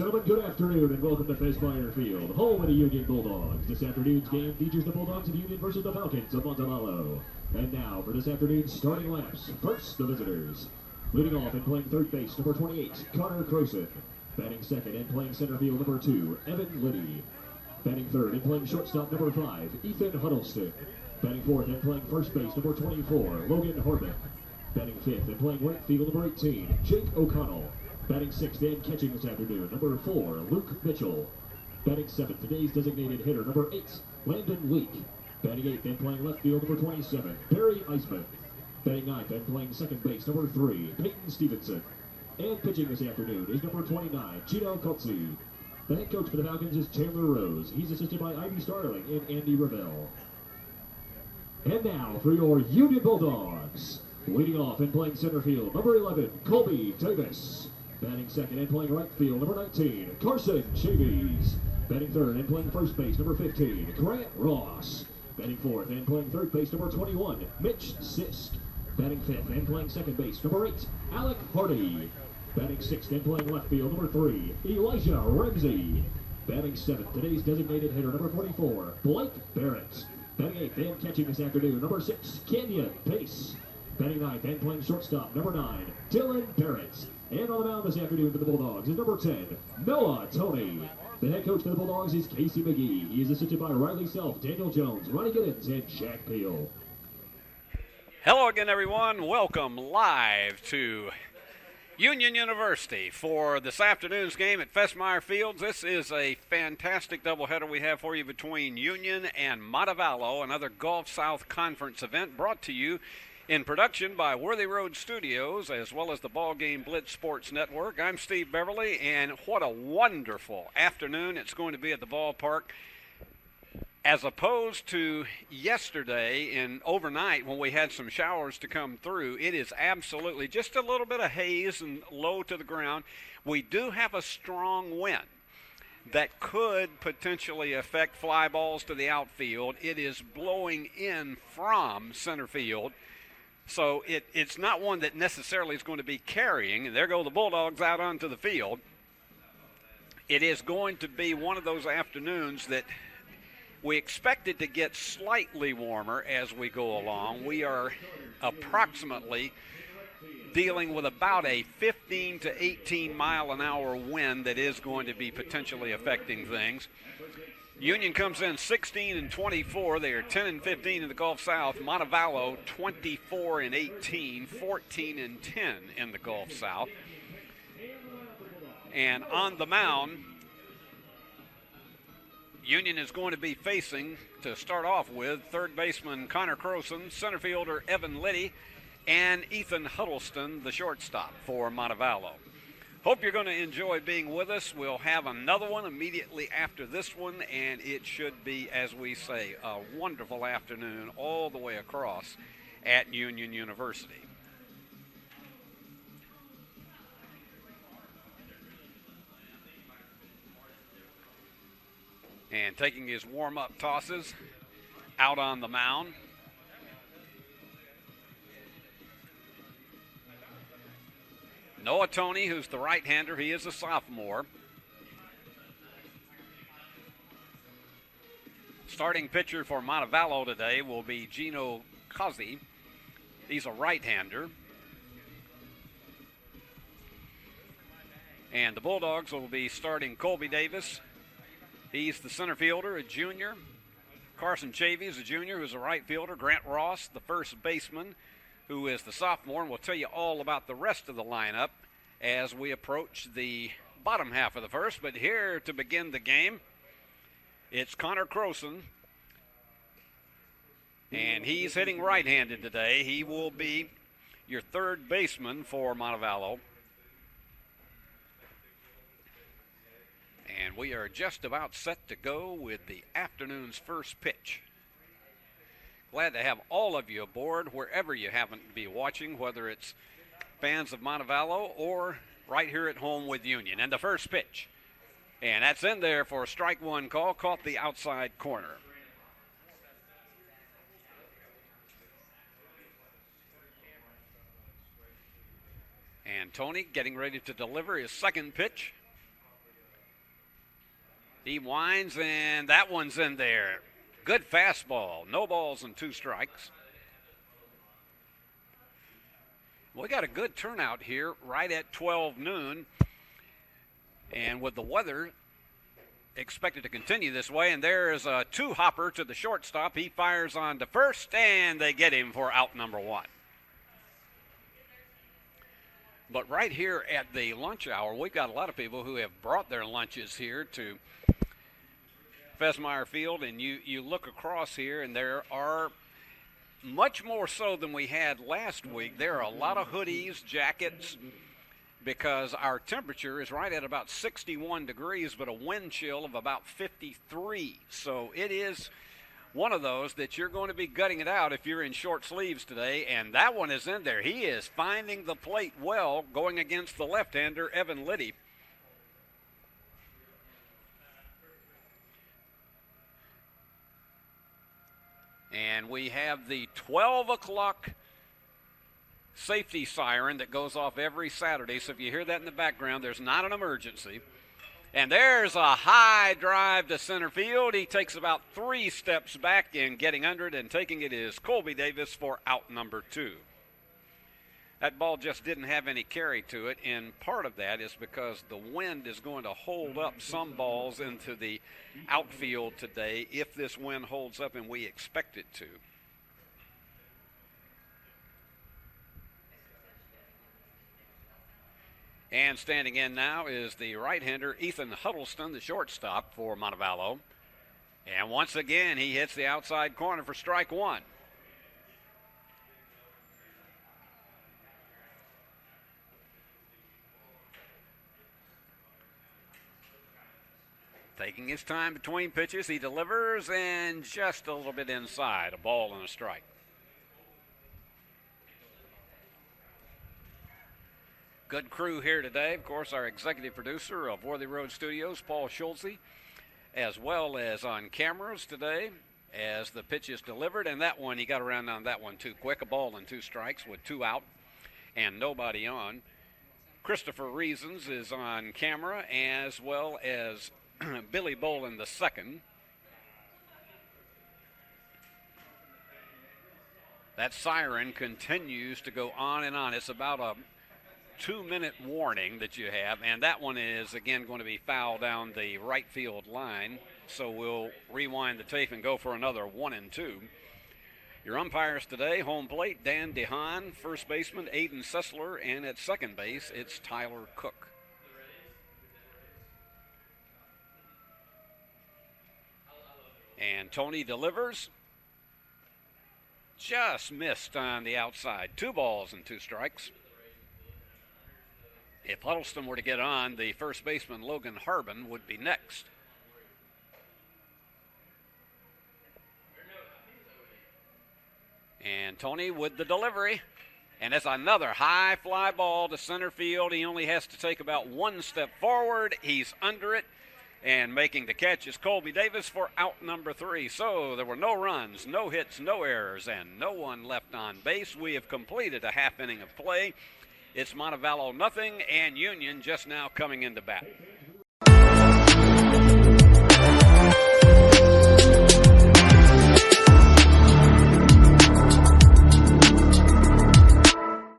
gentlemen, good afternoon and welcome to Fesmire Field, home of the Union Bulldogs. This afternoon's game features the Bulldogs of Union versus the Falcons of Montevallo. And now for this afternoon's starting laps. First, the visitors. Leading off and playing third base, number 28, Connor Croson. Batting second and playing center field, number 2, Evan Liddy. Batting third and playing shortstop, number 5, Ethan Huddleston. Batting fourth and playing first base, number 24, Logan Harvick. Batting fifth and playing right field, number 18, Jake O'Connell. Batting sixth and catching this afternoon, number 4, Luke Mitchell. Batting seventh, today's designated hitter, number 8, Landon Leak. Batting eighth and playing left field, number 27, Barry Eisman. Batting ninth and playing second base, number 3, Peyton Stevenson. And pitching this afternoon is number 29, Gino Cozzi. The head coach for the Falcons is Chandler Rose. He's assisted by Ivy Starling and Andy Ravel. And now for your Union Bulldogs. Leading off and playing center field, number 11, Colby Davis. Batting second and playing right field, number 19, Carson Chavis. Batting third and playing first base, number 15, Grant Ross. Batting fourth and playing third base, number 21, Mitch Sisk. Batting fifth and playing second base, number 8, Alec Hardy. Batting sixth and playing left field, number 3, Elijah Ramsey. Batting seventh, today's designated hitter, number 24, Blake Barrett. Batting eighth and catching this afternoon, number 6, Kenyon Pace. Batting ninth and playing shortstop, number 9, Dylan Barrett. And on the mound this afternoon for the Bulldogs is number 10, Noah Toney. The head coach for the Bulldogs is Casey McGee. He is assisted by Riley Self, Daniel Jones, Ronnie Giddens, and Jack Peel. Hello again, everyone. Welcome live to Union University for this afternoon's game at Fesmire Fields. This is a fantastic doubleheader we have for you between Union and Montevallo, another Gulf South Conference event brought to you in production by Worthy Road Studios, as well as the BallGame Blitz Sports Network. I'm Steve Beverly, and what a wonderful afternoon it's going to be at the ballpark. As opposed to yesterday and overnight when we had some showers to come through, it is absolutely just a little bit of haze and low to the ground. We do have a strong wind that could potentially affect fly balls to the outfield. It is blowing in from center field. So it's not one that necessarily is going to be carrying, and there go the Bulldogs out onto the field. It is going to be one of those afternoons that we expect it to get slightly warmer as we go along. We are approximately dealing with about a 15 to 18 mile an hour wind that is going to be potentially affecting things. Union comes in 16-24. They are 10-15 in the Gulf South. Montevallo 24-18, 14-10 in the Gulf South. And on the mound, Union is going to be facing, to start off with, third baseman Connor Croson, center fielder Evan Liddy, and Ethan Huddleston, the shortstop for Montevallo. Hope you're going to enjoy being with us. We'll have another one immediately after this one, and it should be, as we say, a wonderful afternoon all the way across at Union University. And taking his warm-up tosses out on the mound, Noah Toney, who's the right-hander. He is a sophomore. Starting pitcher for Montevallo today will be Gino Cozzi. He's a right-hander. And the Bulldogs will be starting Colby Davis. He's the center fielder, a junior. Carson Chavis, a junior, who's a right fielder. Grant Ross, the first baseman, who is the sophomore, and we'll tell you all about the rest of the lineup as we approach the bottom half of the first. But here to begin the game, it's Connor Croson, and he's hitting right-handed today. He will be your third baseman for Montevallo. And we are just about set to go with the afternoon's first pitch. Glad to have all of you aboard wherever you happen to be watching, whether it's fans of Montevallo or right here at home with Union. And the first pitch. And that's in there for a strike one call, caught the outside corner. And Toney getting ready to deliver his second pitch. He winds, and that one's in there. Good fastball. No balls and 2 strikes. We got a good turnout here right at 12 noon. And with the weather expected to continue this way, and there is a 2-hopper to the shortstop. He fires on to first, and they get him for out number 1. But right here at the lunch hour, we've got a lot of people who have brought their lunches here to Fesmeyer Field, and you look across here, and there are much more so than we had last week. There are a lot of hoodies, jackets, because our temperature is right at about 61 degrees, but a wind chill of about 53. So it is one of those that you're going to be gutting it out if you're in short sleeves today, and that one is in there. He is finding the plate well, going against the left-hander, Evan Liddy. And we have the 12 o'clock safety siren that goes off every Saturday. So if you hear that in the background, there's not an emergency. And there's a high drive to center field. He takes about 3 steps back, and getting under it and taking it is Colby Davis for out number 2. That ball just didn't have any carry to it, and part of that is because the wind is going to hold up some balls into the outfield today if this wind holds up, and we expect it to. And standing in now is the right-hander, Ethan Huddleston, the shortstop for Montevallo. And once again, he hits the outside corner for strike 1. Taking his time between pitches, he delivers, and just a little bit inside, a ball and a strike. Good crew here today. Of course, our executive producer of Worthy Road Studios, Paul Schulze, as well as on cameras today as the pitch is delivered. And that one, he got around on that one too quick. A ball and 2 strikes with 2 out and nobody on. Christopher Reasons is on camera, as well as Billy Bolin the second. That siren continues to go on and on. It's about a 2-minute warning that you have, and that one is again going to be foul down the right field line. So we'll rewind the tape and go for another 1 and 2. Your umpires today: home plate, Dan DeHaan; first baseman, Aiden Sessler; and at second base, it's Tyler Cook. And Tony delivers. Just missed on the outside. 2 balls and 2 strikes. If Huddleston were to get on, the first baseman, Logan Harbin, would be next. And Tony with the delivery. And that's another high fly ball to center field. He only has to take about 1 step forward. He's under it. And making the catch is Colby Davis for out number 3. So there were no runs, no hits, no errors, and no one left on base. We have completed a half inning of play. It's Montevallo nothing, and Union just now coming into bat.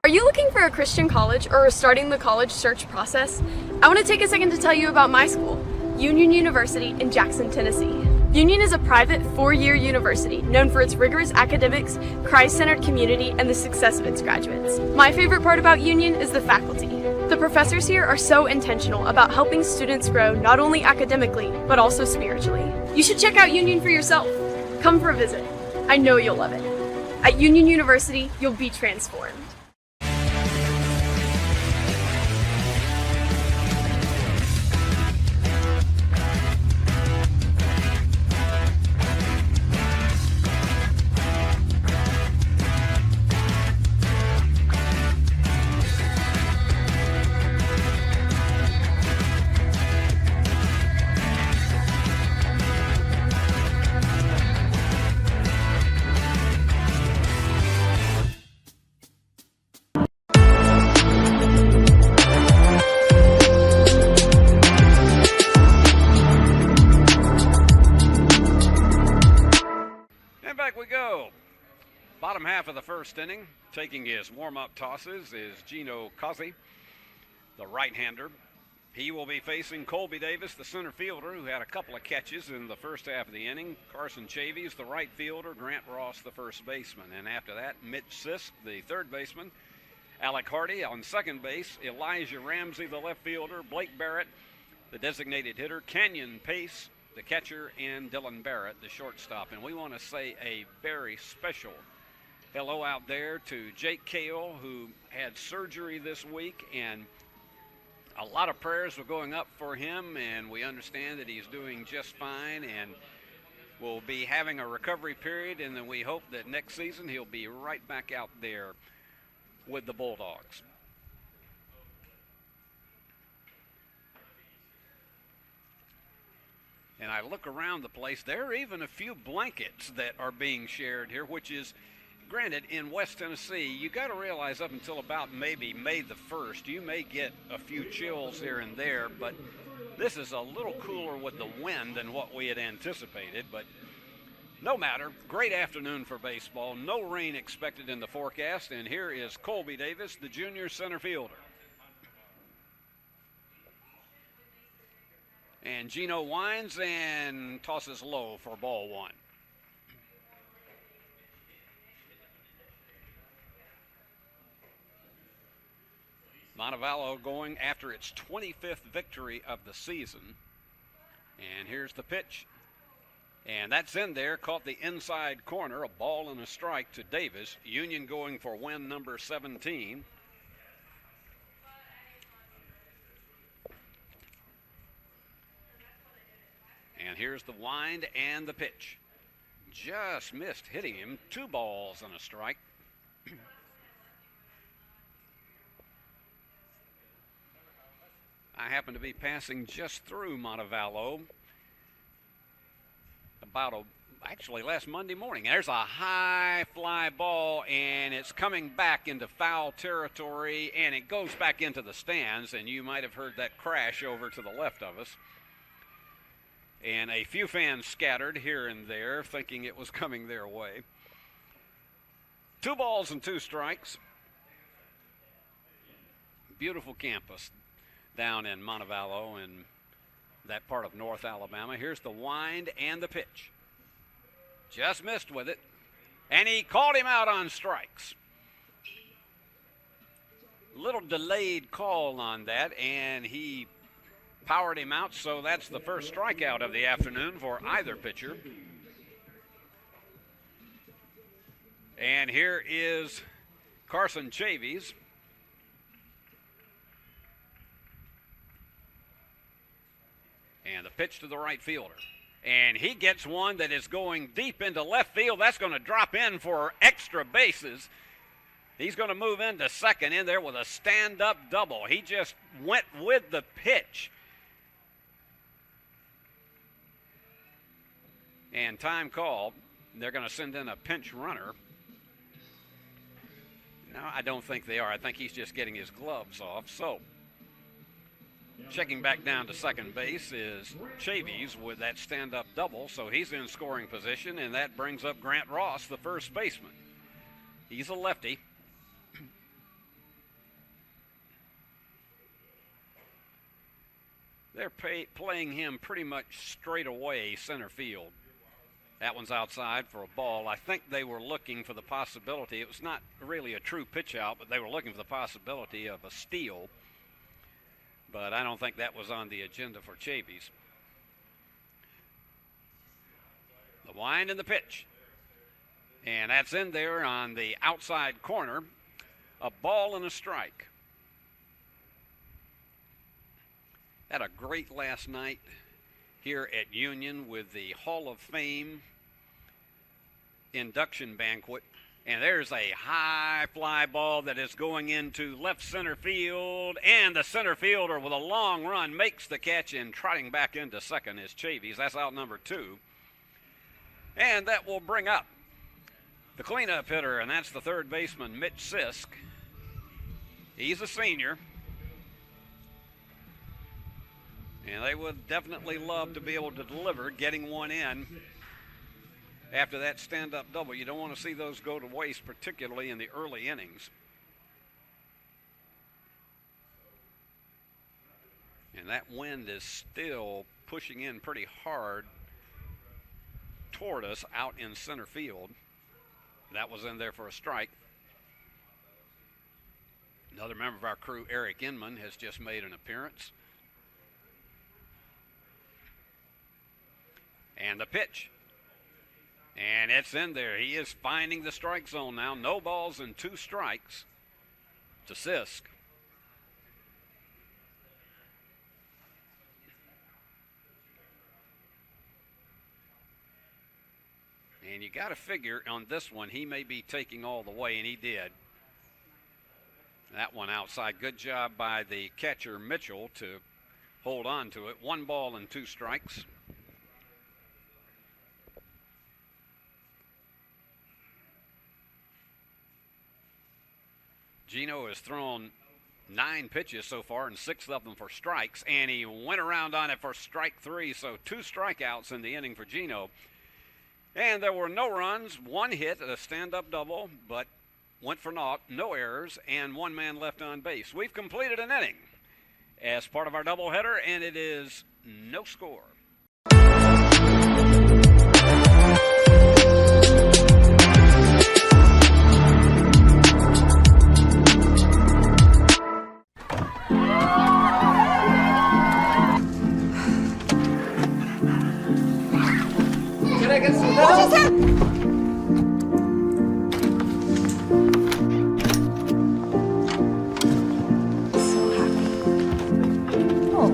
Are you looking for a Christian college or are starting the college search process? I want to take a second to tell you about my school, Union University in Jackson, Tennessee. Union is a private 4-year university known for its rigorous academics, Christ-centered community, and the success of its graduates. My favorite part about Union is the faculty. The professors here are so intentional about helping students grow not only academically, but also spiritually. You should check out Union for yourself. Come for a visit. I know you'll love it. At Union University, you'll be transformed. back we go. Bottom half of the first inning, taking his warm-up tosses is Gino Cozzi, the right-hander. He will be facing Colby Davis, the center fielder, who had a couple of catches in the first half of the inning. Carson Chavies, the right fielder. Grant Ross, the first baseman. And after that, Mitch Sisk, the third baseman. Alec Hardy on second base. Elijah Ramsey, the left fielder. Blake Barrett, the designated hitter. Kenyon Pace, the catcher. And Dylan Barrett, the shortstop. And we want to say a very special hello out there to Jake Cale, who had surgery this week, and a lot of prayers were going up for him, and we understand that he's doing just fine and will be having a recovery period, and then we hope that next season he'll be right back out there with the Bulldogs. And I look around the place, there are even a few blankets that are being shared here, which is, granted, in West Tennessee, you got to realize up until about maybe May the 1st, you may get a few chills here and there, but this is a little cooler with the wind than what we had anticipated. But no matter, great afternoon for baseball. No rain expected in the forecast, and here is Colby Davis, the junior center fielder. And Gino winds and tosses low for ball one. Montevallo going after its 25th victory of the season. And here's the pitch. And that's in there, caught the inside corner, a ball and a strike to Davis. Union going for win number 17. And here's the wind and the pitch. Just missed hitting him. 2 balls and a strike. I happen to be passing just through Montevallo actually last Monday morning. There's a high fly ball, and it's coming back into foul territory, and it goes back into the stands, and you might have heard that crash over to the left of us. And a few fans scattered here and there, thinking it was coming their way. 2 balls and 2 strikes. Beautiful campus down in Montevallo and that part of North Alabama. Here's the wind and the pitch. Just missed with it. And he called him out on strikes. Little delayed call on that, and he powered him out, so that's the first strikeout of the afternoon for either pitcher. And here is Carson Chavies. And the pitch to the right fielder. And he gets one that is going deep into left field. That's going to drop in for extra bases. He's going to move into second in there with a stand-up double. He just went with the pitch. And time called. They're going to send in a pinch runner. No, I don't think they are. I think he's just getting his gloves off. So, checking back down to second base is Chavies with that stand-up double, so he's in scoring position, and that brings up Grant Ross, the first baseman. He's a lefty. They're playing him pretty much straight away center field. That one's outside for a ball. I think they were looking for the possibility. It was not really a true pitch out, but they were looking for the possibility of a steal. But I don't think that was on the agenda for Chavies. The wind and the pitch. And that's in there on the outside corner. A ball and a strike. Had a great last night here at Union with the Hall of Fame induction banquet. And there's a high fly ball that is going into left center field. And the center fielder with a long run makes the catch, and trotting back into second is Chavies. That's out number 2. And that will bring up the cleanup hitter, and that's the third baseman, Mitch Sisk. He's a senior. And they would definitely love to be able to deliver, getting one in. after that stand-up double. You don't want to see those go to waste, particularly in the early innings. And that wind is still pushing in pretty hard toward us out in center field. That was in there for a strike. Another member of our crew, Eric Inman, has just made an appearance. And the pitch. And it's in there. He is finding the strike zone now. No balls and 2 strikes to Sisk. And you got to figure on this one, he may be taking all the way, and he did. That one outside. Good job by the catcher, Mitchell, to hold on to it. 1 ball and 2 strikes. Gino has thrown 9 pitches so far, and 6 of them for strikes, and he went around on it for strike 3, so 2 strikeouts in the inning for Gino. And there were no runs, 1 hit, a stand-up double, but went for naught, no errors, and 1 man left on base. We've completed an inning as part of our doubleheader, and it is no score. What just happened? So happy. Oh.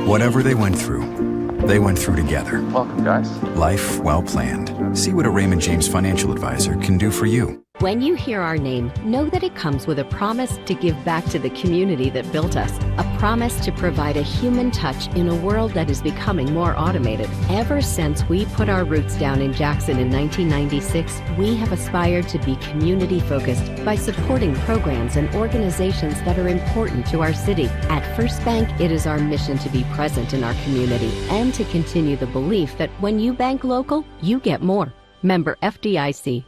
Whatever they went through together. Welcome, guys. Life well planned. See what a Raymond James financial advisor can do for you. When you hear our name, know that it comes with a promise to give back to the community that built us. A promise to provide a human touch in a world that is becoming more automated. Ever since we put our roots down in Jackson in 1996, we have aspired to be community-focused by supporting programs and organizations that are important to our city. At First Bank, it is our mission to be present in our community and to continue the belief that when you bank local, you get more. Member FDIC.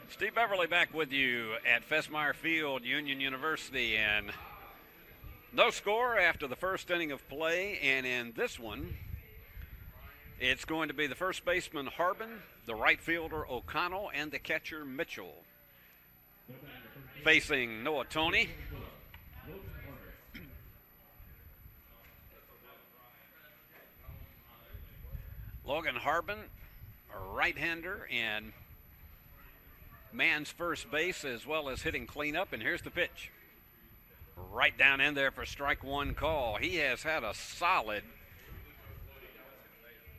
Steve Beverly back with you at Fessmeyer Field, Union University, and no score after the first inning of play. And in this one, it's going to be the first baseman Harbin, the right fielder O'Connell, and the catcher Mitchell. Facing Noah Toney. Logan Harbin, a right-hander, and man's first base as well as hitting cleanup. And here's the pitch. Right down in there for strike 1 call. He has had a solid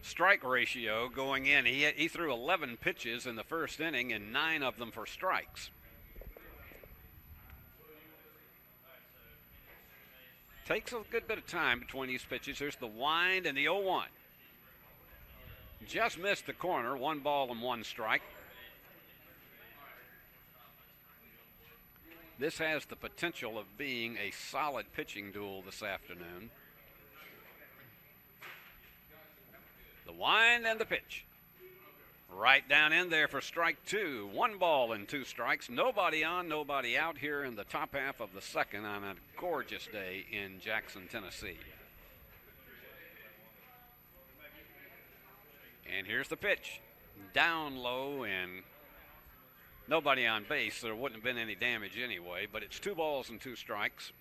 strike ratio going in. He threw 11 pitches in the first inning and 9 of them for strikes. Takes a good bit of time between these pitches. Here's the wind and the 0-1. Just missed the corner. 1 ball and 1 strike. This has the potential of being a solid pitching duel this afternoon. The wind and the pitch. Right down in there for strike 2. 1 ball and 2 strikes. Nobody on, nobody out here in the top half of the second on a gorgeous day in Jackson, Tennessee. And here's the pitch. Down low and nobody on base, so there wouldn't have been any damage anyway, but it's 2 balls and 2 strikes.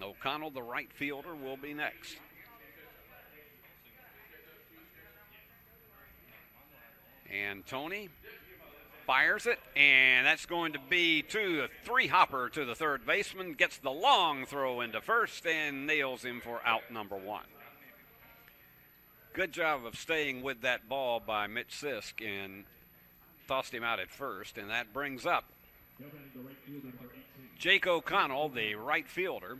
O'Connell, the right fielder, will be next. And Toney fires it, and that's going to be a 3-hopper to the third baseman. Gets the long throw into first and nails him for out number 1. Good job of staying with that ball by Mitch Sisk and tossed him out at first, and that brings up Jake O'Connell, the right fielder.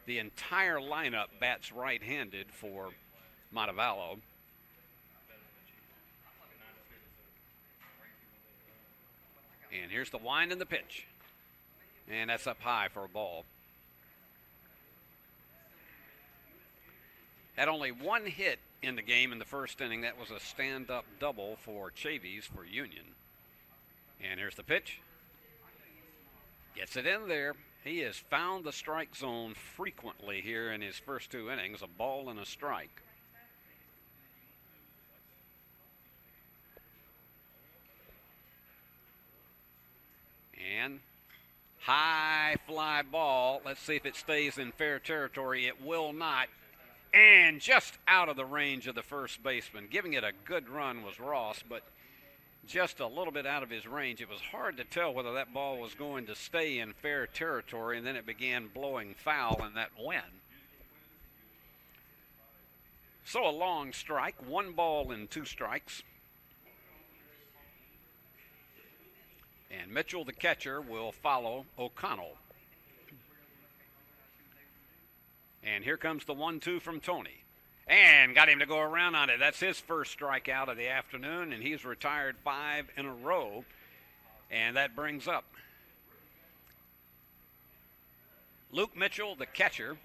The entire lineup bats right-handed for Montevallo. And here's the wind and the pitch. And that's up high for a ball. Had only one hit in the game in the first inning. That was a stand-up double for Chavies for Union. And here's the pitch. Gets it in there. He has found the strike zone frequently here in his first 2 innings. A ball and a strike. And high fly ball. Let's see if it stays in fair territory. It will not. And just out of the range of the first baseman. Giving it a good run was Ross, but just a little bit out of his range. It was hard to tell whether that ball was going to stay in fair territory, and then it began blowing foul, and that went. So a long strike, 1 ball and 2 strikes. And Mitchell, the catcher, will follow O'Connell. And here comes the 1-2 from Tony. And got him to go around on it. That's his first strikeout of the afternoon, and he's retired 5 in a row. And that brings up Luke Mitchell, the catcher.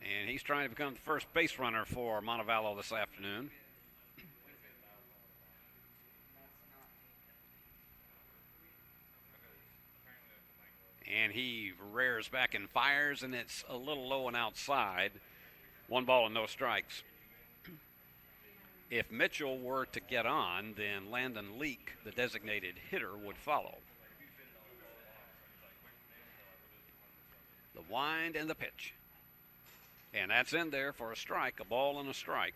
And he's trying to become the first base runner for Montevallo this afternoon. And he rears back and fires, and it's a little low and outside. 1 ball and no strikes. If Mitchell were to get on, then Landon Leak, the designated hitter, would follow. The wind and the pitch. And that's in there for a strike, a ball and a strike.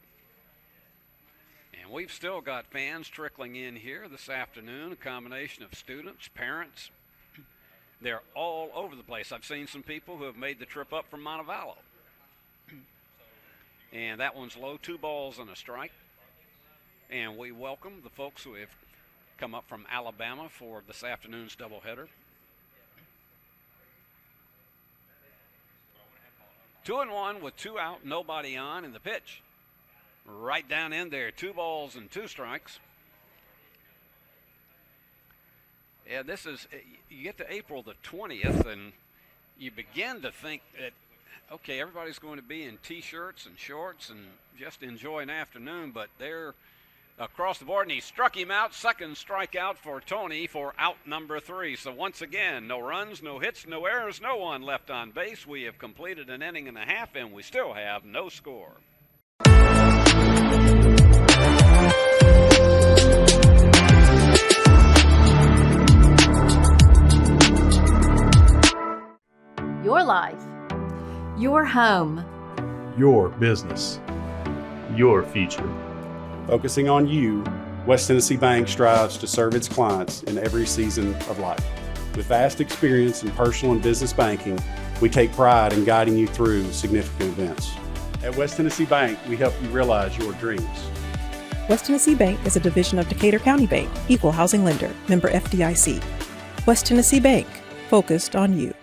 And we've still got fans trickling in here this afternoon, a combination of students, parents. They're all over the place. I've seen some people who have made the trip up from Montevallo. And that one's low, 2 balls and a strike. And we welcome the folks who have come up from Alabama for this afternoon's doubleheader. 2-1 with 2 out, nobody on, and the pitch right down in there. 2 balls and 2 strikes. Yeah, this is, you get to April the 20th, and you begin to think that, okay, everybody's going to be in T-shirts and shorts and just enjoy an afternoon, but they're across the board, and he struck him out. Second strikeout for Tony for out number 3. So once again, no runs, no hits, no errors, no one left on base. We have completed an inning and a half, and we still have no score. Your life. Your home. Your business. Your future. Focusing on you, West Tennessee Bank strives to serve its clients in every season of life. With vast experience in personal and business banking, we take pride in guiding you through significant events. At West Tennessee Bank, we help you realize your dreams. West Tennessee Bank is a division of Decatur County Bank, equal housing lender, member FDIC. West Tennessee Bank, focused on you.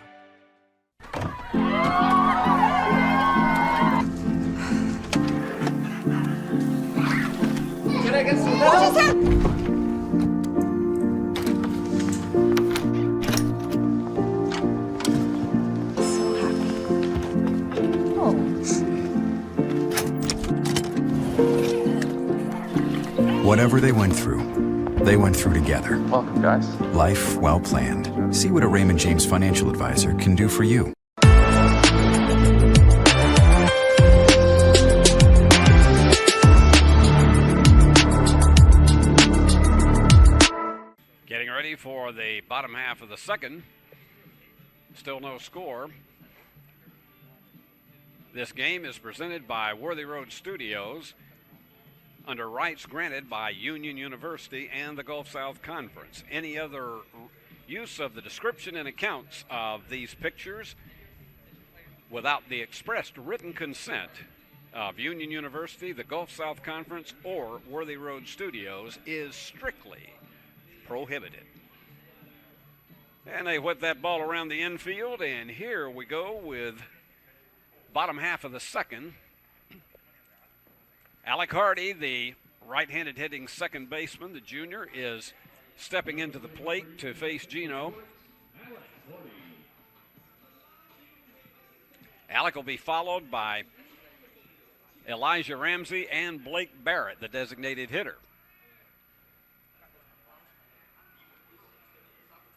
Whatever they went through together. Welcome, guys. Life well planned. See what a Raymond James financial advisor can do for you. Getting ready for the bottom half of the second. Still no score. This game is presented by Worthy Road Studios under rights granted by Union University and the Gulf South Conference. Any other use of the description and accounts of these pictures without the expressed written consent of Union University, the Gulf South Conference, or Worthy Road Studios is strictly prohibited. And they whip that ball around the infield, and here we go with bottom half of the second. Alec Hardy, the right-handed hitting second baseman, the junior, is stepping into the plate to face Gino. Alec will be followed by Elijah Ramsey and Blake Barrett, the designated hitter.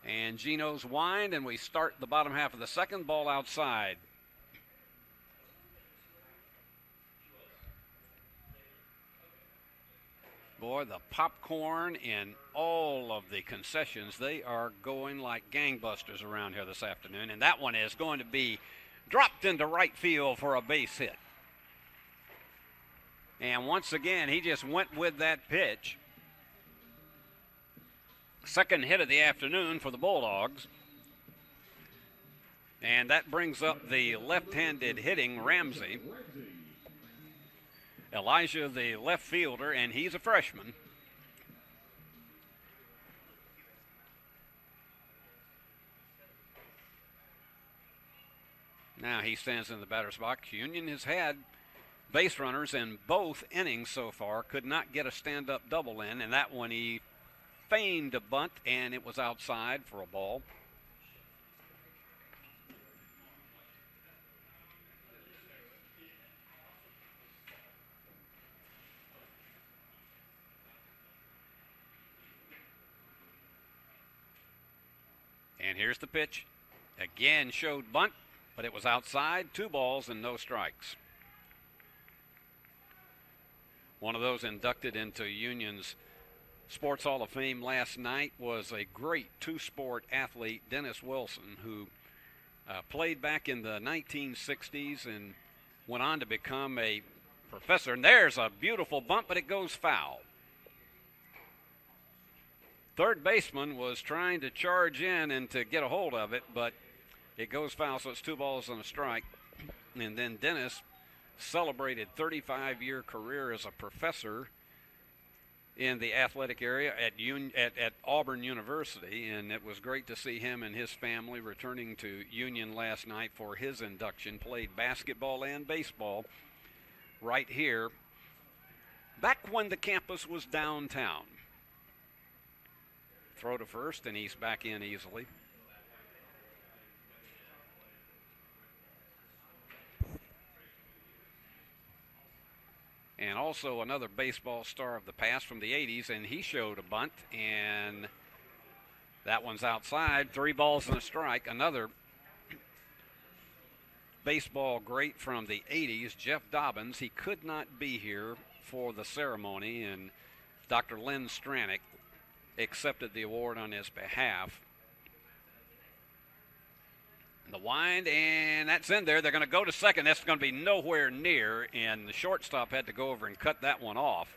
And Gino's wind, and we start the bottom half of the second. Ball outside. Boy, the popcorn and all of the concessions, they are going like gangbusters around here this afternoon. And that one is going to be dropped into right field for a base hit. And once again, he just went with that pitch. Second hit of the afternoon for the Bulldogs. And that brings up the left-handed hitting Ramsey. Elijah, the left fielder, and he's a freshman. Now he stands in the batter's box. Union has had base runners in both innings so far. Could not get a stand-up double in, and that one he feigned a bunt, and it was outside for a ball. And here's the pitch. Again showed bunt, but it was outside. 2 balls and no strikes. One of those inducted into Union's Sports Hall of Fame last night was a great two-sport athlete, Dennis Wilson, who played back in the 1960s and went on to become a professor. And there's a beautiful bunt, but it goes foul. Third baseman was trying to charge in and to get a hold of it, but it goes foul, so it's 2 balls and a strike. And then Dennis celebrated 35-year career as a professor in the athletic area at Auburn University, and it was great to see him and his family returning to Union last night for his induction. Played basketball and baseball right here back when the campus was downtown. Throw to first, and he's back in easily. And also another baseball star of the past from the 80s, and he showed a bunt, and that one's outside. 3 balls and a strike. Another baseball great from the 80s, Jeff Dobbins. He could not be here for the ceremony, and Dr. Lynn Stranick accepted the award on his behalf. The wind, and that's in there. They're going to go to second. That's going to be nowhere near, and the shortstop had to go over and cut that one off.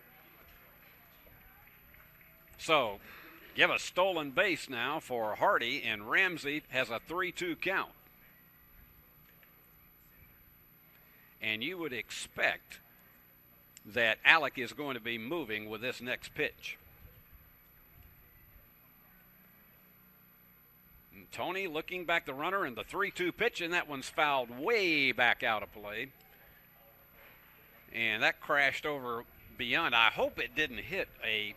So, give a stolen base now for Hardy, and Ramsey has a 3-2 count. And you would expect that Alec is going to be moving with this next pitch. Tony looking back the runner, and the 3-2 pitch, and that one's fouled way back out of play. And that crashed over beyond. I hope it didn't hit a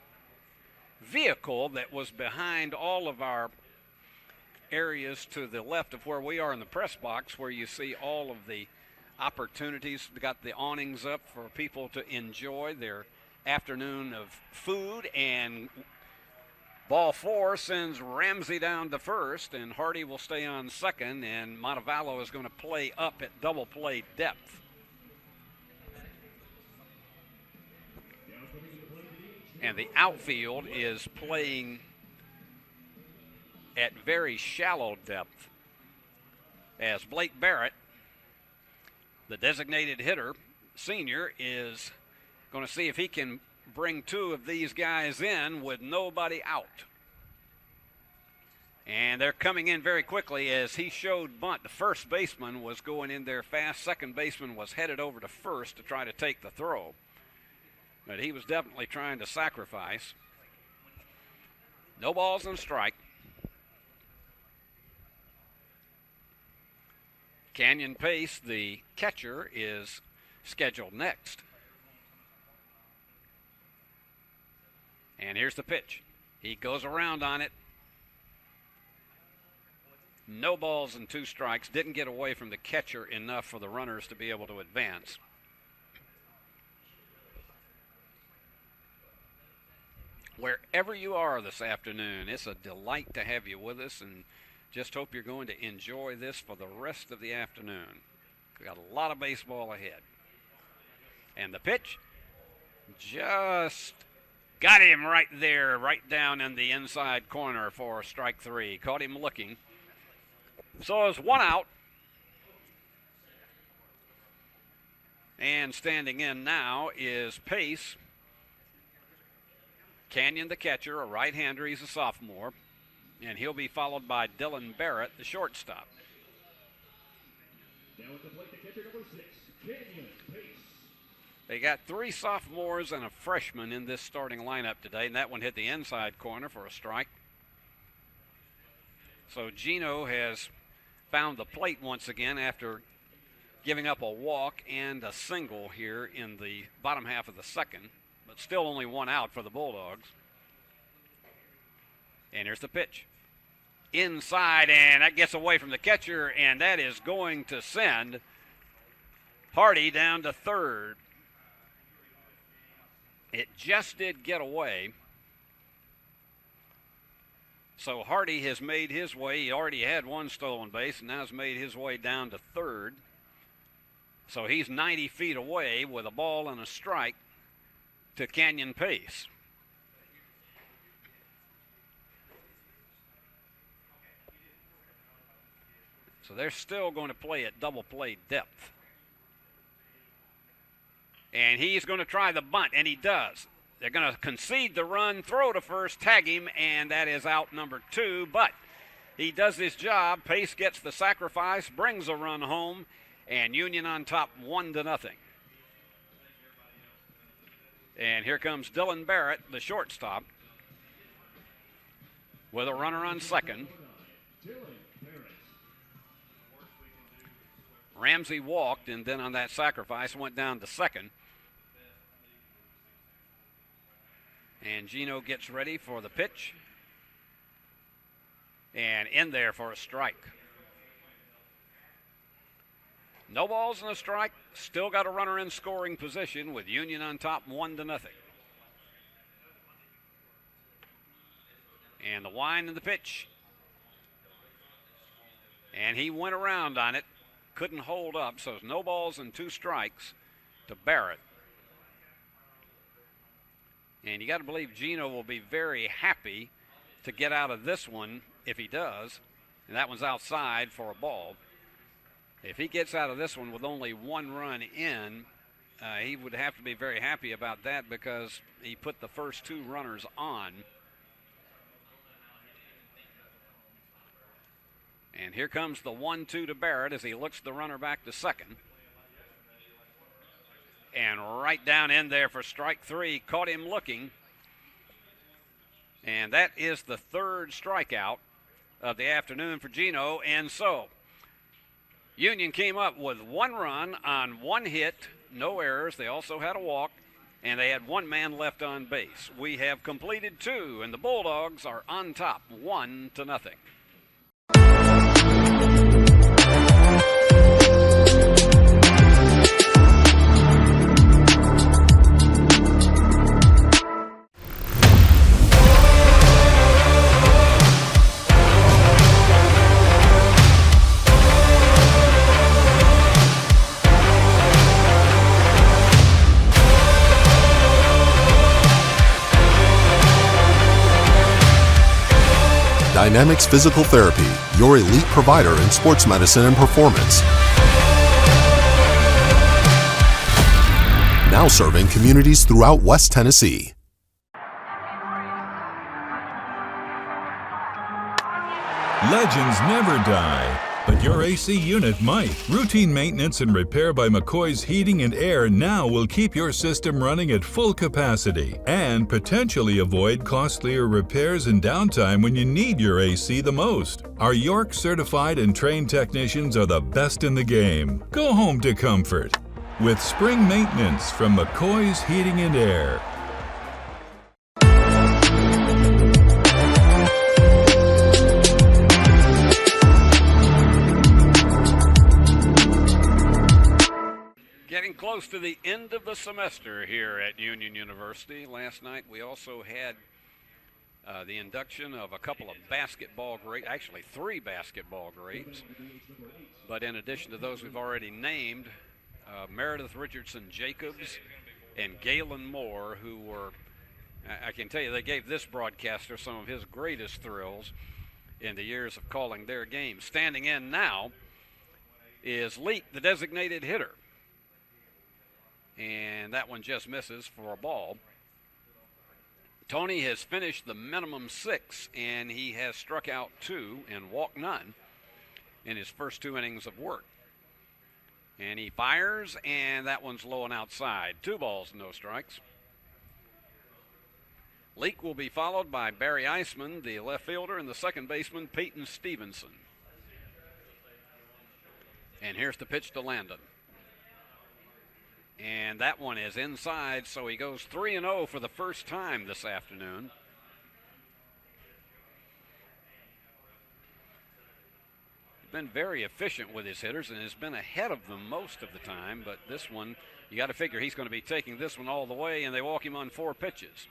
vehicle that was behind all of our areas to the left of where we are in the press box, where you see all of the opportunities. We got the awnings up for people to enjoy their afternoon of food, and ball 4 sends Ramsey down to first, and Hardy will stay on second, and Montevallo is going to play up at double play depth. And the outfield is playing at very shallow depth, as Blake Barrett, the designated hitter, senior, is going to see if he can bring 2 of these guys in with nobody out. And they're coming in very quickly as he showed bunt. The first baseman was going in there fast. Second baseman was headed over to first to try to take the throw. But he was definitely trying to sacrifice. No balls and a strike. Canyon Pace, the catcher, is scheduled next. And here's the pitch. He goes around on it. No balls and 2 strikes. Didn't get away from the catcher enough for the runners to be able to advance. Wherever you are this afternoon, it's a delight to have you with us, and just hope you're going to enjoy this for the rest of the afternoon. We got a lot of baseball ahead. And the pitch just got him right there, right down in the inside corner for strike 3. Caught him looking. So it's 1 out. And standing in now is Pace. Canyon, the catcher, a right-hander. He's a sophomore. And he'll be followed by Dylan Barrett, the shortstop. Now at the plate, the catcher, number 6, Canyon Pace. They got 3 sophomores and a freshman in this starting lineup today, and that one hit the inside corner for a strike. So Gino has found the plate once again after giving up a walk and a single here in the bottom half of the second, but still only 1 out for the Bulldogs. And here's the pitch. Inside, and that gets away from the catcher, and that is going to send Hardy down to third. It just did get away. So Hardy has made his way. He already had 1 stolen base, and now has made his way down to third. So he's 90 feet away with a ball and a strike to Canyon Pace. So they're still going to play at double play depth. And he's going to try the bunt, and he does. They're going to concede the run, throw to first, tag him, and that is out number 2. But he does his job. Pace gets the sacrifice, brings a run home, and Union on top 1-0. And here comes Dylan Barrett, the shortstop, with a runner on second. Ramsey walked, and then on that sacrifice went down to second. And Gino gets ready for the pitch. And in there for a strike. No balls and a strike. Still got a runner in scoring position with Union on top 1-0. And the wind and the pitch. And he went around on it. Couldn't hold up, so it's no balls and 2 strikes to Barrett. And you got to believe Gino will be very happy to get out of this one if he does. And that one's outside for a ball. If he gets out of this one with only 1 run in, he would have to be very happy about that because he put the first 2 runners on. And here comes the 1-2 to Barrett as he looks the runner back to second. And right down in there for strike 3. Caught him looking. And that is the 3rd strikeout of the afternoon for Gino. And so Union came up with 1 run on 1 hit, no errors. They also had a walk, and they had 1 man left on base. We have completed 2, and the Bulldogs are on top 1-0. Dynamics Physical Therapy, your elite provider in sports medicine and performance. Now serving communities throughout West Tennessee. Legends never die, but your AC unit might. Routine maintenance and repair by McCoy's Heating and Air now will keep your system running at full capacity and potentially avoid costlier repairs and downtime when you need your AC the most. Our York certified and trained technicians are the best in the game. Go home to comfort with spring maintenance from McCoy's Heating and Air. Getting close to the end of the semester here at Union University. Last night we also had the induction of a couple of basketball greats, actually 3 basketball greats. But in addition to those we've already named, Meredith Richardson Jacobs and Galen Moore, who were, I can tell you, they gave this broadcaster some of his greatest thrills in the years of calling their game. Standing in now is Leek, the designated hitter. And that one just misses for a ball. Tony has finished the minimum 6, and he has struck out 2 and walked none in his first 2 innings of work. And he fires, and that one's low and outside. 2 balls, no strikes. Leek will be followed by Barry Eisman, the left fielder, and the second baseman, Peyton Stevenson. And here's the pitch to Landon. And that one is inside, so he goes 3-0 for the first time this afternoon. He's been very efficient with his hitters and has been ahead of them most of the time, but this one, you got to figure he's going to be taking this one all the way, and they walk him on 4 pitches.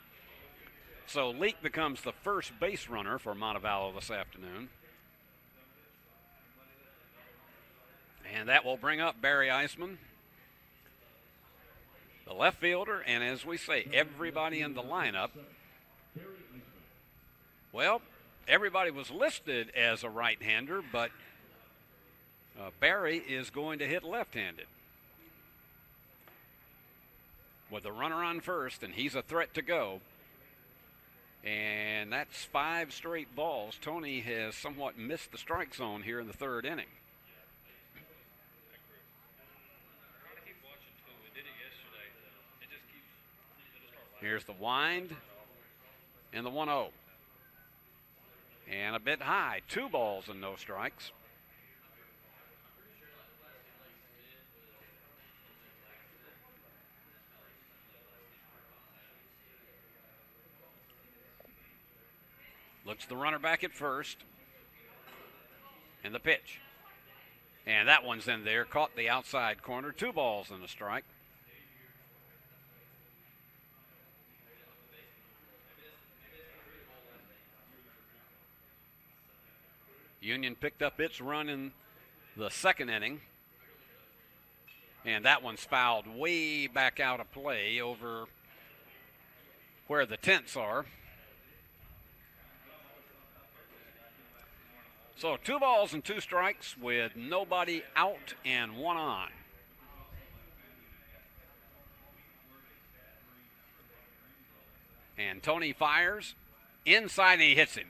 So Leek becomes the first base runner for Montevallo this afternoon. And that will bring up Barry Eisman, the left fielder, and as we say, everybody in the lineup. Well, everybody was listed as a right-hander, but Barry is going to hit left-handed. With a runner on first, and he's a threat to go. And that's 5 straight balls. Tony has somewhat missed the strike zone here in the 3rd inning. Here's the wind and the 1-0. And a bit high. 2 balls and no strikes. Looks the runner back at first. And the pitch. And that one's in there. Caught the outside corner. 2 balls and a strike. Union picked up its run in the 2nd inning. And that one's fouled way back out of play over where the tents are. So 2 balls and 2 strikes with nobody out and 1 on. And Tony fires inside and he hits him.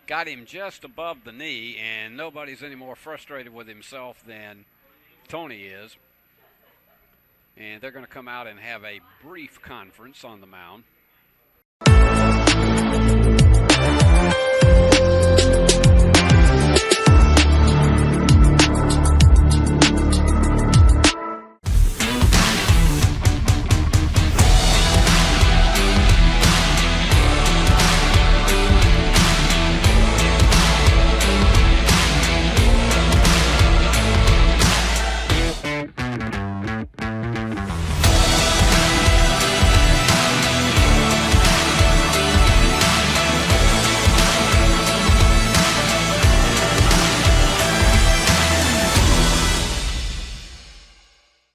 Got him just above the knee, and nobody's any more frustrated with himself than Tony is. And they're going to come out and have a brief conference on the mound.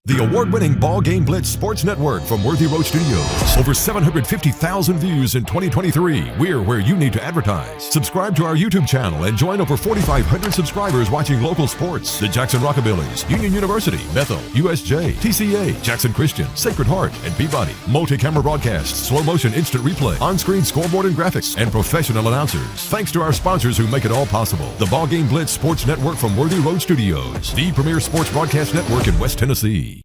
The award-winning BallGame Blitz Sports Network from Worthy Road Studios. Over 750,000 views in 2023. We're where you need to advertise. Subscribe to our YouTube channel and join over 4,500 subscribers watching local sports. The Jackson Rockabillys, Union University, Bethel, USJ, TCA, Jackson Christian, Sacred Heart, and Peabody. Multi-camera broadcasts, slow motion instant replay, on-screen scoreboard and graphics, and professional announcers. Thanks to our sponsors who make it all possible. The BallGame Blitz Sports Network from Worthy Road Studios. The premier sports broadcast network in West Tennessee.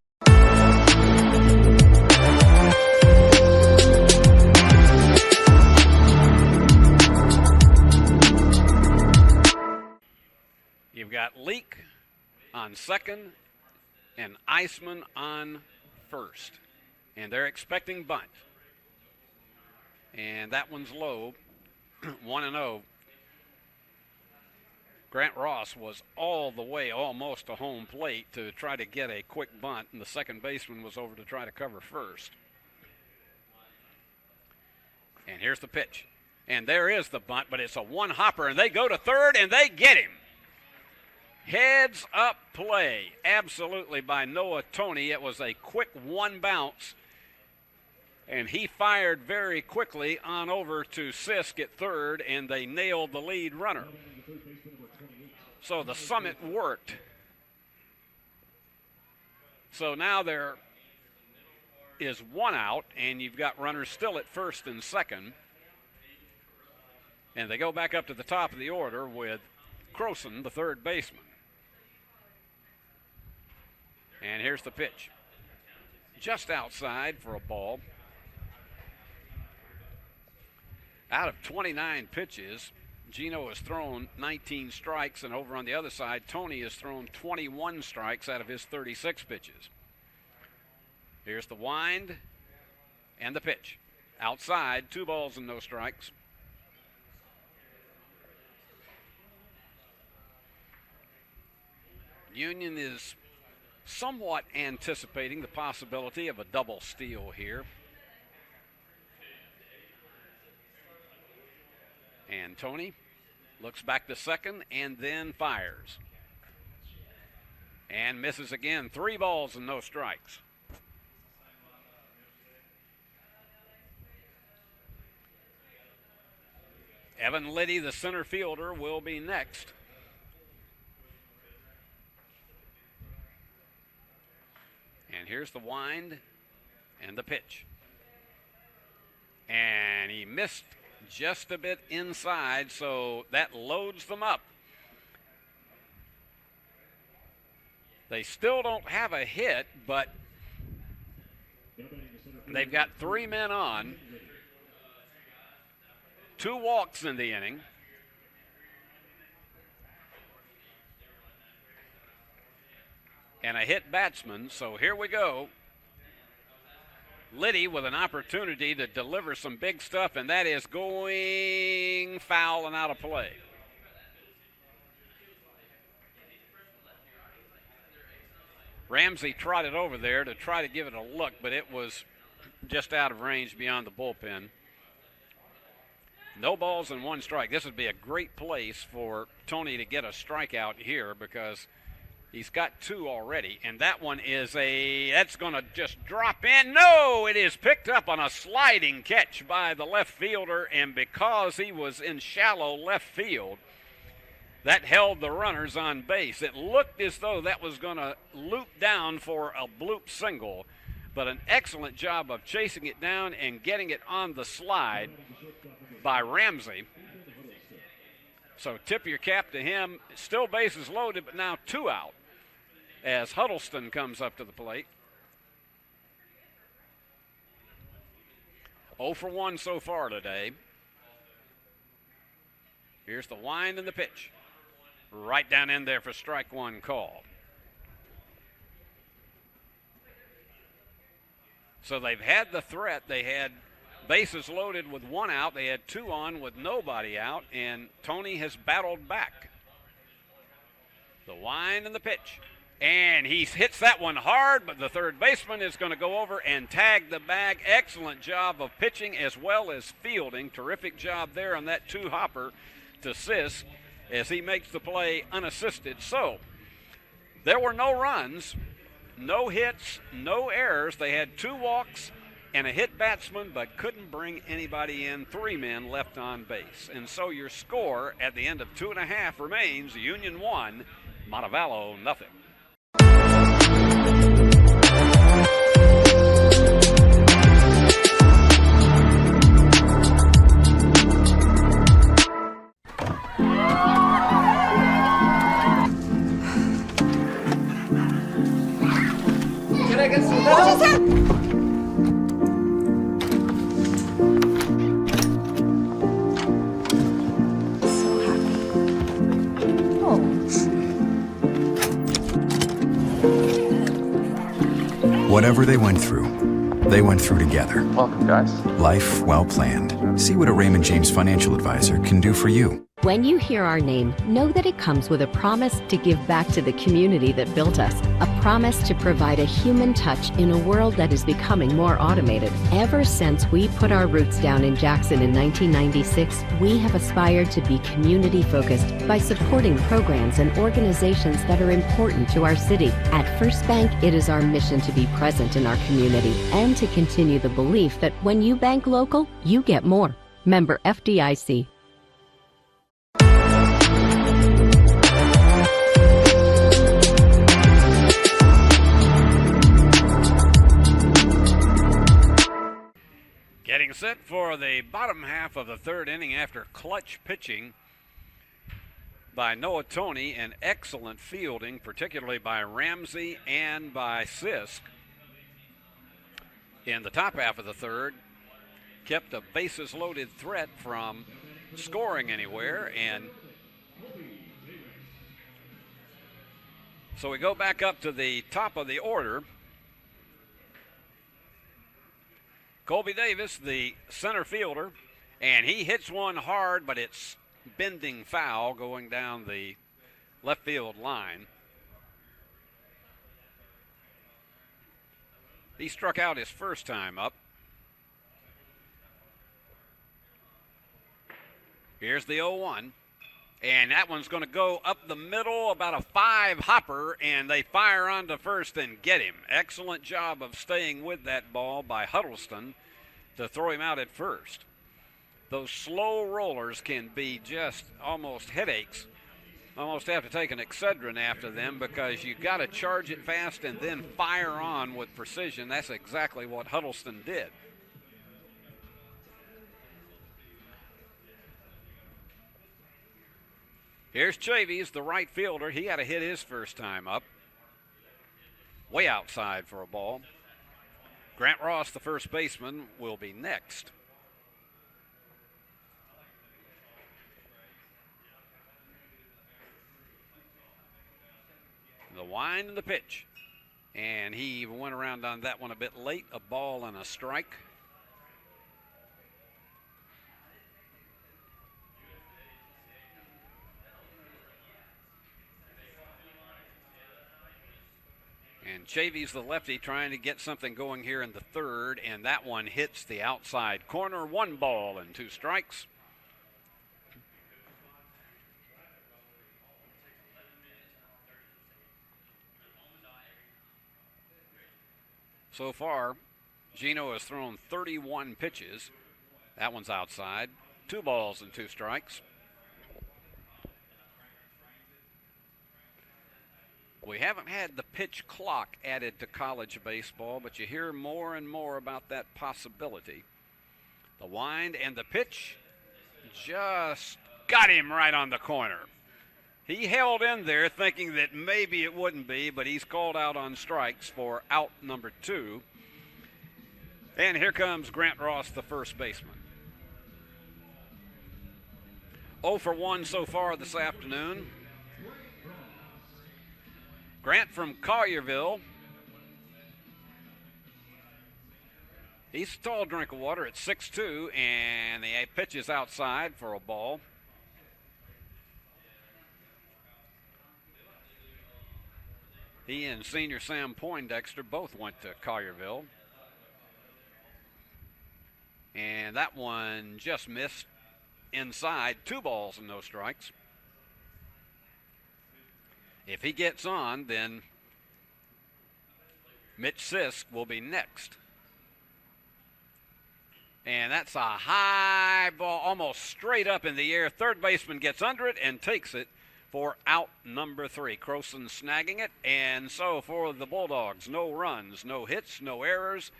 You've got Leak on second and Iceman on first. And they're expecting bunt. And that one's low, 1-0. Grant Ross was all the way almost to home plate to try to get a quick bunt, and the second baseman was over to try to cover first. And here's the pitch. And there is the bunt, but it's a one-hopper, and they go to third, and they get him. Heads up play, absolutely, by Noah Toney. It was a quick one bounce, and he fired very quickly on over to Sisk at third, and they nailed the lead runner. So the summit worked. So now there is one out, and you've got runners still at first and second. And they go back up to the top of the order with Croson, the third baseman. And here's the pitch. Just outside for a ball. Out of 29 pitches, Gino has thrown 19 strikes, and over on the other side, Toney has thrown 21 strikes out of his 36 pitches. Here's the wind and the pitch. Outside, 2 balls and no strikes. Union is somewhat anticipating the possibility of a double steal here. And Toney looks back to second and then fires. And misses again. 3 balls and no strikes. Evan Liddy, the center fielder, will be next. And here's the wind and the pitch. And he missed just a bit inside, so that loads them up. They still don't have a hit, but they've got 3 men on. 2 walks in the inning. And a hit batsman, so here we go. Liddy with an opportunity to deliver some big stuff, and that is going foul and out of play. Ramsey trotted over there to try to give it a look, but it was just out of range beyond the bullpen. No balls and 1 strike. This would be a great place for Toney to get a strikeout here because he's got 2 already, and that one is that's going to just drop in. No, it is picked up on a sliding catch by the left fielder, and because he was in shallow left field, that held the runners on base. It looked as though that was going to loop down for a bloop single, but an excellent job of chasing it down and getting it on the slide by Ramsey. So tip your cap to him. Still bases loaded, but now 2 out as Huddleston comes up to the plate. 0 for 1 so far today. Here's the wind and the pitch. Right down in there for strike 1 call. So they've had the threat. They had bases loaded with 1 out. They had 2 on with nobody out, and Toney has battled back. The wind and the pitch. And he hits that one hard, but the third baseman is going to go over and tag the bag. Excellent job of pitching as well as fielding. Terrific job there on that 2-hopper to Sisk as he makes the play unassisted. So there were no runs no hits, no errors. They had 2 walks and a hit batsman, but couldn't bring anybody in. 3 men left on base. And so your score at the end of 2.5 remains Union 1, Montevallo nothing. Can I get some help? Whatever they went through together. Welcome, guys. Life well planned. See what a Raymond James financial advisor can do for you. When you hear our name, know that it comes with a promise to give back to the community that built us, a promise to provide a human touch in a world that is becoming more automated. Ever since we put our roots down in Jackson in 1996, we have aspired to be community-focused by supporting programs and organizations that are important to our city. At First Bank, it is our mission to be present in our community and to continue the belief that when you bank local, you get more. Member FDIC. Getting set for the bottom half of the 3rd inning after clutch pitching by Noah Toney and excellent fielding, particularly by Ramsey and by Sisk. In the top half of the 3rd, kept a bases-loaded threat from scoring anywhere, and so we go back up to the top of the order. Colby Davis, the center fielder, and he hits one hard, but it's bending foul going down the left field line. He struck out his first time up. Here's the 0-1, and that one's going to go up the middle, about a 5-hopper, and they fire on to first and get him. Excellent job of staying with that ball by Huddleston to throw him out at first. Those slow rollers can be just almost headaches. Almost have to take an Excedrin after them because you've got to charge it fast and then fire on with precision. That's exactly what Huddleston did. Here's Chavies, the right fielder. He had to hit his first time up. Way outside for a ball. Grant Ross, the first baseman, will be next. The wind and the pitch. And he went around on that one a bit late. A ball and a strike. And Chavies, the lefty, trying to get something going here in the 3rd, and that one hits the outside corner. 1 ball and 2 strikes. So far, Gino has thrown 31 pitches. That one's outside. 2 balls and 2 strikes. We haven't had the pitch clock added to college baseball, but you hear more and more about that possibility. The wind and the pitch just got him right on the corner. He held in there thinking that maybe it wouldn't be, but he's called out on strikes for out number 2. And here comes Grant Ross, the first baseman. 0 for 1 so far this afternoon. Grant from Collierville. He's a tall drink of water at 6'2", and the pitch is outside for a ball. He and senior Sam Poindexter both went to Collierville. And that one just missed inside. 2 balls and no strikes. If he gets on, then Mitch Sisk will be next. And that's a high ball, almost straight up in the air. Third baseman gets under it and takes it for out number 3. Croson snagging it. And so for the Bulldogs, no runs, no hits, no errors,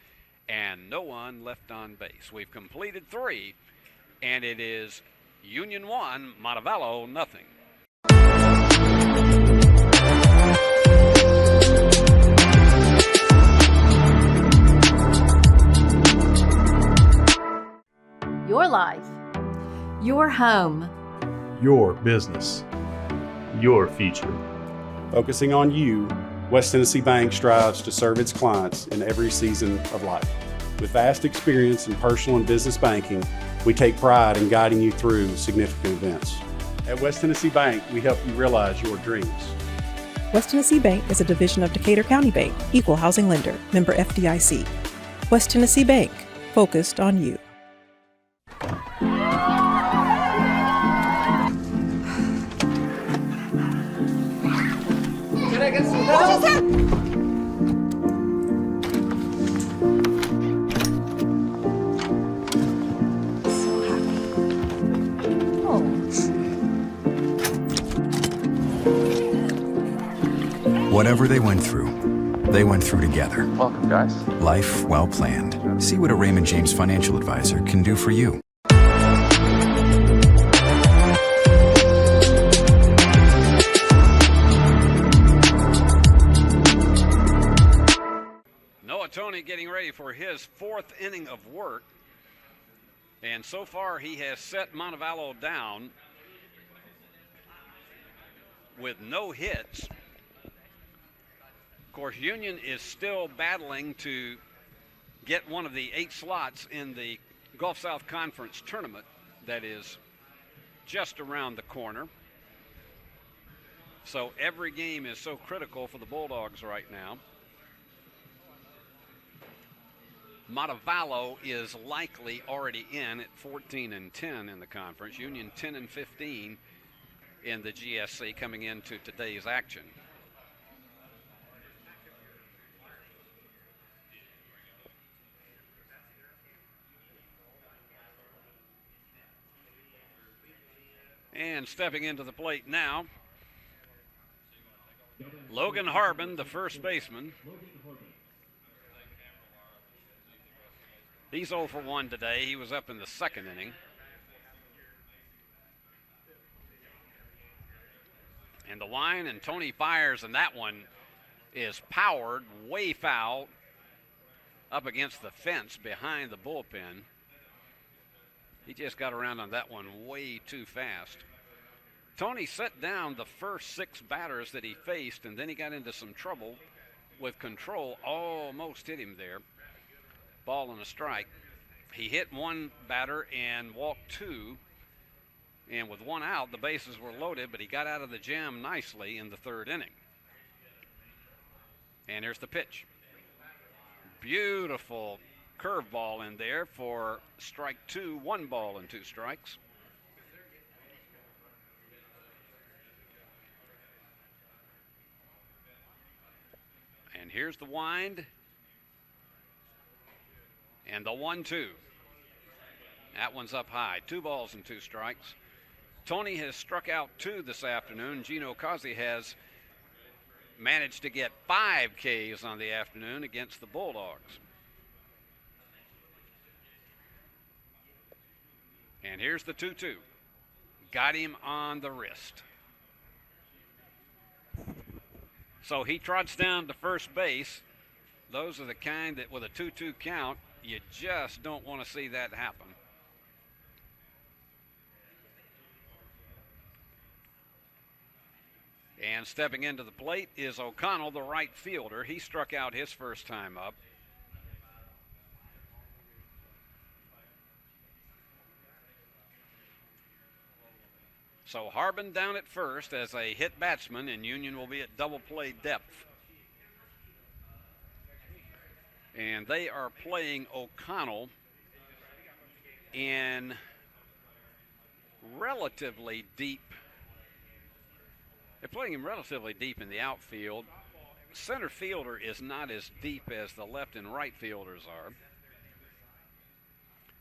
and no one left on base. We've completed 3, and it is Union 1, Montevallo nothing. Your life. Your home. Your business. Your future. Focusing on you, West Tennessee Bank strives to serve its clients in every season of life. With vast experience in personal and business banking, we take pride in guiding you through significant events. At West Tennessee Bank, we help you realize your dreams. West Tennessee Bank is a division of Decatur County Bank, equal housing lender, member FDIC. West Tennessee Bank, focused on you. Can I get some help? Whatever they went through together. Welcome, guys. Life well planned. See what a Raymond James financial advisor can do for you. Tony getting ready for his 4th inning of work, and so far he has set Montevallo down with no hits. Of course, Union is still battling to get one of the 8 slots in the Gulf South Conference tournament that is just around the corner. So every game is so critical for the Bulldogs right now. Montevallo is likely already in at 14-10 in the conference. Union 10-15 in the GSC coming into today's action. And stepping into the plate now, Logan Harbin, the first baseman. He's 0 for 1 today. He was up in the 2nd inning. And the line, and Tony fires, and that one is powered, way foul, up against the fence behind the bullpen. He just got around on that one way too fast. Tony set down the first 6 batters that he faced, and then he got into some trouble with control. Almost hit him there. Ball and a strike. He hit 1 batter and walked 2. And with 1 out, the bases were loaded, but he got out of the jam nicely in the 3rd inning. And here's the pitch. Beautiful curveball in there for strike 2, 1 ball and 2 strikes. And here's the wind. And the 1-2. That one's up high. 2 balls and 2 strikes. Tony has struck out 2 this afternoon. Gino Cozzi has managed to get 5 Ks on the afternoon against the Bulldogs. And here's the 2-2. Got him on the wrist. So he trots down to first base. Those are the kind that with a 2-2 count, you just don't want to see that happen. And stepping into the plate is O'Connell, the right fielder. He struck out his first time up. So Harbin down at first as a hit batsman, and Union will be at double play depth. And they are playing O'Connell in relatively deep. They're playing him relatively deep in the outfield. center fielder is not as deep as the left and right fielders are. Of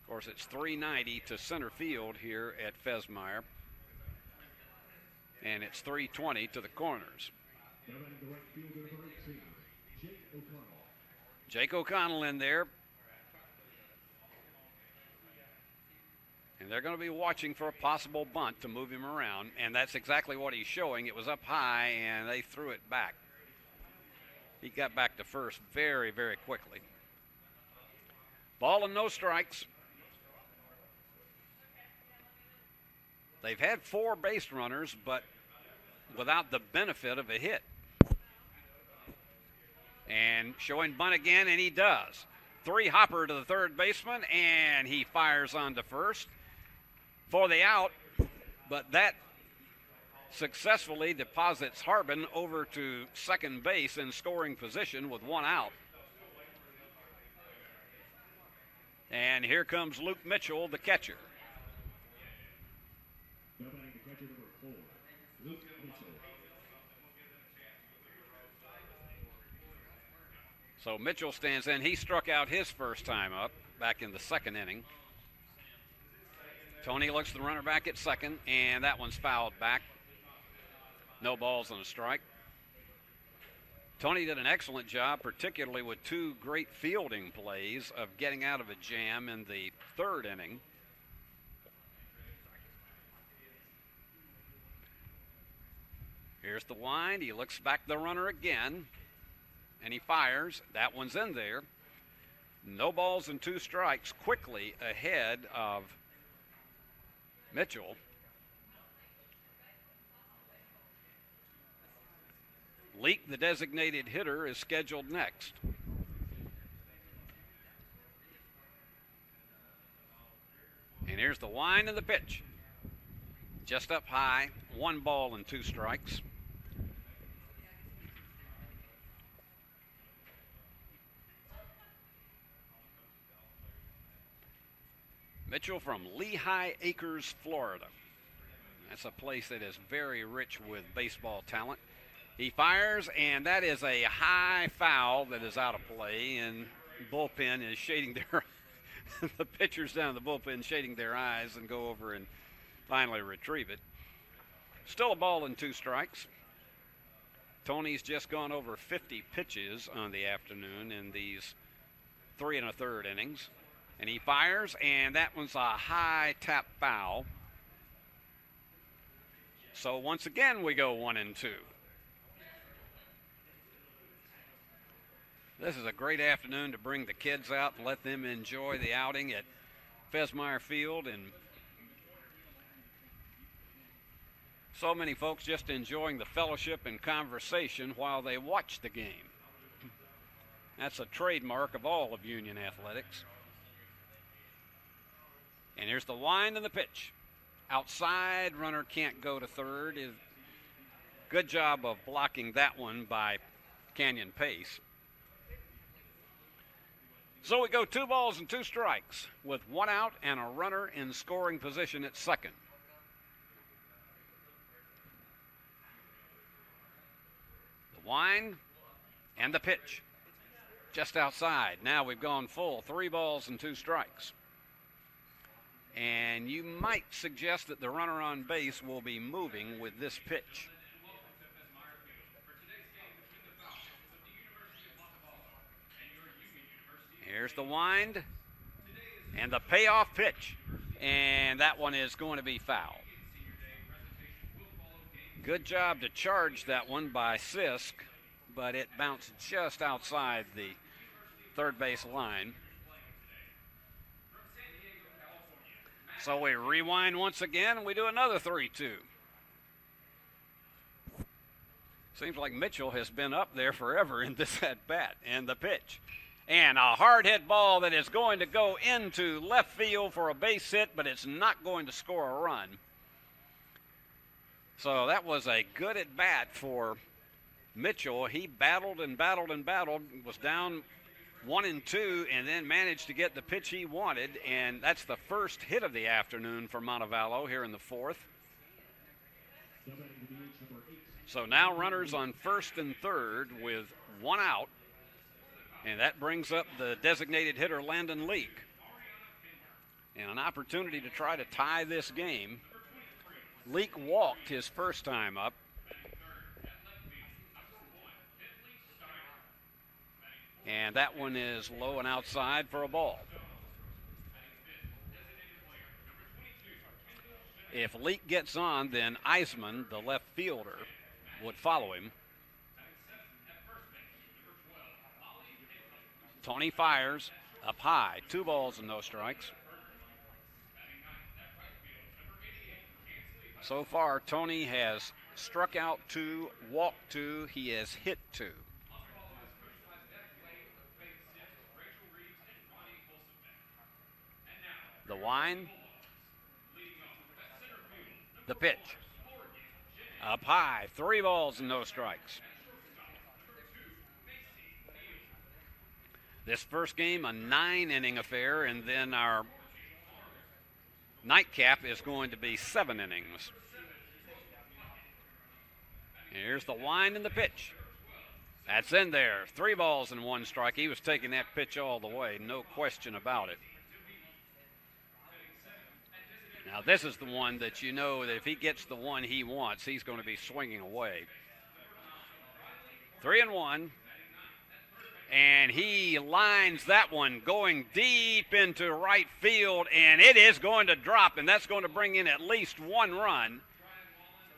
course, it's 390 to center field here at Fesmire, and it's 320 to the corners. Jake O'Connell in there. And they're going to be watching for a possible bunt to move him around, and that's exactly what he's showing. It was up high, and they threw it back. He got back to first very, very quickly. Ball and no strikes. They've had 4 base runners, but without the benefit of a hit. And showing bunt again, and he does. 3-hopper to the third baseman, and he fires on to first for the out, but that successfully deposits Harbin over to second base in scoring position with 1 out. And here comes Luke Mitchell, the catcher. So Mitchell stands in. He struck out his first time up back in the second inning. Tony looks the runner back at second, and that one's fouled back. No balls and a strike. Tony did an excellent job, particularly with 2 great fielding plays of getting out of a jam in the third inning. Here's the wind. He looks back the runner again, and he fires. That one's in there. No balls and 2 strikes, quickly ahead of Mitchell. Leak, the designated hitter, is scheduled next. And here's the wind and the pitch. Just up high, 1 ball and 2 strikes. Mitchell from Lehigh Acres, Florida. That's a place that is very rich with baseball talent. He fires, and that is a high foul that is out of play, and bullpen is shading their the pitchers down in the bullpen shading their eyes and go over and finally retrieve it. Still a ball and 2 strikes. Tony's just gone over 50 pitches on the afternoon in these 3 1/3 innings. And he fires, and that one's a high tap foul. So once again, we go 1 and 2. This is a great afternoon to bring the kids out and let them enjoy the outing at Fesmire Field. And so many folks just enjoying the fellowship and conversation while they watch the game. That's a trademark of all of Union athletics. And here's the wind and the pitch. Outside, runner can't go to third. Good job of blocking that one by Canyon Pace. So we go 2 balls and 2 strikes with 1 out and a runner in scoring position at second. The wind and the pitch. Just outside. Now we've gone full. 3 balls and 2 strikes. And you might suggest that the runner on base will be moving with this pitch. Here's the wind and the payoff pitch. And that one is going to be foul. Good job to charge that one by Sisk, but it bounced just outside the third base line. So we rewind once again, and we do another 3-2. Seems like Mitchell has been up there forever in this at-bat. And the pitch. And a hard hit ball that is going to go into left field for a base hit, but it's not going to score a run. So that was a good at-bat for Mitchell. He battled and battled and battled, was down 1 and 2, and then managed to get the pitch he wanted, and that's the first hit of the afternoon for Montevallo here in the 4th. So now runners on first and third with one out. And that brings up the designated hitter, Landon Leak. And an opportunity to try to tie this game. Leak walked his first time up. And that one is low and outside for a ball. If Leak gets on, then Eisman, the left fielder, would follow him. Tony fires up high. 2 balls and no strikes. So far, Tony has struck out 2, walked 2. He has hit 2. The wind. The pitch. Up high. 3 balls and no strikes. This first game, a 9-inning affair, and then our nightcap is going to be 7 innings. Here's the wind and the pitch. That's in there. 3 balls and 1 strike. He was taking that pitch all the way, no question about it. Now, this is the one that you know that if he gets the one he wants, he's going to be swinging away. 3-1. And he lines that one going deep into right field, and it is going to drop, and that's going to bring in at least 1 run.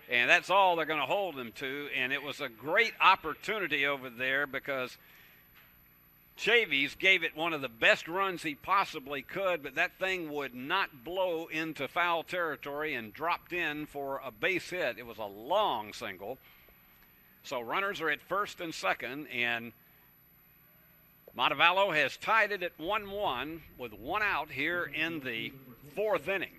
And that's all they're going to hold him to. And it was a great opportunity over there because Chavis gave it one of the best runs he possibly could, but that thing would not blow into foul territory and dropped in for a base hit. It was a long single. So runners are at first and second, and Montevallo has tied it at 1-1 with 1 out here in the 4th inning.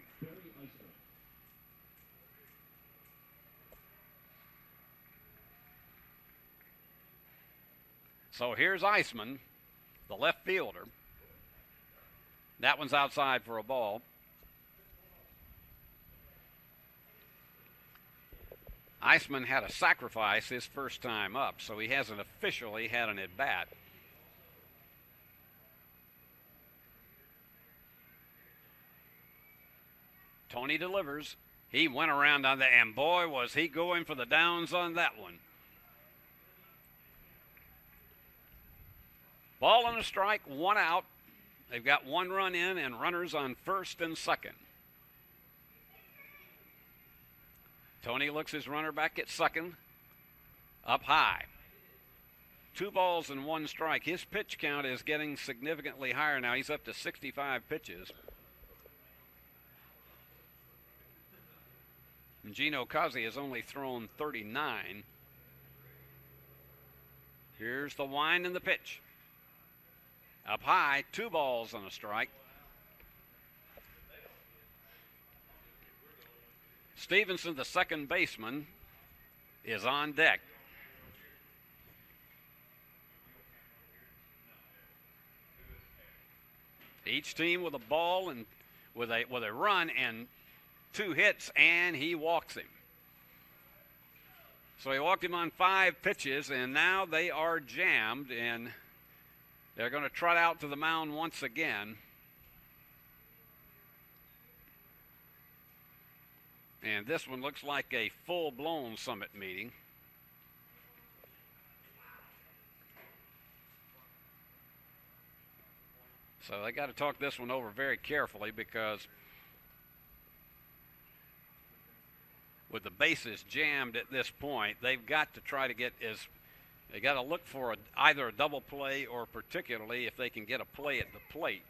So here's Eisman, the left fielder. That one's outside for a ball. Eisman had a sacrifice his first time up, so he hasn't officially had an at-bat. Tony delivers. He went around on that, and boy, was he going for the downs on that one. Ball and a strike, 1 out. They've got 1 run in and runners on first and second. Tony looks his runner back at second. Up high. 2 balls and 1 strike. His pitch count is getting significantly higher now. He's up to 65 pitches. And Gino Kazi has only thrown 39. Here's the wind and the pitch. Up high, 2 balls and a strike. Stevenson, the second baseman, is on deck. Each team with a ball and with a run and 2 hits, and he walks him. So he walked him on 5 pitches, and now they are jammed, and they're going to trot out to the mound once again. And this one looks like a full-blown summit meeting. So they got to talk this one over very carefully because with the bases jammed at this point, they've got to try to get they got to look for either a double play or particularly if they can get a play at the plate.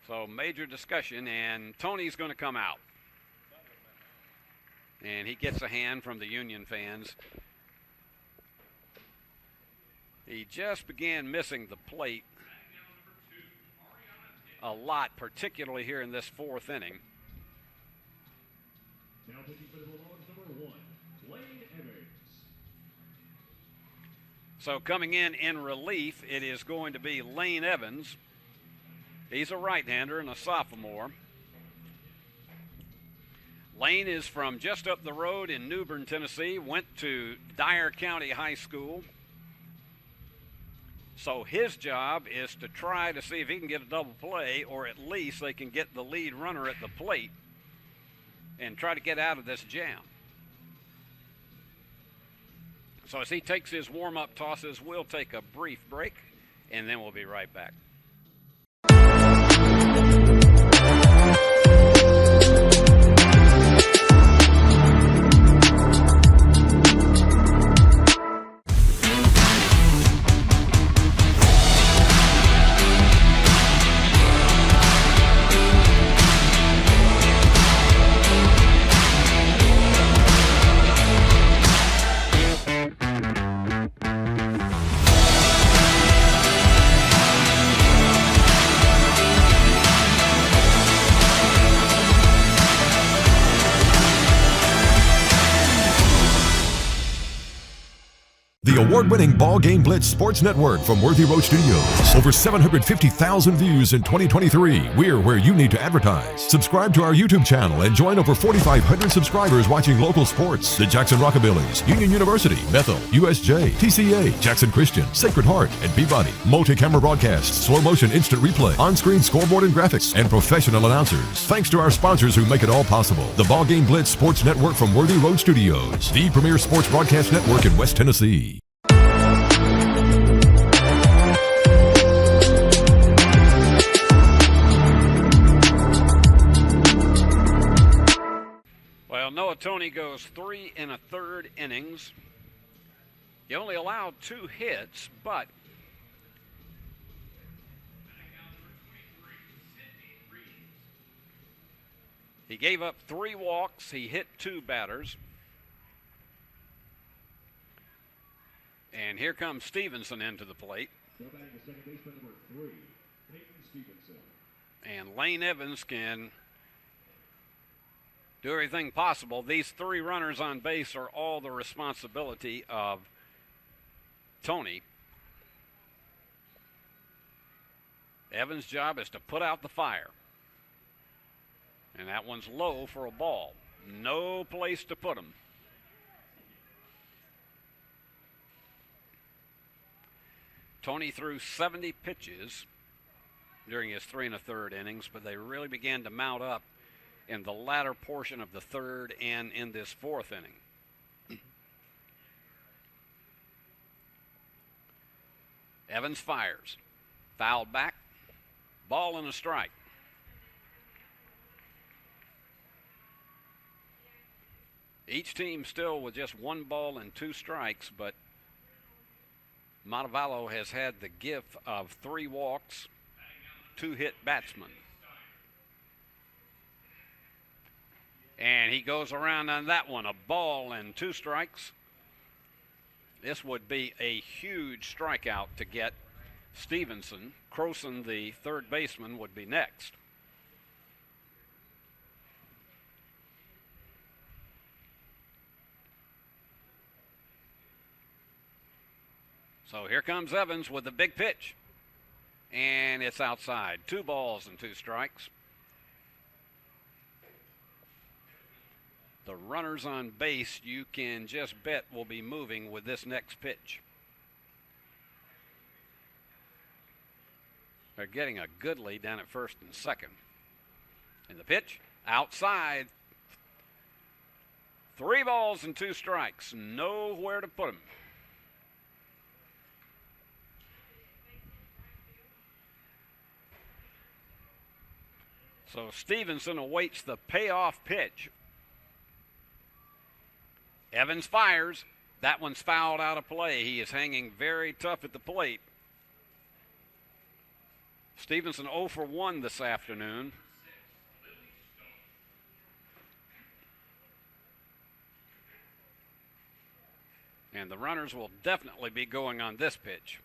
So major discussion, and Tony's going to come out. And he gets a hand from the Union fans. He just began missing the plate a lot, particularly here in this 4th inning. Now pitching for the Bulldogs, number 1, Lane Evans. So coming in relief, it is going to be Lane Evans. He's a right-hander and a sophomore. Lane is from just up the road in New Bern, Tennessee, went to Dyer County High School. So his job is to try to see if he can get a double play, or at least they can get the lead runner at the plate and try to get out of this jam. So as he takes his warm-up tosses, we'll take a brief break, and then we'll be right back. The award-winning BallGame Blitz Sports Network from Worthy Road Studios. Over 750,000 views in 2023. We're where you need to advertise. Subscribe to our YouTube channel and join over 4,500 subscribers watching local sports. The Jackson Rockabillys, Union University, Bethel, USJ, TCA, Jackson Christian, Sacred Heart, and Peabody. Multi-camera broadcasts, slow motion instant replay, on-screen scoreboard and graphics, and professional announcers. Thanks to our sponsors who make it all possible. The BallGame Blitz Sports Network from Worthy Road Studios. The premier sports broadcast network in West Tennessee. Noah Toney goes 3 1/3 innings. He only allowed 2 hits, but he gave up 3 walks. He hit 2 batters. And here comes Stevenson into the plate. And Lane Evans can do everything possible. These 3 runners on base are all the responsibility of Toney. Evans' job is to put out the fire. And that one's low for a ball. No place to put him. Toney threw 70 pitches during his 3 1/3 innings, but they really began to mount up in the latter portion of the 3rd and in this 4th inning. Evans fires. Fouled back. Ball and a strike. Each team still with just 1 ball and 2 strikes, but Montevallo has had the gift of 3 walks, 2 hit batsmen. And he goes around on that one, a ball and 2 strikes. This would be a huge strikeout to get Stevenson. Croson, the 3rd baseman, would be next. So here comes Evans with the big pitch. And it's outside. 2 balls and 2 strikes. The runners on base, you can just bet, will be moving with this next pitch. They're getting a good lead down at 1st and 2nd. And the pitch, outside. 3 balls and 2 strikes. Nowhere to put them. So Stevenson awaits the payoff pitch. Evans fires. That one's fouled out of play. He is hanging very tough at the plate. Stevenson 0 for 1 this afternoon. And the runners will definitely be going on this pitch.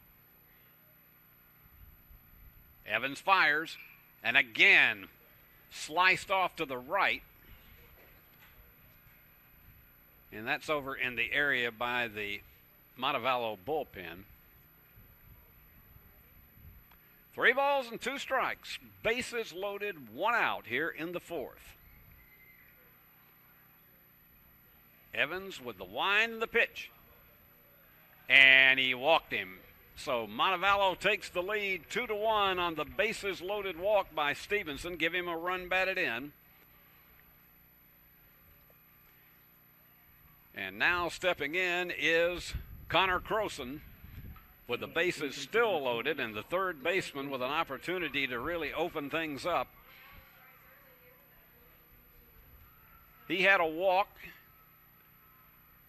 Evans fires, and again, sliced off to the right. And that's over in the area by the Montevallo bullpen. 3 balls and 2 strikes. Bases loaded, 1 out here in the 4th. Evans with the wind and the pitch. And he walked him. So Montevallo takes the lead 2-1 on the bases loaded walk by Stevenson. Give him a run batted in. And now stepping in is Connor Croson with the bases still loaded and the third baseman with an opportunity to really open things up. He had a walk.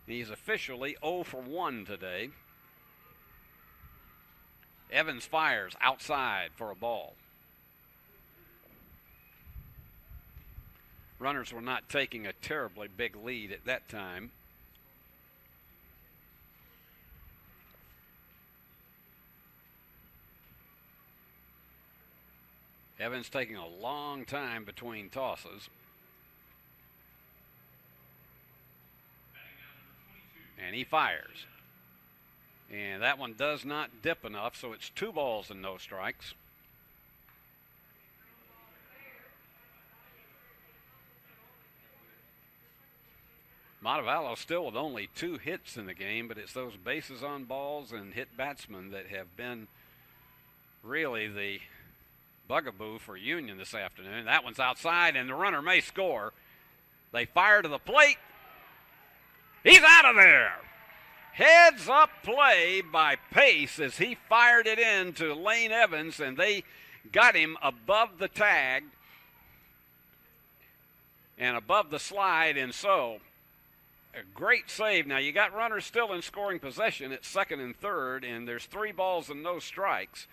He's officially 0 for 1 today. Evans fires outside for a ball. Runners were not taking a terribly big lead at that time. Evans taking a long time between tosses. And he fires. And that one does not dip enough, so it's 2 balls and no strikes. Montevallo still with only 2 hits in the game, but it's those bases on balls and hit batsmen that have been really the bugaboo for Union this afternoon. That one's outside, and the runner may score. They fire to the plate. He's out of there. Heads up play by Pace as he fired it in to Lane Evans, and they got him above the tag and above the slide, and so a great save. Now you got runners still in scoring possession at second and third, and there's 3 balls and no strikes,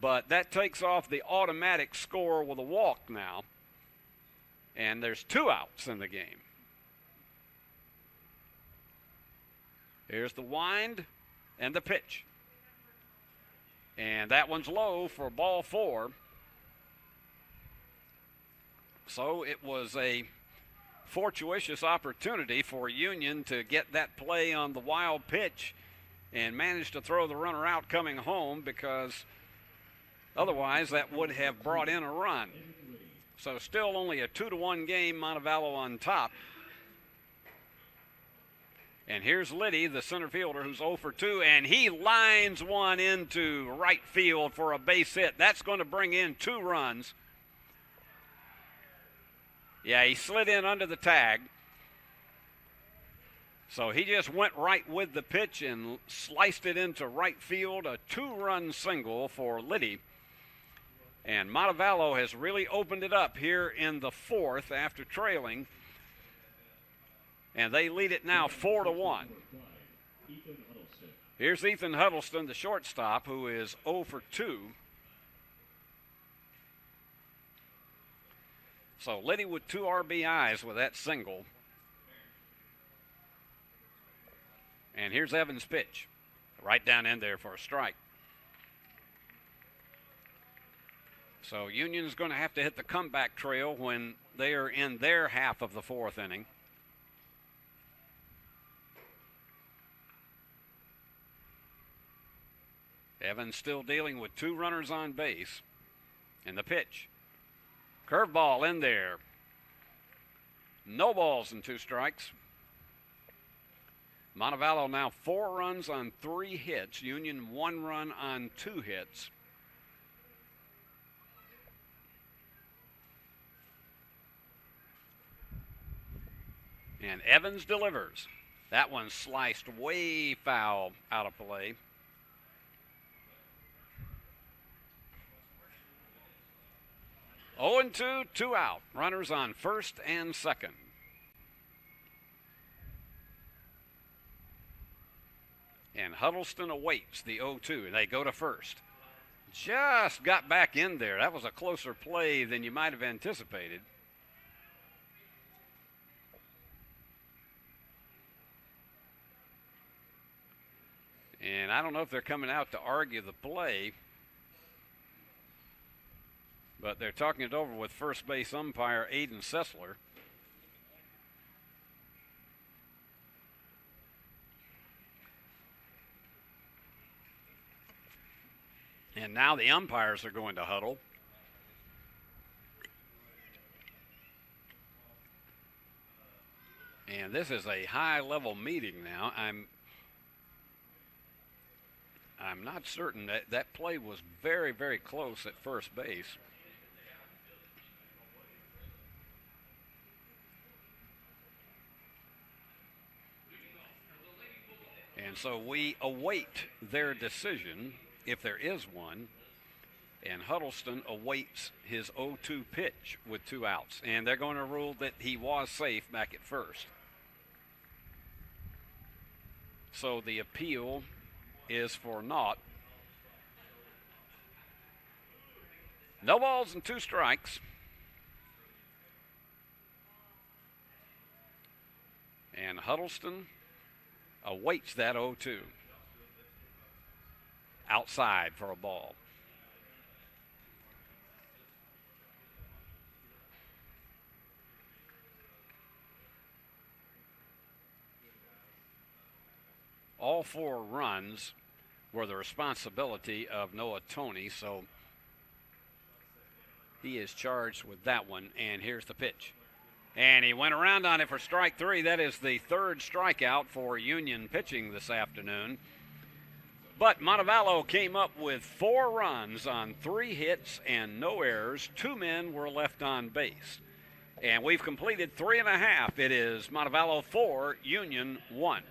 but that takes off the automatic score with a walk now, and there's 2 outs in the game. Here's the wind and the pitch. And that one's low for ball 4. So it was a fortuitous opportunity for Union to get that play on the wild pitch and manage to throw the runner out coming home, because otherwise that would have brought in a run. So still only a 2-1 game, Montevallo on top. And here's Liddy, the center fielder, who's 0 for 2, and he lines one into right field for a base hit. That's going to bring in 2 runs. Yeah, he slid in under the tag. So he just went right with the pitch and sliced it into right field, a 2-run single for Liddy. And Montevallo has really opened it up here in the 4th after trailing. And they lead it now 4-1. Here's Ethan Huddleston, the shortstop, who is 0 for 2. So Liddy with 2 RBIs with that single. And here's Evans' pitch. Right down in there for a strike. So Union's going to have to hit the comeback trail when they are in their half of the 4th inning. Evans still dealing with 2 runners on base. And the pitch. Curveball in there. No balls and 2 strikes. Montevallo now 4 runs on 3 hits. Union 1 run on 2 hits. And Evans delivers. That one sliced way foul out of play. Oh and 2, 2 out. Runners on first and second. And Huddleston awaits the 0-2. They go to first. Just got back in there. That was a closer play than you might have anticipated. And I don't know if they're coming out to argue the play, but they're talking it over with first base umpire Aiden Sessler. And now the umpires are going to huddle. And this is a high-level meeting now. I'm not certain that play was very, very close at first base. And so we await their decision, if there is one, and Huddleston awaits his 0-2 pitch with 2 outs. And they're going to rule that he was safe back at first. So the appeal is for naught. No balls and 2 strikes. And Huddleston awaits that 0-2. Outside for a ball. All 4 runs were the responsibility of Noah Toney, so he is charged with that one. And here's the pitch. And he went around on it for strike 3. That is the 3rd strikeout for Union pitching this afternoon. But Montevallo came up with 4 runs on 3 hits and no errors. 2 men were left on base. And we've completed 3.5. It is Montevallo 4, Union 1.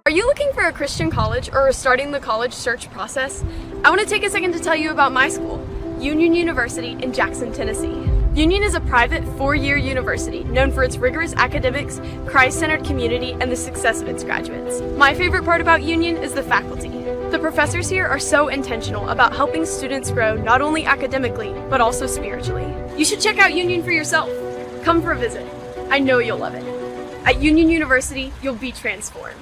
Are you looking for a Christian college or starting the college search process? I want to take a second to tell you about my school, Union University in Jackson, Tennessee. Union is a private 4-year university known for its rigorous academics, Christ-centered community, and the success of its graduates. My favorite part about Union is the faculty. The professors here are so intentional about helping students grow not only academically, but also spiritually. You should check out Union for yourself. Come for a visit. I know you'll love it. At Union University, you'll be transformed.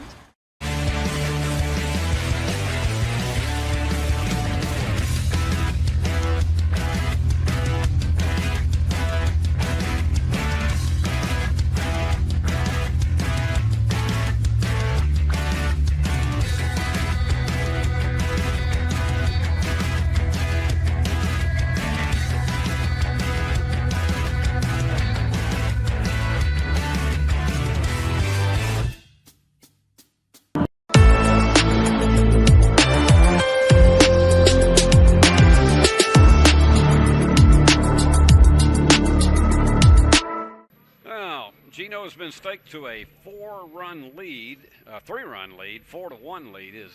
Has been staked to a 4-run lead, 3-run lead, 4-1 lead as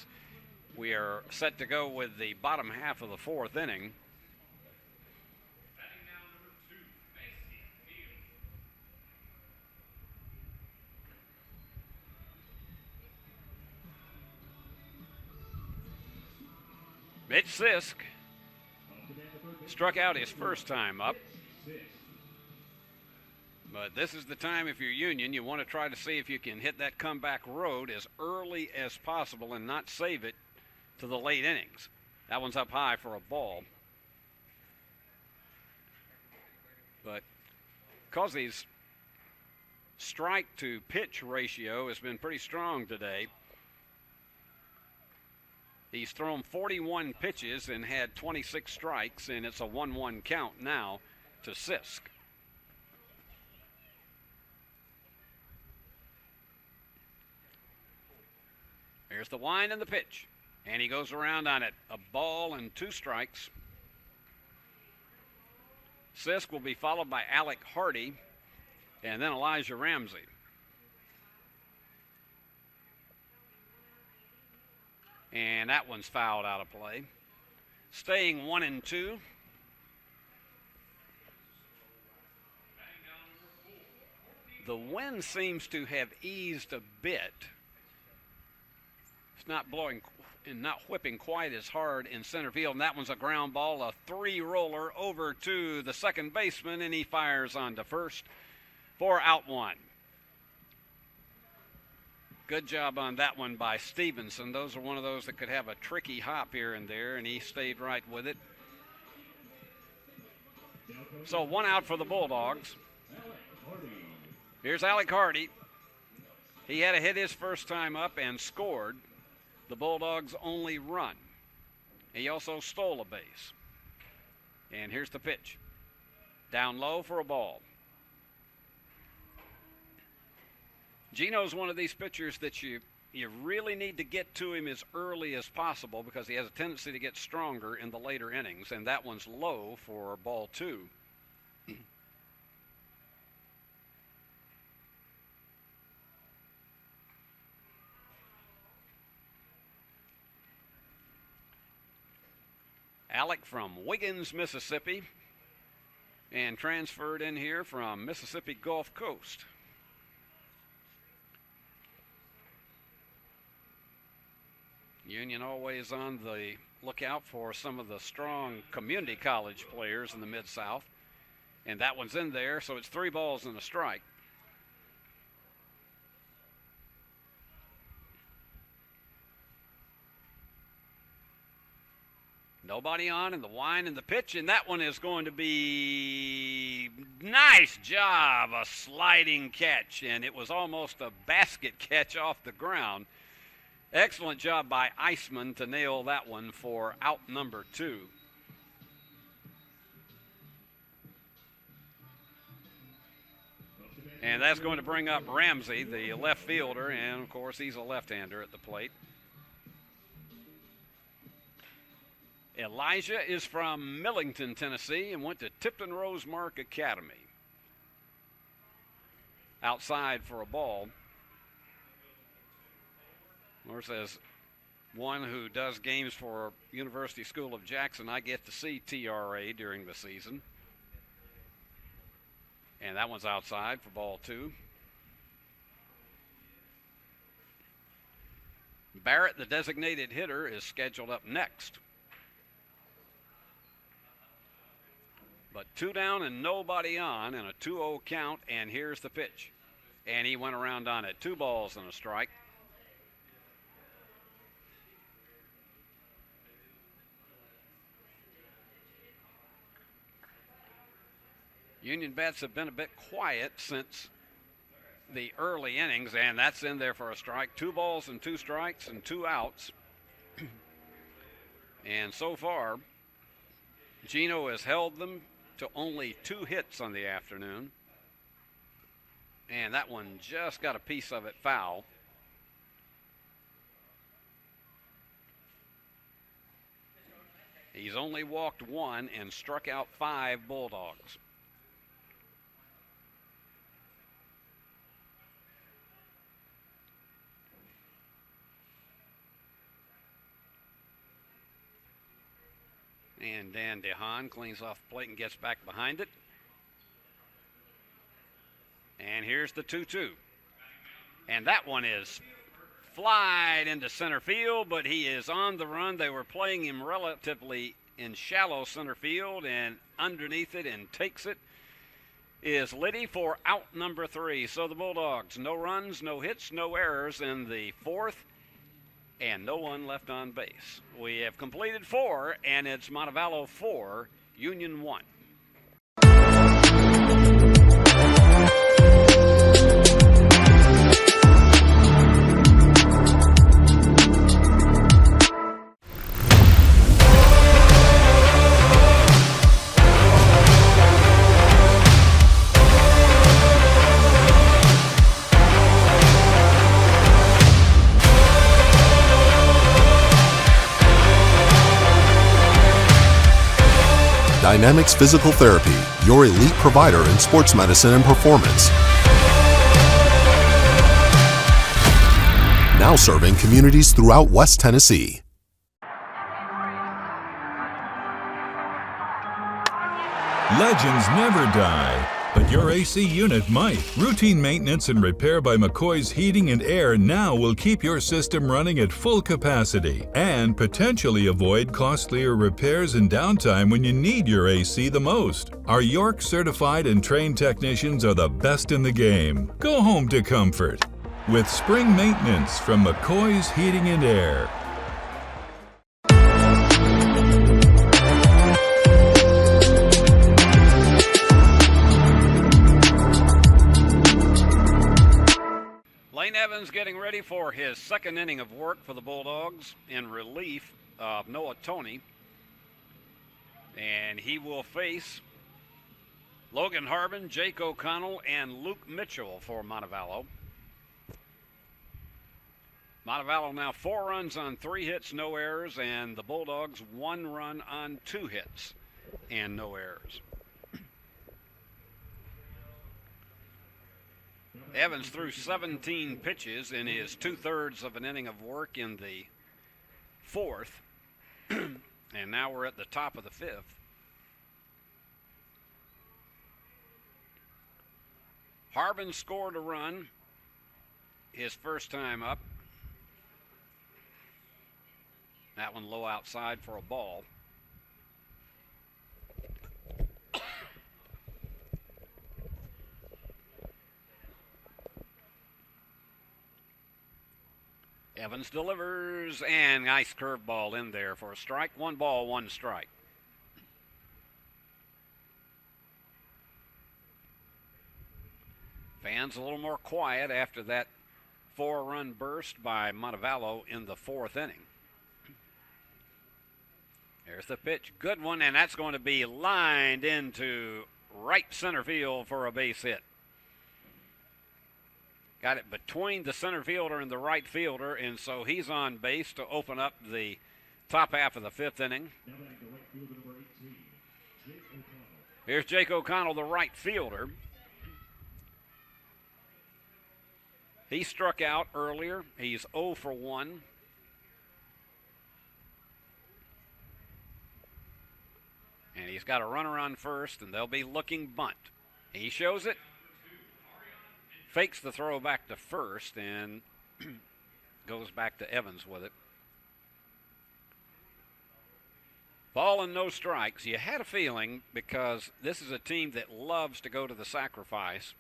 we are set to go with the bottom half of the 4th inning. Mitch Sisk struck out his first time up. But this is the time, if you're Union, you want to try to see if you can hit that comeback road as early as possible and not save it to the late innings. That one's up high for a ball. But Causey's strike-to-pitch ratio has been pretty strong today. He's thrown 41 pitches and had 26 strikes, and it's a 1-1 count now to Sisk. Here's the wind and the pitch, and he goes around on it. A ball and 2 strikes. Sisk will be followed by Alec Hardy and then Elijah Ramsey. And that one's fouled out of play. Staying 1-2. The wind seems to have eased a bit. Not blowing and not whipping quite as hard in center field, and that one's a ground ball, a 3-roller over to the second baseman, and he fires on to first for out 1. Good job on that one by Stevenson. Those are one of those that could have a tricky hop here and there, and he stayed right with it. So 1 out for the Bulldogs. Here's Alec Hardy. He had a hit his first time up and scored the Bulldogs' only run. He also stole a base. And here's the pitch. Down low for a ball. Gino's one of these pitchers that you really need to get to him as early as possible because he has a tendency to get stronger in the later innings, and that one's low for ball 2. Alec from Wiggins, Mississippi, and transferred in here from Mississippi Gulf Coast. Union always on the lookout for some of the strong community college players in the Mid-South. And that one's in there, so it's 3 balls and a strike. Nobody on, and the wind and the pitch, and that one is going to be nice job, a sliding catch, and it was almost a basket catch off the ground. Excellent job by Iceman to nail that one for out number 2. And that's going to bring up Ramsey, the left fielder, and of course he's a left-hander at the plate. Elijah is from Millington, Tennessee, and went to Tipton Rosemark Academy. Outside for a ball. Of course, as one who does games for University School of Jackson, I get to see TRA during the season. And that one's outside for ball 2. Barrett, the designated hitter, is scheduled up next. But 2 down and nobody on, and a 2-0 count, and here's the pitch. And he went around on it. 2 balls and a strike. Union bats have been a bit quiet since the early innings, and that's in there for a strike. 2 balls and 2 strikes and 2 outs. And so far, Gino has held them to only 2 hits on the afternoon. And that one just got a piece of it foul. He's only walked 1 and struck out 5 Bulldogs. And Dan DeHaan cleans off the plate and gets back behind it. And here's the 2-2. And that one is flied into center field, but he is on the run. They were playing him relatively in shallow center field, and underneath it and takes it is Liddy for out number 3. So the Bulldogs, no runs, no hits, no errors in the 4th. And no one left on base. We have completed 4, and it's Montevallo 4, Union 1. Dynamics Physical Therapy, your elite provider in sports medicine and performance. Now serving communities throughout West Tennessee. Legends never die, but your AC unit might. Routine maintenance and repair by McCoy's Heating and Air now will keep your system running at full capacity and potentially avoid costlier repairs and downtime when you need your AC the most. Our York certified and trained technicians are the best in the game. Go home to comfort with spring maintenance from McCoy's Heating and Air. Lane Evans getting ready for his 2nd inning of work for the Bulldogs. In relief of Noah Toney. And he will face Logan Harbin, Jake O'Connell, and Luke Mitchell for Montevallo. Montevallo now 4 runs on 3 hits, no errors, and the Bulldogs 1 run on 2 hits and no errors. Evans threw 17 pitches in his 2/3 of an inning of work in the 4th, and now we're at the top of the 5th. Harbin scored a run his first time up. That one low outside for a ball. Evans delivers, and nice curveball in there for a strike. 1 ball, 1 strike. Fans a little more quiet after that 4-run burst by Montevallo in the 4th inning. There's the pitch. Good one, and that's going to be lined into right center field for a base hit. Got it between the center fielder and the right fielder, and so he's on base to open up the top half of the 5th inning. Here's Jake O'Connell, the right fielder. He struck out earlier. He's 0 for 1. And he's got a runner on first, and they'll be looking bunt. He shows it. Fakes the throw back to first and goes back to Evans with it. Ball and no strikes. You had a feeling, because this is a team that loves to go to the sacrifice,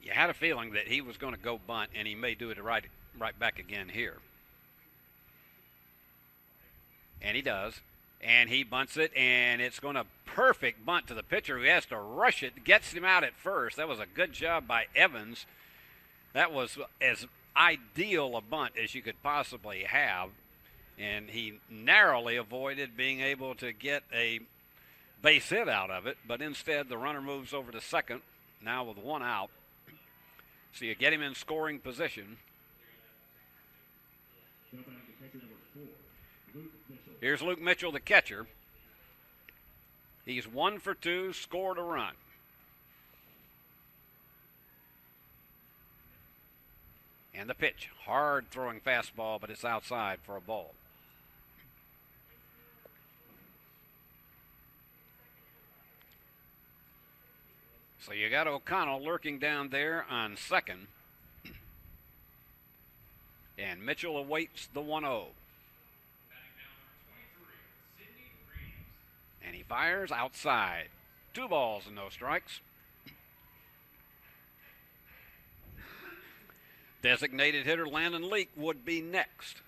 you had a feeling that he was going to go bunt, and he may do it right back again here. And he does. And he bunts it, and it's going to perfect bunt to the pitcher who has to rush it, gets him out at first. That was a good job by Evans. That was as ideal a bunt as you could possibly have, and he narrowly avoided being able to get a base hit out of it, but instead the runner moves over to second, now with 1 out. So you get him in scoring position. Here's Luke Mitchell, the catcher. He's 1 for 2, scored a run. And the pitch, hard throwing fastball, but it's outside for a ball. So you got O'Connell lurking down there on second. And Mitchell awaits the 1-0. And he fires outside. 2 balls and no strikes. Designated hitter Landon Leake would be next.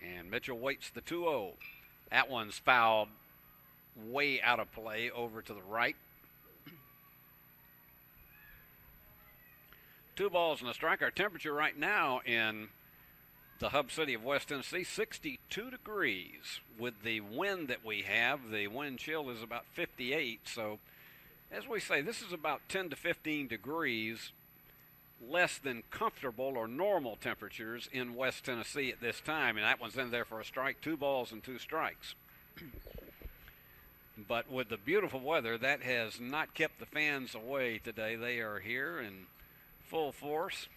And Mitchell waits the 2-0. That one's fouled way out of play over to the right. 2 balls and a strike. Our temperature right now in the hub city of West Tennessee, 62 degrees. With the wind that we have, the wind chill is about 58. So, as we say, this is about 10 to 15 degrees less than comfortable or normal temperatures in West Tennessee at this time. And that one's in there for a strike. 2 balls and 2 strikes. But with the beautiful weather, that has not kept the fans away today. They are here and full force.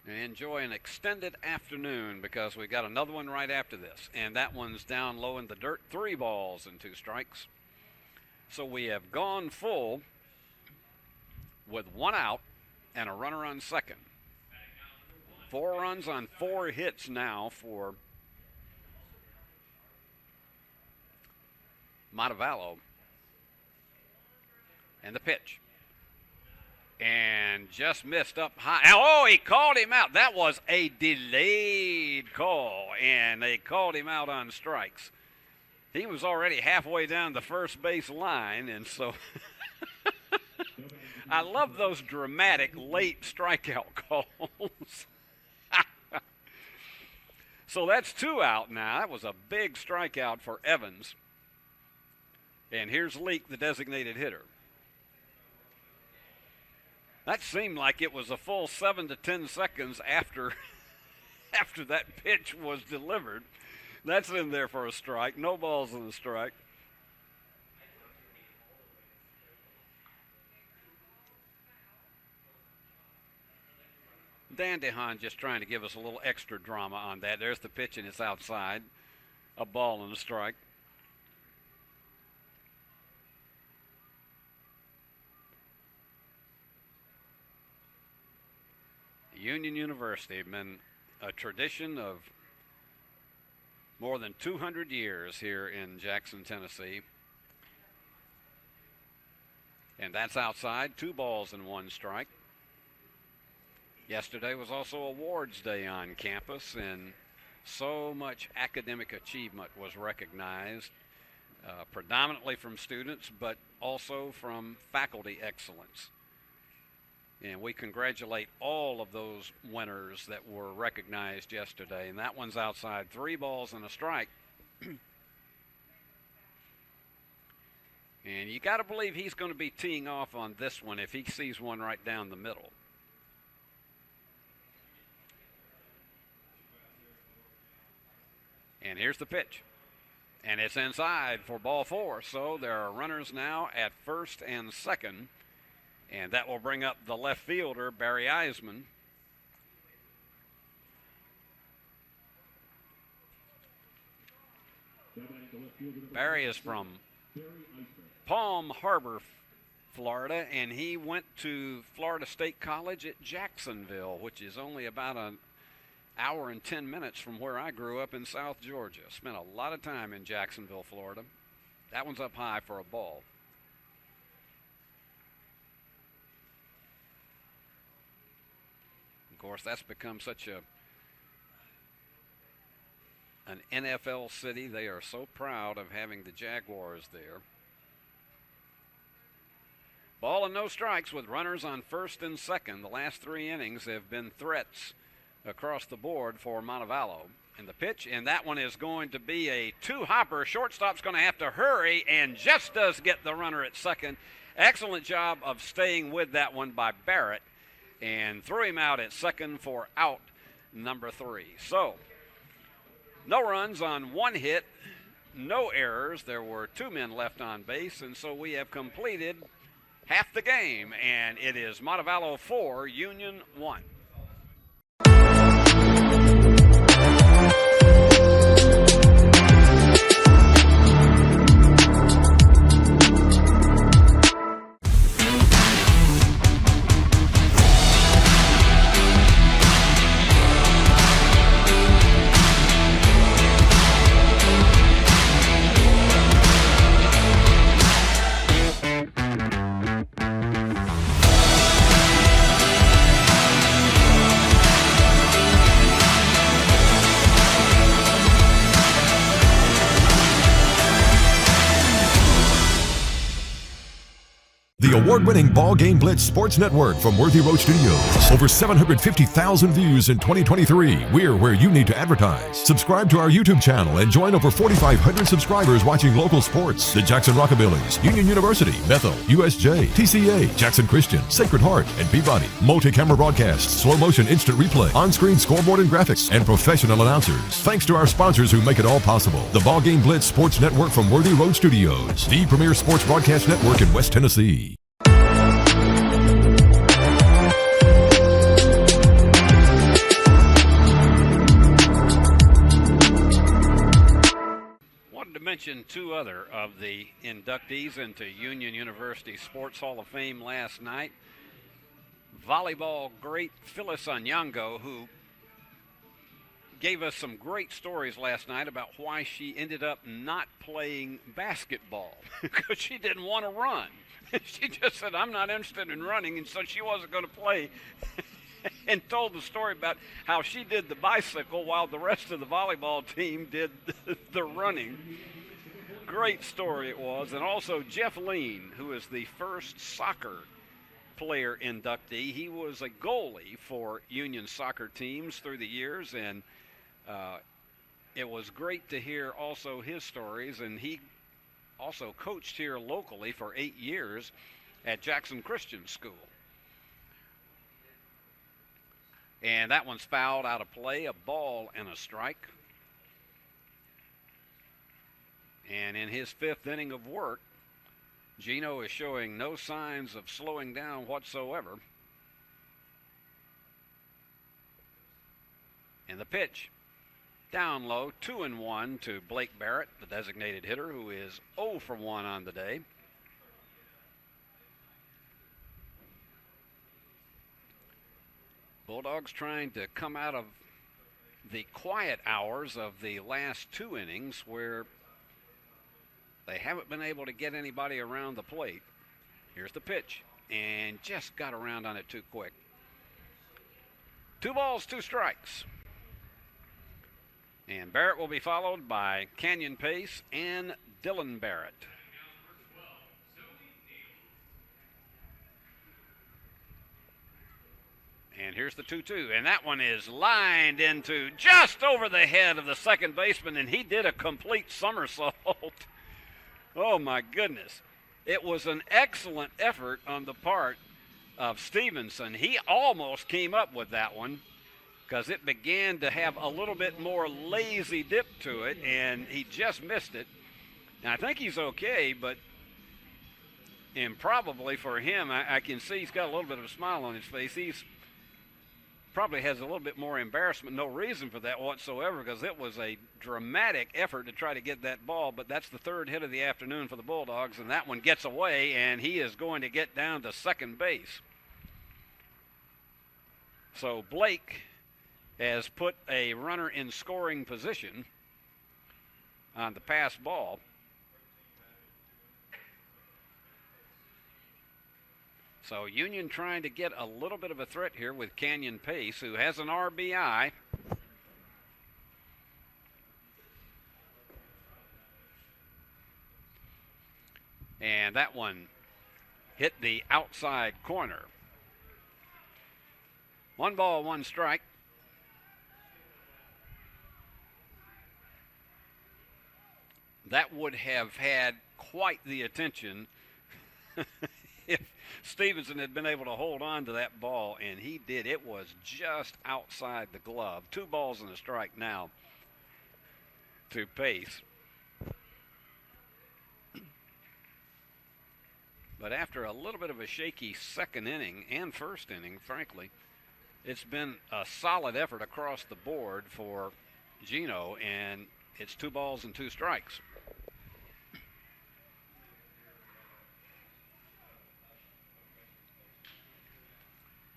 And enjoy an extended afternoon, because we got another one right after this. And that one's down low in the dirt. 3 balls and 2 strikes. So we have gone full with 1 out and a runner on second. 4 runs on 4 hits now for Montevallo. And the pitch. And just missed up high. Oh, he called him out. That was a delayed call, and they called him out on strikes. he was already halfway down the first base line, and so I love those dramatic late strikeout calls. So that's 2 out now. That was a big strikeout for Evans. And here's Leake, the designated hitter. That seemed like it was a full 7 to 10 seconds after that pitch was delivered. That's in there for a strike. No balls in the strike. Dan DeHaan just trying to give us a little extra drama on that. There's the pitch, and it's outside. A ball and a strike. Union University has been a tradition of more than 200 years here in Jackson, Tennessee. And that's outside. 2 balls and 1 strike. Yesterday was also Awards Day on campus, and so much academic achievement was recognized, predominantly from students, but also from faculty excellence. And we congratulate all of those winners that were recognized yesterday. And that one's outside. 3 balls and a strike. And you got to believe he's going to be teeing off on this one if he sees one right down the middle. And here's the pitch. And it's inside for ball 4. So there are runners now at first and second. And that will bring up the left fielder, Barry Eisman. Barry is from Palm Harbor, Florida, and he went to Florida State College at Jacksonville, which is only about an hour and 10 minutes from where I grew up in South Georgia. Spent a lot of time in Jacksonville, Florida. That one's up high for a ball. Of course, that's become such an NFL city. They are so proud of having the Jaguars there. Ball and no strikes with runners on first and second. The last 3 innings have been threats across the board for Montevallo. And the pitch, and that one is going to be a 2-hopper. Shortstop's going to have to hurry and just does get the runner at second. Excellent job of staying with that one by Barrett, and threw him out at second for out number 3. So, no runs on 1 hit, no errors. There were 2 men left on base, and so we have completed half the game, and it is Montevallo 4, Union 1. The award-winning BallGame Blitz Sports Network from Worthy Road Studios. Over 750,000 views in 2023. We're where you need to advertise. Subscribe to our YouTube channel and join over 4,500 subscribers watching local sports. The Jackson Rockabillys, Union University, Bethel, USJ, TCA, Jackson Christian, Sacred Heart, and Peabody. Multi-camera broadcasts, slow motion instant replay, on-screen scoreboard and graphics, and professional announcers. Thanks to our sponsors who make it all possible. The BallGame Blitz Sports Network from Worthy Road Studios. The premier sports broadcast network in West Tennessee. Mention 2 other of the inductees into Union University Sports Hall of Fame last night. Volleyball great Phyllis Onyango, who gave us some great stories last night about why she ended up not playing basketball because she didn't want to run. She just said, I'm not interested in running, and so she wasn't going to play. And told the story about how she did the bicycle while the rest of the volleyball team did the running. great story it was. And also Jeff Lean, who is the first soccer player inductee. He was a goalie for Union soccer teams through the years, and it was great to hear also his stories. And he also coached here locally for 8 years at Jackson Christian School. And that one's fouled out of play, a ball and a strike. And in his 5th inning of work, Gino is showing no signs of slowing down whatsoever. And the pitch, down low, 2-1 to Blake Barrett, the designated hitter, who is 0 for 1 on the day. Bulldogs trying to come out of the quiet hours of the last 2 innings where they haven't been able to get anybody around the plate. Here's the pitch, and just got around on it too quick. 2 balls, 2 strikes. And Barrett will be followed by Canyon Pace and Dylan Barrett. And here's the 2-2, and that one is lined into just over the head of the second baseman, and he did a complete somersault. Oh, my goodness. It was an excellent effort on the part of Stevenson. He almost came up with that one because it began to have a little bit more lazy dip to it, and he just missed it. And I think he's okay, but improbably for him, I can see he's got a little bit of a smile on his face. He's probably has a little bit more embarrassment. No reason for that whatsoever, because it was a dramatic effort to try to get that ball. But that's the 3rd hit of the afternoon for the Bulldogs, and that one gets away, and he is going to get down to second base. So Blake has put a runner in scoring position on the pass ball. So Union trying to get a little bit of a threat here with Canyon Pace, who has an RBI. And that one hit the outside corner. 1 ball, 1 strike. That would have had quite the attention if Stevenson had been able to hold on to that ball, and he did. It was just outside the glove. 2 balls and a strike now to Pace. But after a little bit of a shaky second inning and first inning, frankly, it's been a solid effort across the board for Gino, and it's 2 balls and 2 strikes.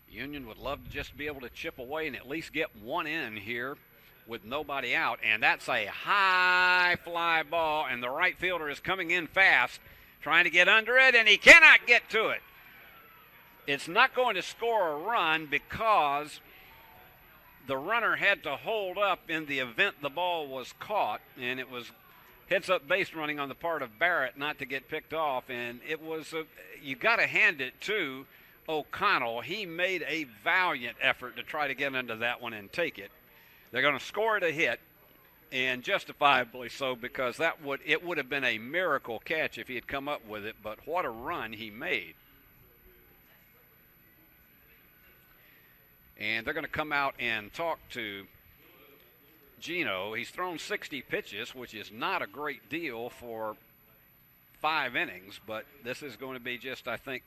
Union would love to just be able to chip away and at least get one in here with nobody out. And that's a high fly ball, and the right fielder is coming in fast, trying to get under it, and he cannot get to it. It's not going to score a run because the runner had to hold up in the event the ball was caught, and it was heads-up base running on the part of Barrett not to get picked off. And it was you got to hand it to O'Connell. He made a valiant effort to try to get into that one and take it. They're going to score it a hit, and justifiably so, because it would have been a miracle catch if he had come up with it, but what a run he made. And they're going to come out and talk to Gino. He's thrown 60 pitches, which is not a great deal for 5 innings, but this is going to be just, I think,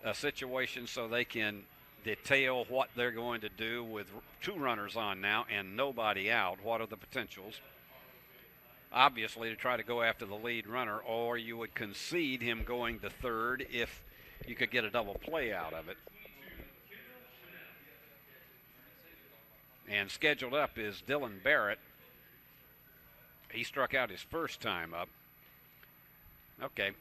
a situation so they can detail what they're going to do with 2 runners on now and nobody out. What are the potentials? Obviously, to try to go after the lead runner, or you would concede him going to third if you could get a double play out of it. And scheduled up is Dylan Barrett. He struck out his first time up. Okay.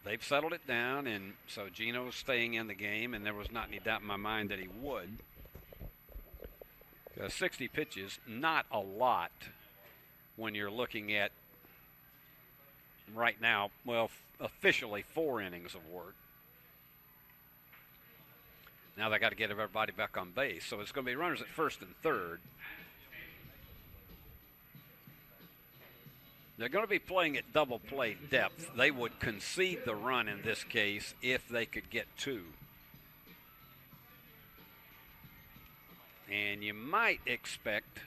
They've settled it down, and so Gino's staying in the game, and there was not any doubt in my mind that he would. 60 pitches, not a lot when you're looking at right now, well, officially 4 innings of work. Now they got to get everybody back on base. So it's going to be runners at first and third. They're going to be playing at double play depth. They would concede the run in this case if they could get 2. And you might expect,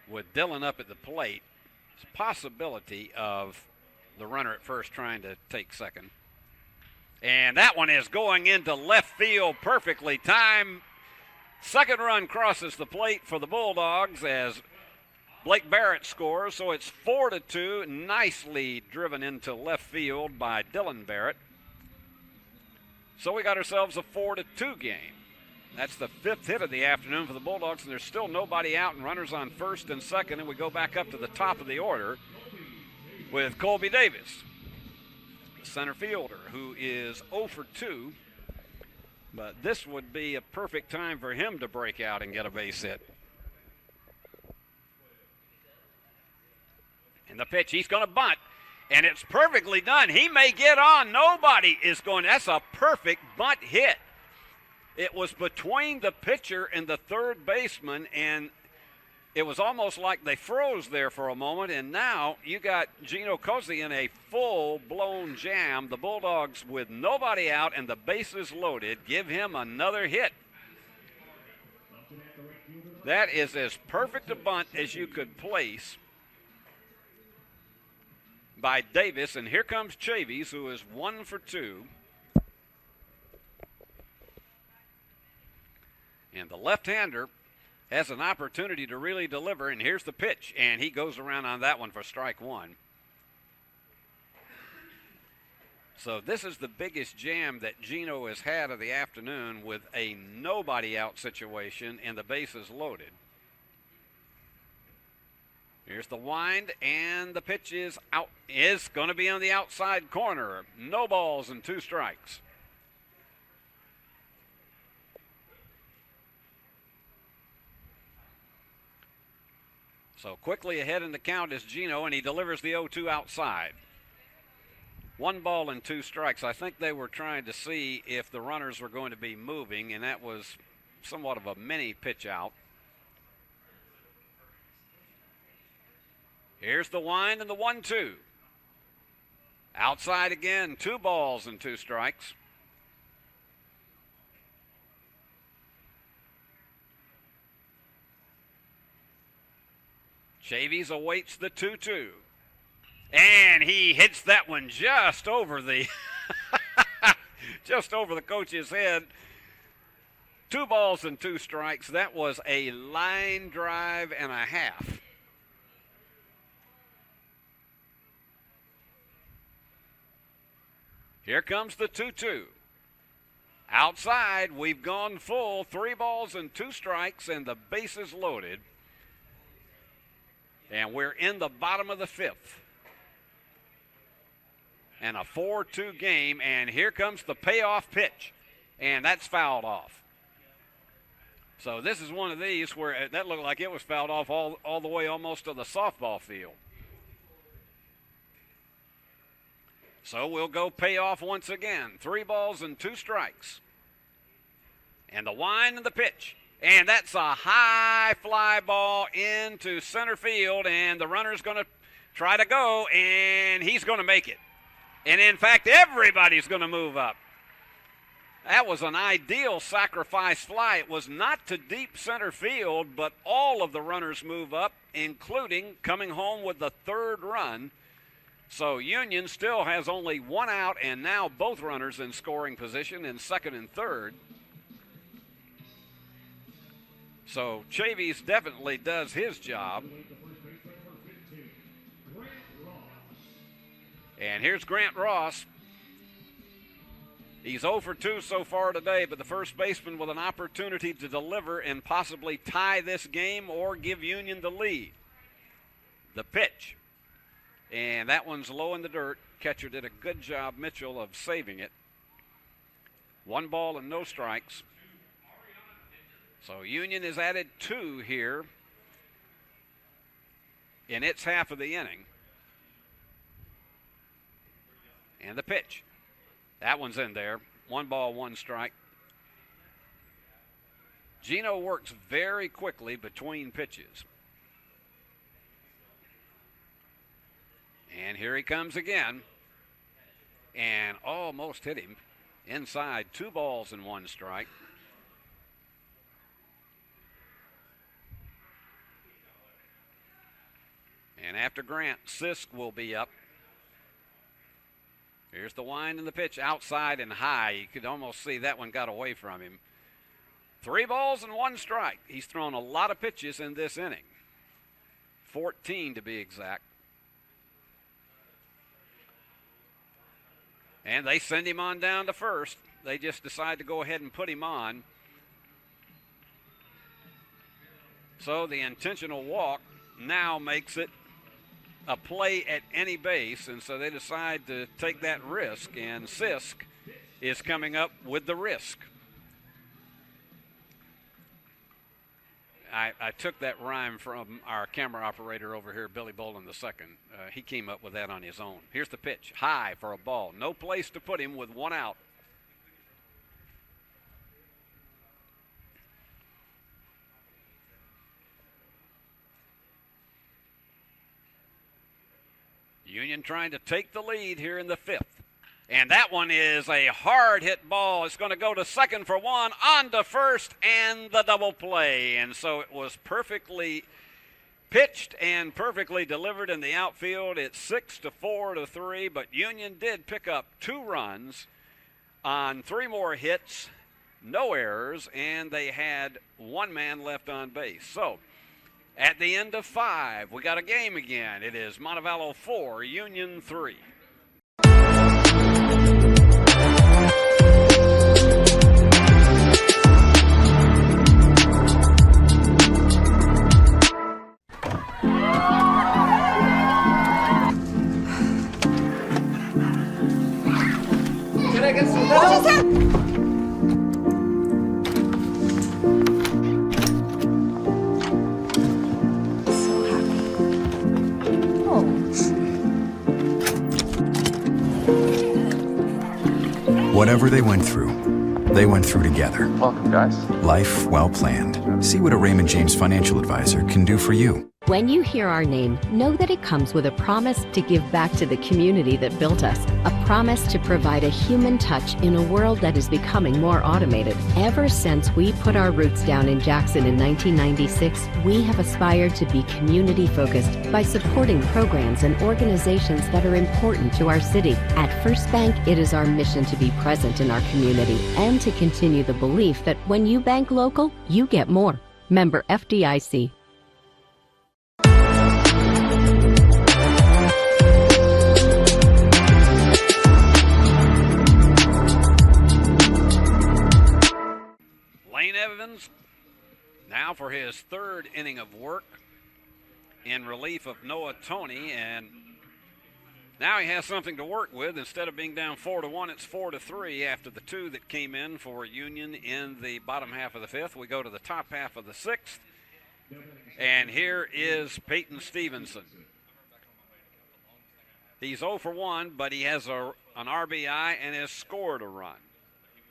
with Dillon up at the plate, there's a possibility of the runner at first trying to take second. And that one is going into left field, perfectly timed. Second run crosses the plate for the Bulldogs as Blake Barrett scores, so it's 4-2. Nicely driven into left field by Dillon Barrett. So we got ourselves a 4-2 game. That's the 5th hit of the afternoon for the Bulldogs, and there's still nobody out and runners on first and second, and we go back up to the top of the order with Colby Davis, the center fielder, who is 0 for 2, but this would be a perfect time for him to break out and get a base hit. And the pitch, he's going to bunt, and it's perfectly done. He may get on. Nobody is going. That's a perfect bunt hit. It was between the pitcher and the third baseman, and it was almost like they froze there for a moment, and now you got Gino Cozy in a full-blown jam. The Bulldogs, with nobody out and the bases loaded, give him another hit. That is as perfect a bunt as you could place by Davis, and here comes Chavis, who is 1 for 2. And the left-hander has an opportunity to really deliver, and here's the pitch, and he goes around on that one for strike 1. So this is the biggest jam that Gino has had of the afternoon, with a nobody-out situation and the bases loaded. Here's the wind, and the pitch is out. Is going to be on the outside corner. No balls and 2 strikes. So quickly ahead in the count is Gino, and he delivers the 0-2 outside. 1 ball and 2 strikes. I think they were trying to see if the runners were going to be moving, and that was somewhat of a mini pitch out. Here's the wind and the 1-2. Outside again, 2 balls and 2 strikes. Chavis awaits the 2-2. And he hits that one just over the just over the coach's head. 2 balls and 2 strikes. That was a line drive and a half. Here comes the 2-2. Outside, we've gone full. 3 balls and 2 strikes, and the bases loaded. And we're in the bottom of the 5th. And a 4-2 game, and here comes the payoff pitch. And that's fouled off. So this is one of these where that looked like it was fouled off all the way almost to the softball field. So we'll go payoff once again. 3 balls and 2 strikes. And the wind and the pitch. And that's a high fly ball into center field, and the runner's going to try to go, and he's going to make it. And, in fact, everybody's going to move up. That was an ideal sacrifice fly. It was not to deep center field, but all of the runners move up, including coming home with the 3rd run. So Union still has only 1 out, and now both runners in scoring position in 2nd and 3rd. So Chavis definitely does his job. And here's Grant Ross. He's 0 for 2 so far today, but the first baseman with an opportunity to deliver and possibly tie this game or give Union the lead. The pitch. And that one's low in the dirt. Catcher did a good job, Mitchell, of saving it. 1 ball and no strikes. So Union has added 2 here in its half of the inning. And the pitch. That one's in there. 1 ball, 1 strike. Gino works very quickly between pitches. And here he comes again. And almost hit him inside. 2 balls and 1 strike. And after Grant, Sisk will be up. Here's the wind and the pitch outside and high. You could almost see that one got away from him. 3 balls and 1 strike. He's thrown a lot of pitches in this inning. 14 to be exact. And they send him on down to first. They just decide to go ahead and put him on. So the intentional walk now makes it a play at any base, and so they decide to take that risk, and Sisk is coming up with the risk. I took that rhyme from our camera operator over here, Billy Bolin II. He came up with that on his own. Here's the pitch, high for a ball. No place to put him with 1 out. Union trying to take the lead here in the 5th. And that one is a hard hit ball. It's going to go to second for 1, on to first, and the double play. And so it was perfectly pitched and perfectly delivered in the outfield. It's 6-4 to 3, but Union did pick up 2 runs on 3 more hits, no errors, and they had 1 man left on base. So at the end of 5, we got a game again. It is Montevallo 4, Union 3. Can I get some help? Whatever they went through together. Welcome, guys. Life well planned. See what a Raymond James financial advisor can do for you. When you hear our name, know that it comes with a promise to give back to the community that built us, a promise to provide a human touch in a world that is becoming more automated. Ever since we put our roots down in Jackson in 1996, we have aspired to be community-focused by supporting programs and organizations that are important to our city. At First Bank, it is our mission to be present in our community and to continue the belief that when you bank local, you get more. Member FDIC. Lane Evans now for his 3rd inning of work in relief of Noah Toney, and now he has something to work with. Instead of being down 4-1, it's 4-3 after the 2 that came in for Union in the bottom half of the 5th. We go to the top half of the 6th, and here is Peyton Stevenson. He's 0 for 1, but he has an RBI and has scored a run,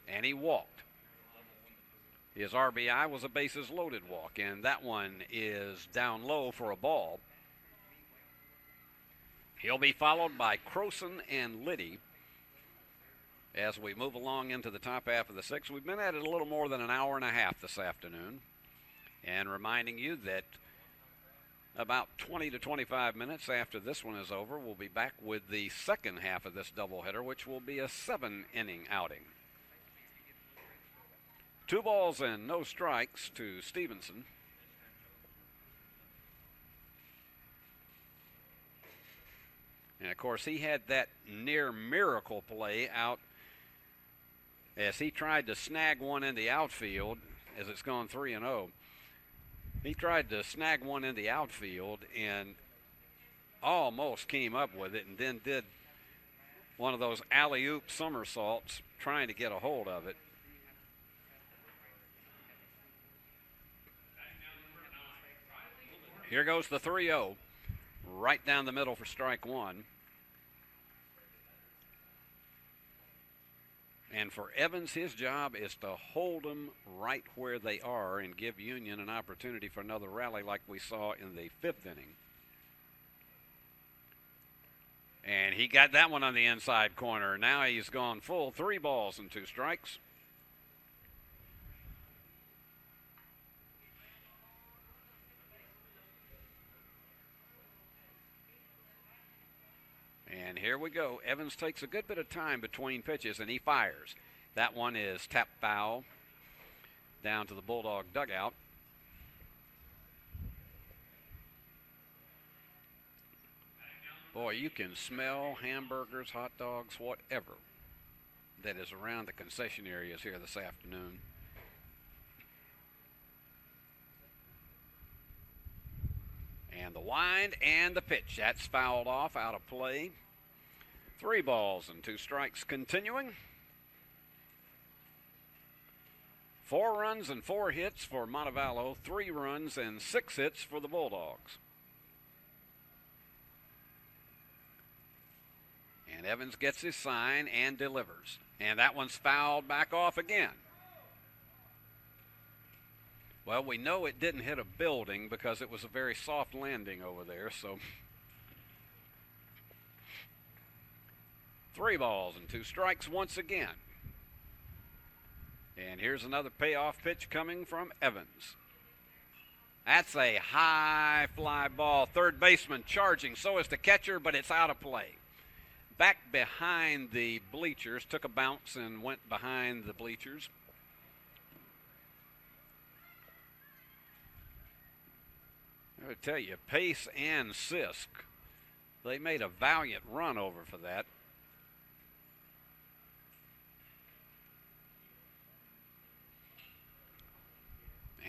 and he walked. His RBI was a bases loaded walk, and that one is down low for a ball. He'll be followed by Croson and Liddy as we move along into the top half of the 6th. We've been at it a little more than an hour and a half this afternoon, and reminding you that about 20 to 25 minutes after this one is over, we'll be back with the second half of this doubleheader, which will be a 7-inning outing. 2 balls and no strikes to Stevenson. And, of course, he had that near miracle play out as he tried to snag one in the outfield as it's gone 3-0. He tried to snag one in the outfield and almost came up with it and then did one of those alley-oop somersaults trying to get a hold of it. Here goes the 3-0, right down the middle for strike 1. And for Evans, his job is to hold them right where they are and give Union an opportunity for another rally like we saw in the 5th inning. And he got that one on the inside corner. Now he's gone full, 3 balls and 2 strikes. And here we go. Evans takes a good bit of time between pitches, and he fires. That one is tap foul down to the Bulldog dugout. Boy, you can smell hamburgers, hot dogs, whatever that is around the concession areas here this afternoon. And the wind and the pitch. That's fouled off, out of play. 3 balls and 2 strikes continuing. 4 runs and 4 hits for Montevallo. 3 runs and 6 hits for the Bulldogs. And Evans gets his sign and delivers. And that one's fouled back off again. Well, we know it didn't hit a building because it was a very soft landing over there, so 3 balls and 2 strikes once again. And here's another payoff pitch coming from Evans. That's a high fly ball. Third baseman charging, so is the catcher, but it's out of play. Back behind the bleachers, took a bounce and went behind the bleachers. I gotta tell you, Pace and Sisk, they made a valiant run over for that.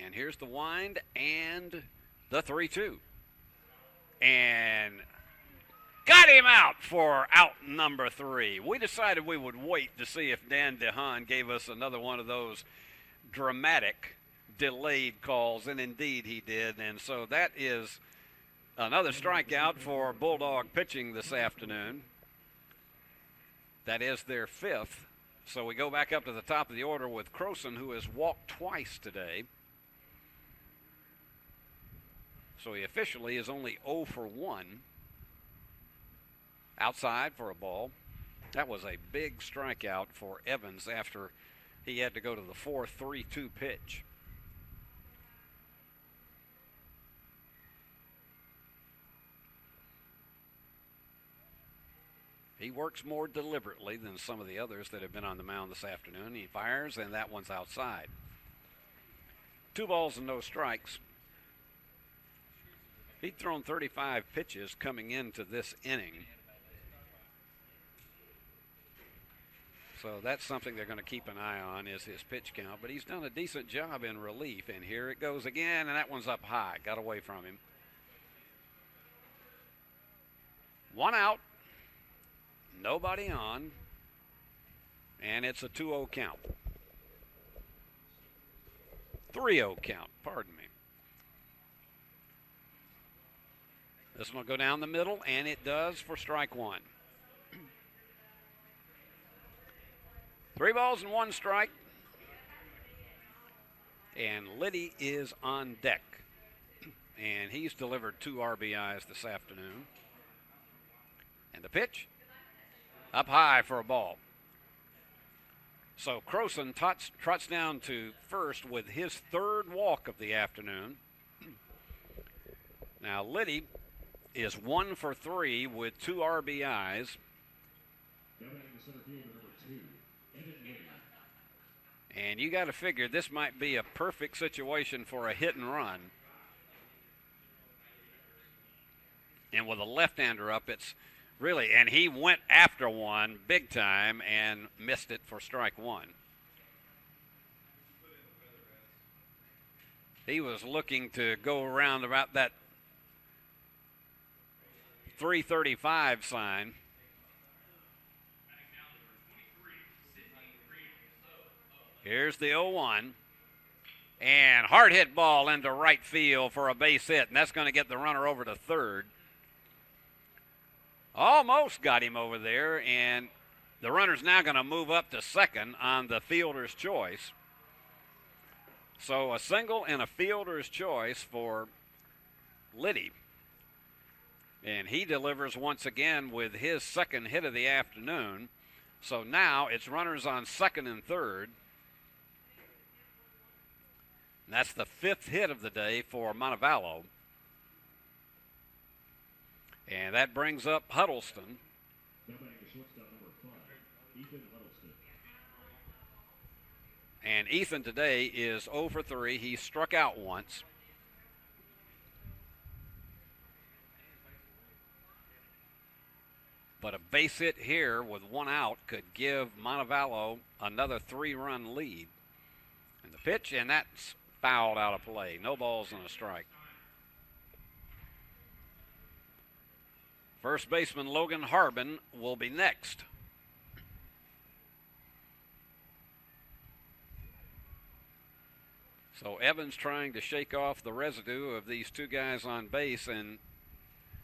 And here's the wind and the 3-2. And got him out for out number 3. We decided we would wait to see if Dan DeHaan gave us another one of those dramatic delayed calls, and indeed he did. And so that is another strikeout for Bulldog pitching this afternoon. That is their 5th. So we go back up to the top of the order with Croson, who has walked twice today. So he officially is only 0 for 1. Outside for a ball. That was a big strikeout for Evans after he had to go to the 4-3-2 pitch. He works more deliberately than some of the others that have been on the mound this afternoon. He fires, and that one's outside. 2 balls and no strikes. He'd thrown 35 pitches coming into this inning. So that's something they're going to keep an eye on, is his pitch count. But he's done a decent job in relief. And here it goes again, and that one's up high. Got away from him. 1 out. Nobody on. And it's a 2-0 count. 3-0 count, pardon me. This one will go down the middle, and it does for strike 1. 3 balls and 1 strike. And Liddy is on deck. And he's delivered 2 RBIs this afternoon. And the pitch, up high for a ball. So Croson trots down to first with his 3rd walk of the afternoon. Now Liddy is 1 for 3 with 2 RBIs. And you got to figure this might be a perfect situation for a hit and run. And with a left-hander up, it's really, and he went after one big time and missed it for strike 1. He was looking to go around about that 335 sign. Here's the 0-1. And hard hit ball into right field for a base hit, and that's going to get the runner over to third. Almost got him over there, and The runner's now going to move up to second on the fielder's choice. So a single and a fielder's choice for Liddy. And he delivers once again with his second hit of the afternoon. So now it's runners on second and third. And that's the fifth hit of the day for Montevallo. And that brings up Huddleston. And Ethan today is 0 for 3. He struck out once. But a base hit here with one out could give Montevallo another 3-run lead. And the pitch, and that's fouled out of play. No balls and a strike. First baseman Logan Harbin will be next. So Evans trying to shake off the residue of these two guys on base and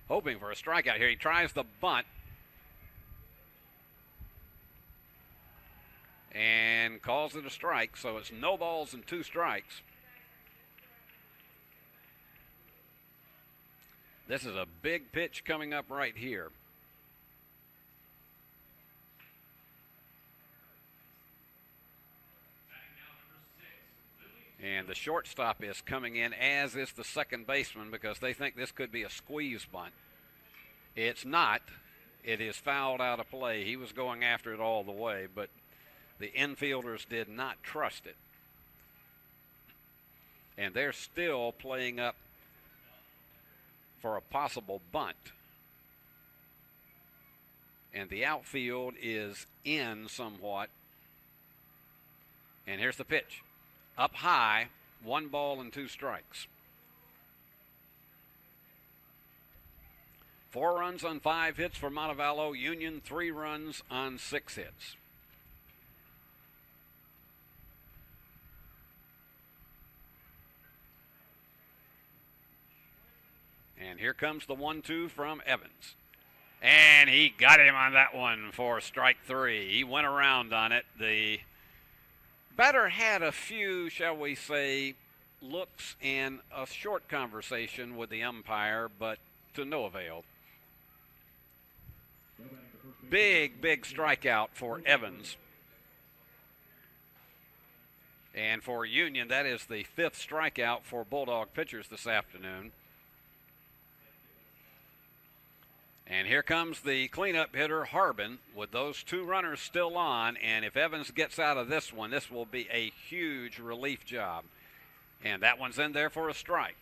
hoping for a strikeout here. He tries the bunt. And calls it a strike, so it's no balls and 2 strikes. This is a big pitch coming up right here. And the shortstop is coming in, as is the second baseman, because they think this could be a squeeze bunt. It's not. It is fouled out of play. He was going after it all the way, but the infielders did not trust it. And they're still playing up for a possible bunt. And the outfield is in somewhat. And here's the pitch. Up high, 1 ball and 2 strikes. 4 runs on 5 hits for Montevallo. Union 3 runs on 6 hits. And here comes the 1-2 from Evans. And he got him on that one for strike 3. He went around on it. The batter had a few, shall we say, looks and a short conversation with the umpire, but to no avail. Big strikeout for Evans. And for Union, that is the 5th strikeout for Bulldog pitchers this afternoon. And here comes the cleanup hitter, Harbin, with those 2 runners still on. And if Evans gets out of this one, this will be a huge relief job. And that one's in there for a strike.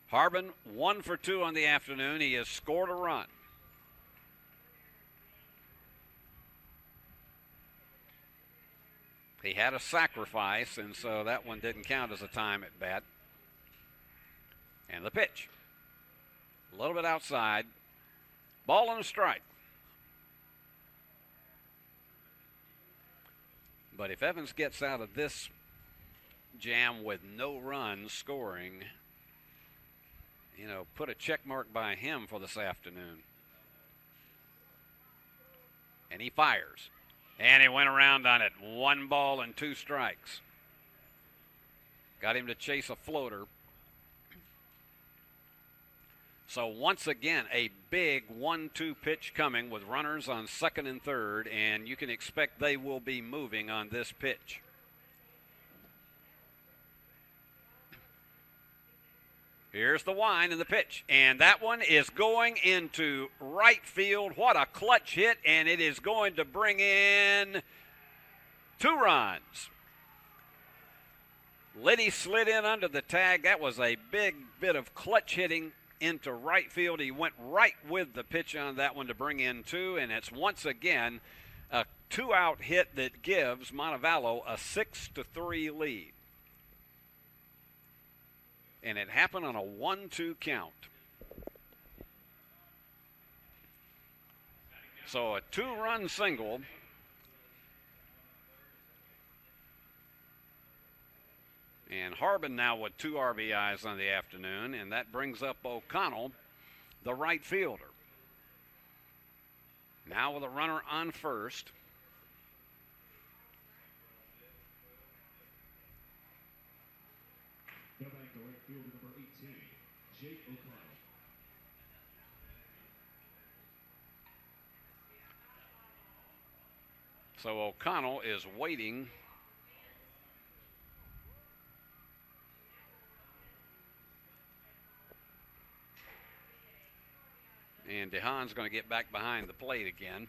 Harbin, 1 for 2 on the afternoon. He has scored a run. He had a sacrifice, and so that one didn't count as a time at bat. And the pitch. A little bit outside. Ball and a strike. But if Evans gets out of this jam with no runs scoring, you know, put a check mark by him for this afternoon. And he fires. And he went around on it. 1 ball and 2 strikes. Got him to chase a floater. So once again, a big 1-2 pitch coming with runners on second and third, and you can expect they will be moving on this pitch. Here's the wind and the pitch, and that one is going into right field. What a clutch hit, and it is going to bring in 2 runs. Liddy slid in under the tag. That was a big bit of clutch hitting into right field. He went right with the pitch on that one to bring in 2, and it's once again a 2-out hit that gives Montevallo a 6-3 lead. And it happened on a 1-2 count. So a 2-run single. And Harbin now with 2 RBIs on the afternoon, and that brings up O'Connell, the right fielder. Now with a runner on first. Go back to right field number 18, Jake O'Connell. So O'Connell is waiting. And DeHaan's going to get back behind the plate again.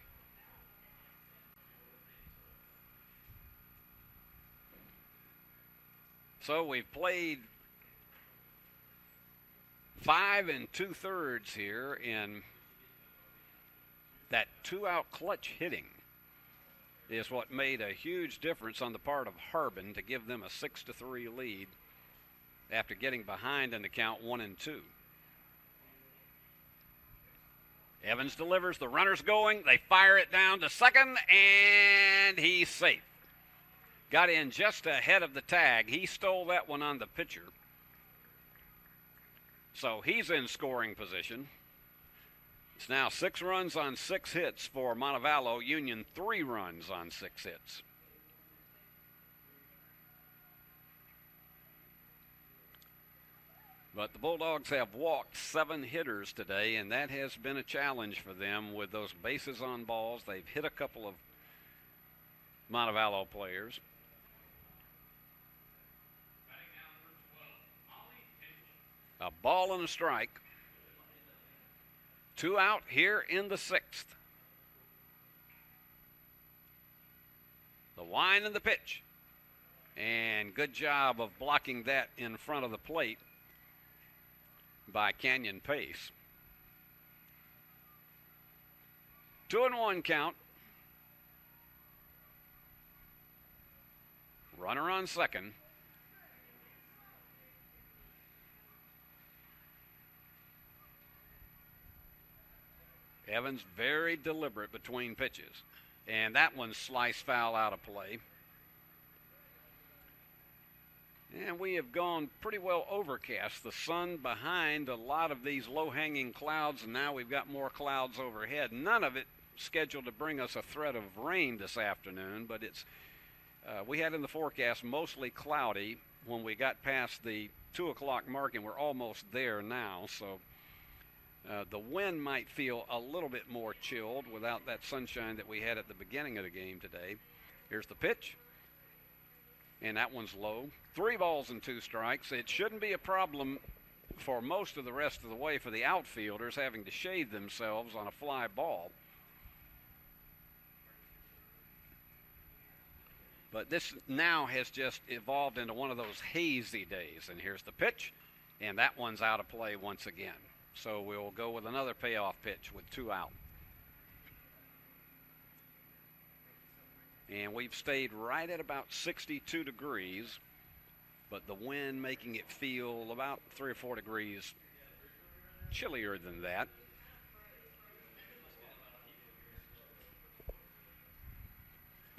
So we've played 5 2/3 here in that 2-out clutch hitting is what made a huge difference on the part of Harbin to give them a 6-3 lead after getting behind in the count 1-2. Evans delivers, the runner's going, they fire it down to second, and he's safe. Got in just ahead of the tag. He stole that one on the pitcher. So he's in scoring position. It's now 6 runs on 6 hits for Montevallo. Union 3 runs on 6 hits. But the Bulldogs have walked 7 hitters today, and that has been a challenge for them with those bases on balls. They've hit a couple of Montevallo players. A ball and a strike. 2 out here in the 6th. The wind and the pitch. And good job of blocking that in front of the plate by Canyon Pace. 2-1 count. Runner on second. Evans very deliberate between pitches. And that one's sliced foul out of play. And we have gone pretty well overcast. The sun behind a lot of these low-hanging clouds, and now we've got more clouds overhead. None of it scheduled to bring us a threat of rain this afternoon, but it's we had in the forecast mostly cloudy when we got past the 2 o'clock mark, and we're almost there now. So the wind might feel a little bit more chilled without that sunshine that we had at the beginning of the game today. Here's the pitch. And that one's low. 3 balls and 2 strikes. It shouldn't be a problem for most of the rest of the way for the outfielders having to shade themselves on a fly ball. But this now has just evolved into one of those hazy days. And here's the pitch. And that one's out of play once again. So we'll go with another payoff pitch with 2 out. And we've stayed right at about 62 degrees, but the wind making it feel about 3 or 4 degrees chillier than that.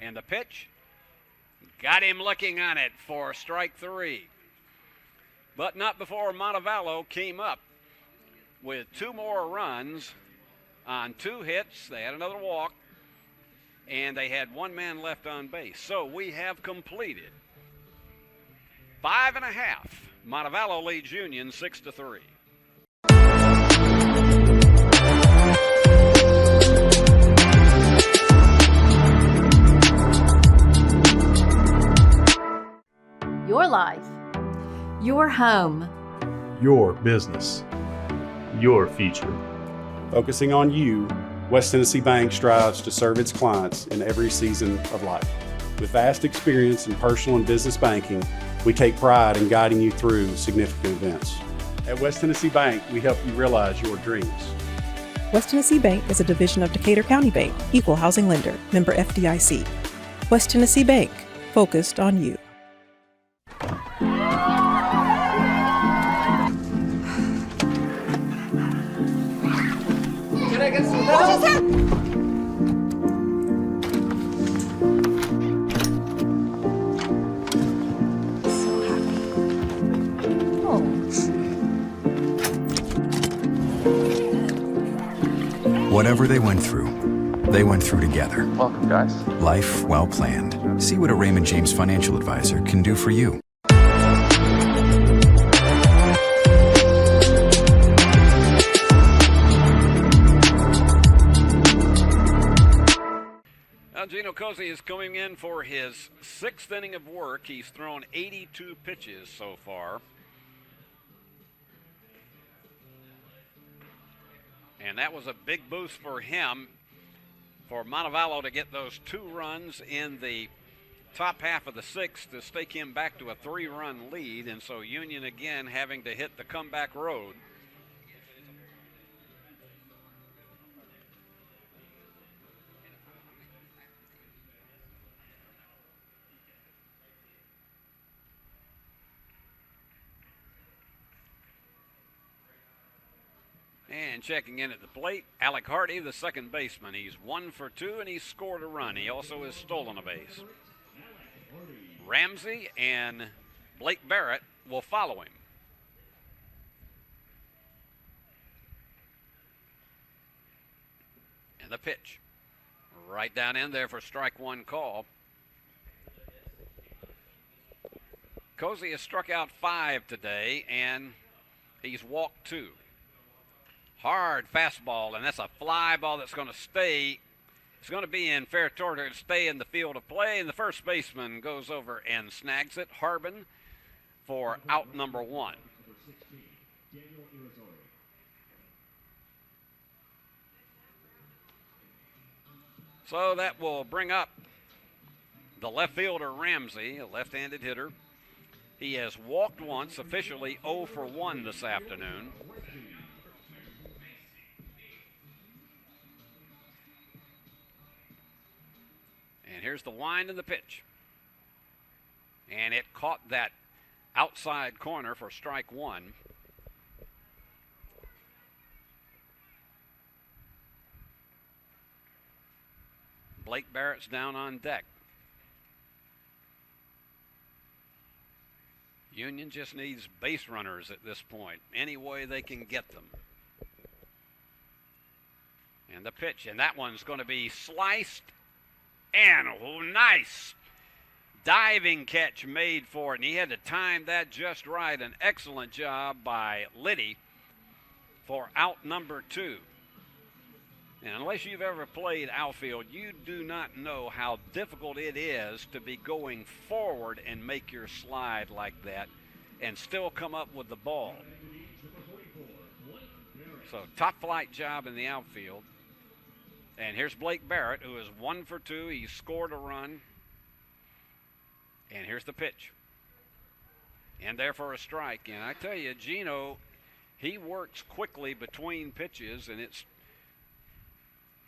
And the pitch, got him looking on it for strike 3. But not before Montevallo came up with 2 more runs on 2 hits. They had another walk. And they had 1 man left on base. So we have completed 5 1/2. Montevallo leads Union 6-3. Your life. Your home. Your business. Your future. Focusing on you, West Tennessee Bank strives to serve its clients in every season of life. With vast experience in personal and business banking, we take pride in guiding you through significant events. At West Tennessee Bank, we help you realize your dreams. West Tennessee Bank is a division of Decatur County Bank, equal housing lender, member FDIC. West Tennessee Bank, focused on you. Can I get some help? Whatever they went through, They went through together. Welcome, guys. Life well planned. See what a Raymond James financial advisor can do for you. Now, Gino Cozy is coming in for his 6th inning of work. He's thrown 82 pitches so far. And that was a big boost for him, for Montevallo to get those 2 runs in the top half of the 6th to stake him back to a 3-run lead. And so Union again having to hit the comeback road. And checking in at the plate, Alec Hardy, the second baseman. He's 1 for 2, and he's scored a run. He also has stolen a base. Ramsey and Blake Barrett will follow him. And the pitch. Right down in there for strike 1 call. Cozy has struck out 5 today, and he's walked 2. Hard fastball, and that's a fly ball that's going to stay. It's going to be in fair territory to stay in the field of play, and the first baseman goes over and snags it. Harbin for out number 1. So that will bring up the left fielder Ramsey, a left-handed hitter. He has walked once, officially 0 for 1 this afternoon. And here's the wind and the pitch. And it caught that outside corner for strike 1. Blake Barrett's down on deck. Union just needs base runners at this point, any way they can get them. And the pitch, and that one's going to be sliced. And nice diving catch made for it. And he had to time that just right. An excellent job by Liddy for out number 2. And unless you've ever played outfield, you do not know how difficult it is to be going forward and make your slide like that and still come up with the ball. So top flight job in the outfield. And here's Blake Barrett, who is 1 for 2. He scored a run. And here's the pitch. And there for a strike. And I tell you, Gino, he works quickly between pitches, and it's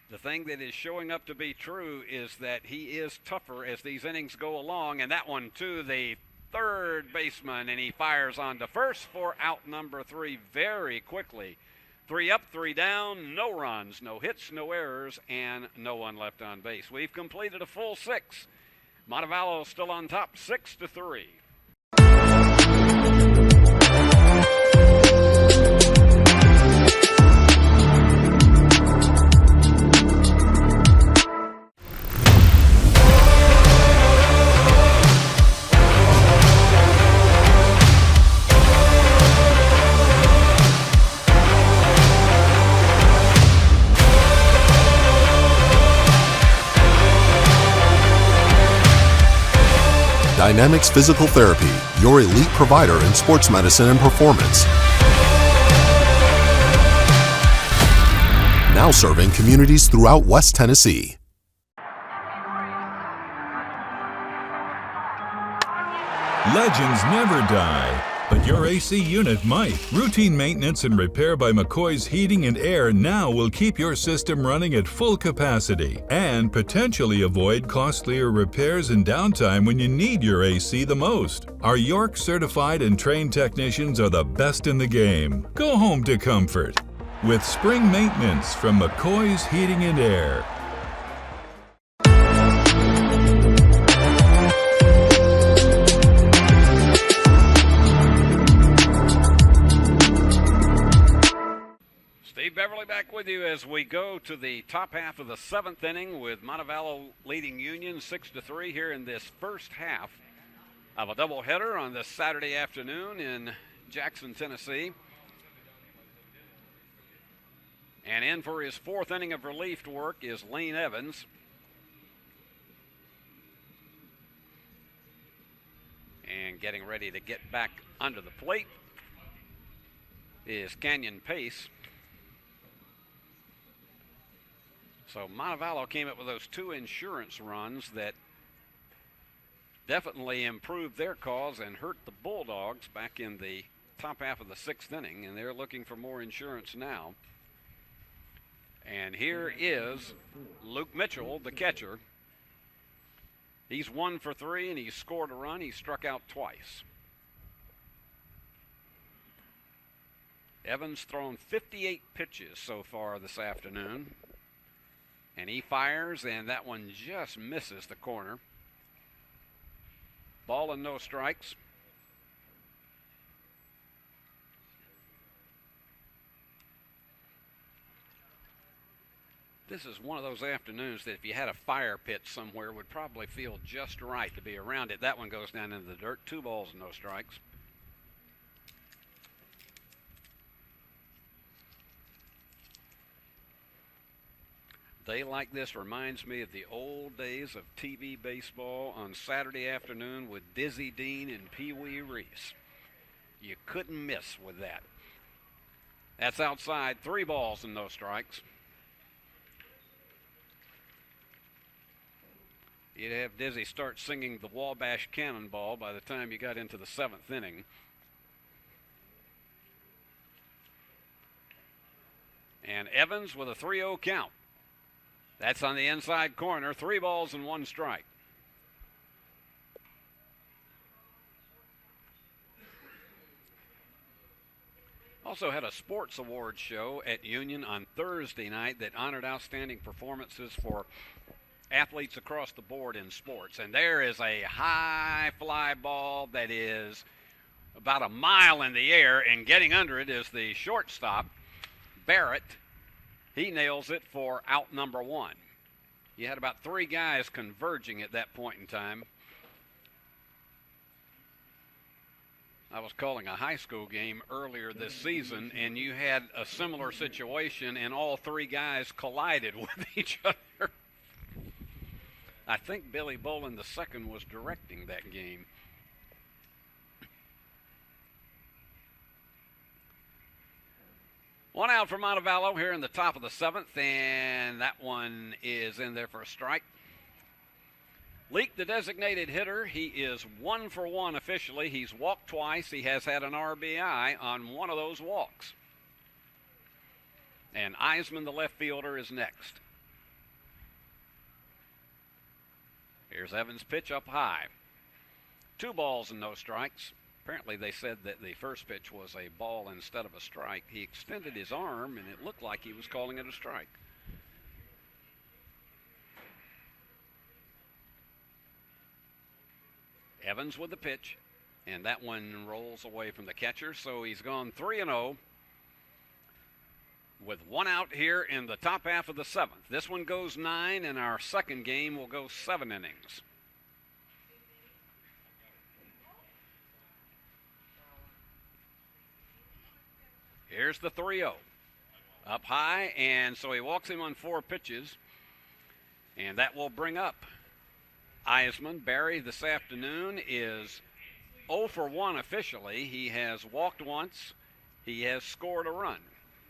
the thing that is showing up to be true is that he is tougher as these innings go along. And that one to the third baseman, and he fires on to first for out number 3 very quickly. 3 up, 3 down, no runs, no hits, no errors, and no one left on base. We've completed a full 6. Montevallo still on top, 6-3. Dynamics Physical Therapy, your elite provider in sports medicine and performance. Now serving communities throughout West Tennessee. Legends never die, but your AC unit might. Routine maintenance and repair by McCoy's Heating and Air now will keep your system running at full capacity and potentially avoid costlier repairs and downtime when you need your AC the most. Our York certified and trained technicians are the best in the game. Go home to comfort with spring maintenance from McCoy's Heating and Air. Steve Beverly back with you as we go to the top half of the 7th inning with Montevallo leading Union 6-3 here in this first half of a doubleheader on this Saturday afternoon in Jackson, Tennessee. And in for his 4th inning of relief work is Lane Evans. And getting ready to get back under the plate is Canyon Pace. So Montevallo came up with those 2 insurance runs that definitely improved their cause and hurt the Bulldogs back in the top half of the 6th inning, and they're looking for more insurance now. And here is Luke Mitchell, the catcher. He's 1 for 3, and he's scored a run. He struck out twice. Evans thrown 58 pitches so far this afternoon. And he fires, and that one just misses the corner. Ball and no strikes. This is one of those afternoons that if you had a fire pit somewhere would probably feel just right to be around it. That one goes down into the dirt. 2 balls and no strikes. Day like this reminds me of the old days of TV baseball on Saturday afternoon with Dizzy Dean and Pee Wee Reese. You couldn't miss with that. That's outside. 3 balls and no strikes. You'd have Dizzy start singing the Wabash Cannonball by the time you got into the 7th inning. And Evans with a 3-0 count. That's on the inside corner. 3 balls and 1 strike. Also had a sports awards show at Union on Thursday night that honored outstanding performances for athletes across the board in sports. And there is a high fly ball that is about a mile in the air, and getting under it is the shortstop, Barrett. He nails it for out number 1. You had about 3 guys converging at that point in time. I was calling a high school game earlier this season, and you had a similar situation, and all 3 guys collided with each other. I think Billy Bolin II was directing that game. One out for Montevallo here in the top of the 7th, and that one is in there for a strike. Leak, the designated hitter, he is 1 for 1 officially. He's walked twice. He has had an RBI on one of those walks. And Eisman, the left fielder, is next. Here's Evans' pitch up high. 2 balls and no strikes. Apparently they said that the first pitch was a ball instead of a strike. He extended his arm, and it looked like he was calling it a strike. Evans with the pitch, and that one rolls away from the catcher, so he's gone 3-0 with 1 out here in the top half of the 7th. This one goes 9, and our second game will go 7 innings. Here's the 3-0. Up high, and so he walks him on 4 pitches, and that will bring up Eisman. Barry this afternoon is 0 for 1 officially. He has walked once. He has scored a run.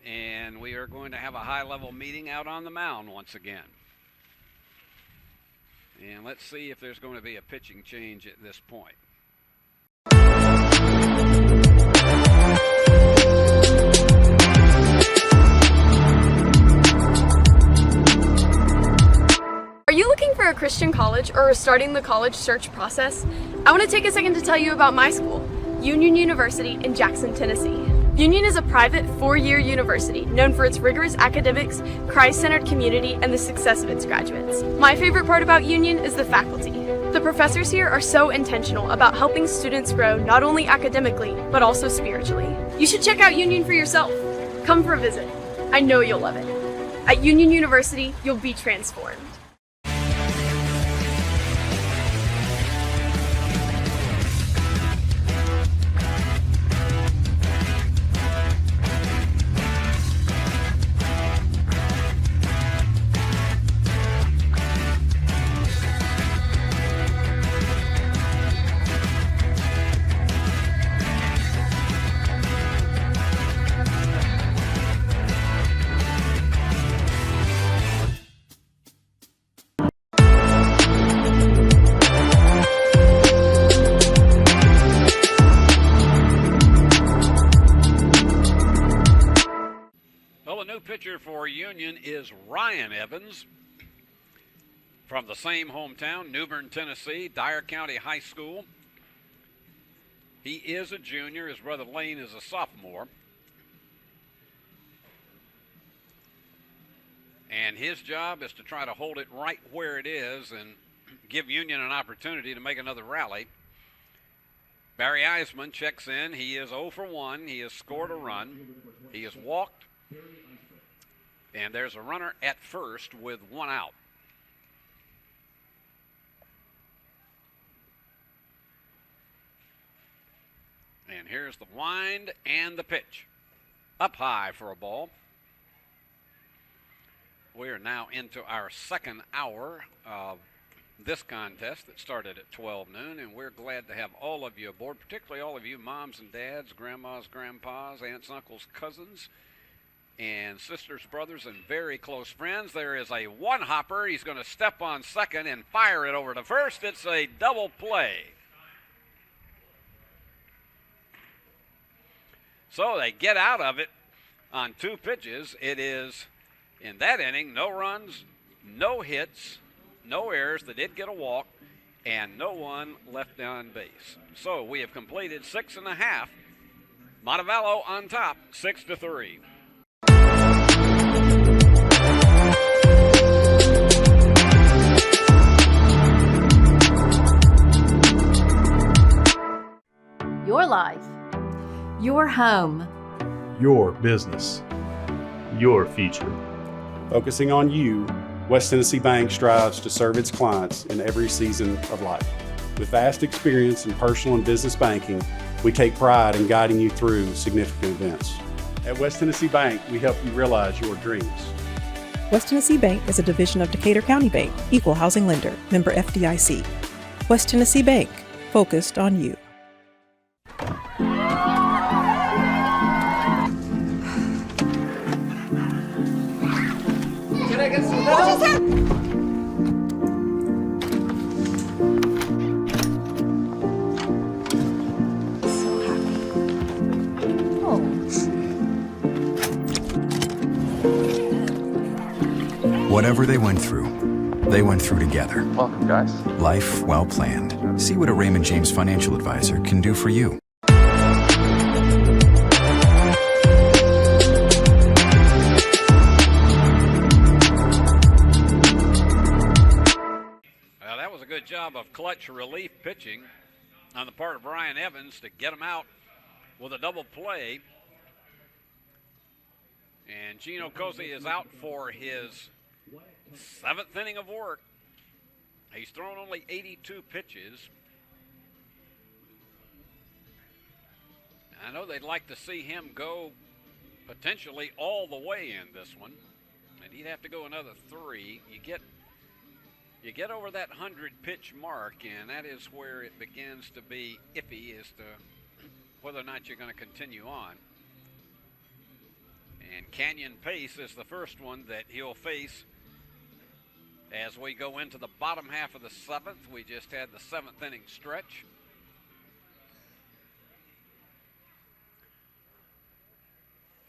And we are going to have a high-level meeting out on the mound once again. And let's see if there's going to be a pitching change at this point. Are you looking for a Christian college or are starting the college search process? I want to take a second to tell you about my school, Union University in Jackson, Tennessee. Union is a private 4-year university known for its rigorous academics, Christ-centered community, and the success of its graduates. My favorite part about Union is the faculty. The professors here are so intentional about helping students grow not only academically, but also spiritually. You should check out Union for yourself. Come for a visit. I know you'll love it. At Union University, you'll be transformed. Pitcher for Union is Ryan Evans from the same hometown, New Bern, Tennessee, Dyer County High School. He is a junior. His brother Lane is a sophomore. And his job is to try to hold it right where it is and give Union an opportunity to make another rally. Barry Eisman checks in. He is 0 for 1. He has scored a run. He has walked. And there's a runner at first with 1 out. And here's the wind and the pitch. Up high for a ball. We are now into our second hour of this contest that started at 12 noon, and we're glad to have all of you aboard, particularly all of you moms and dads, grandmas, grandpas, aunts, uncles, cousins, and sisters, brothers, and very close friends. There is a one-hopper. He's going to step on second and fire it over to first. It's a double play. So they get out of it on 2 pitches. It is, in that inning, no runs, no hits, no errors. They did get a walk, and no one left on base. So we have completed 6.5. Montevallo on top, 6-3. Your life, your home, Your business. Your future. Focusing on you, West Tennessee Bank strives to serve its clients in every season of life. With vast experience in personal and business banking, we take pride in guiding you through significant events. At West Tennessee Bank, we help you realize your dreams. West Tennessee Bank is a division of Decatur County Bank, equal housing lender, member FDIC. West Tennessee Bank, focused on you. Can I get some help? So happy. Oh. Whatever they went through together. Welcome, guys. Life well planned. See what a Raymond James financial advisor can do for you. Well, that was a good job of clutch relief pitching on the part of Ryan Evans to get him out with a double play. And Gino Cosi is out for his 7th inning of work. He's thrown only 82 pitches. I know they'd like to see him go potentially all the way in this one, and he'd have to go another 3. You get over that 100-pitch mark, and that is where it begins to be iffy as to whether or not you're going to continue on. And Canyon Pace is the first one that he'll face as we go into the bottom half of the 7th. We just had the 7th inning stretch.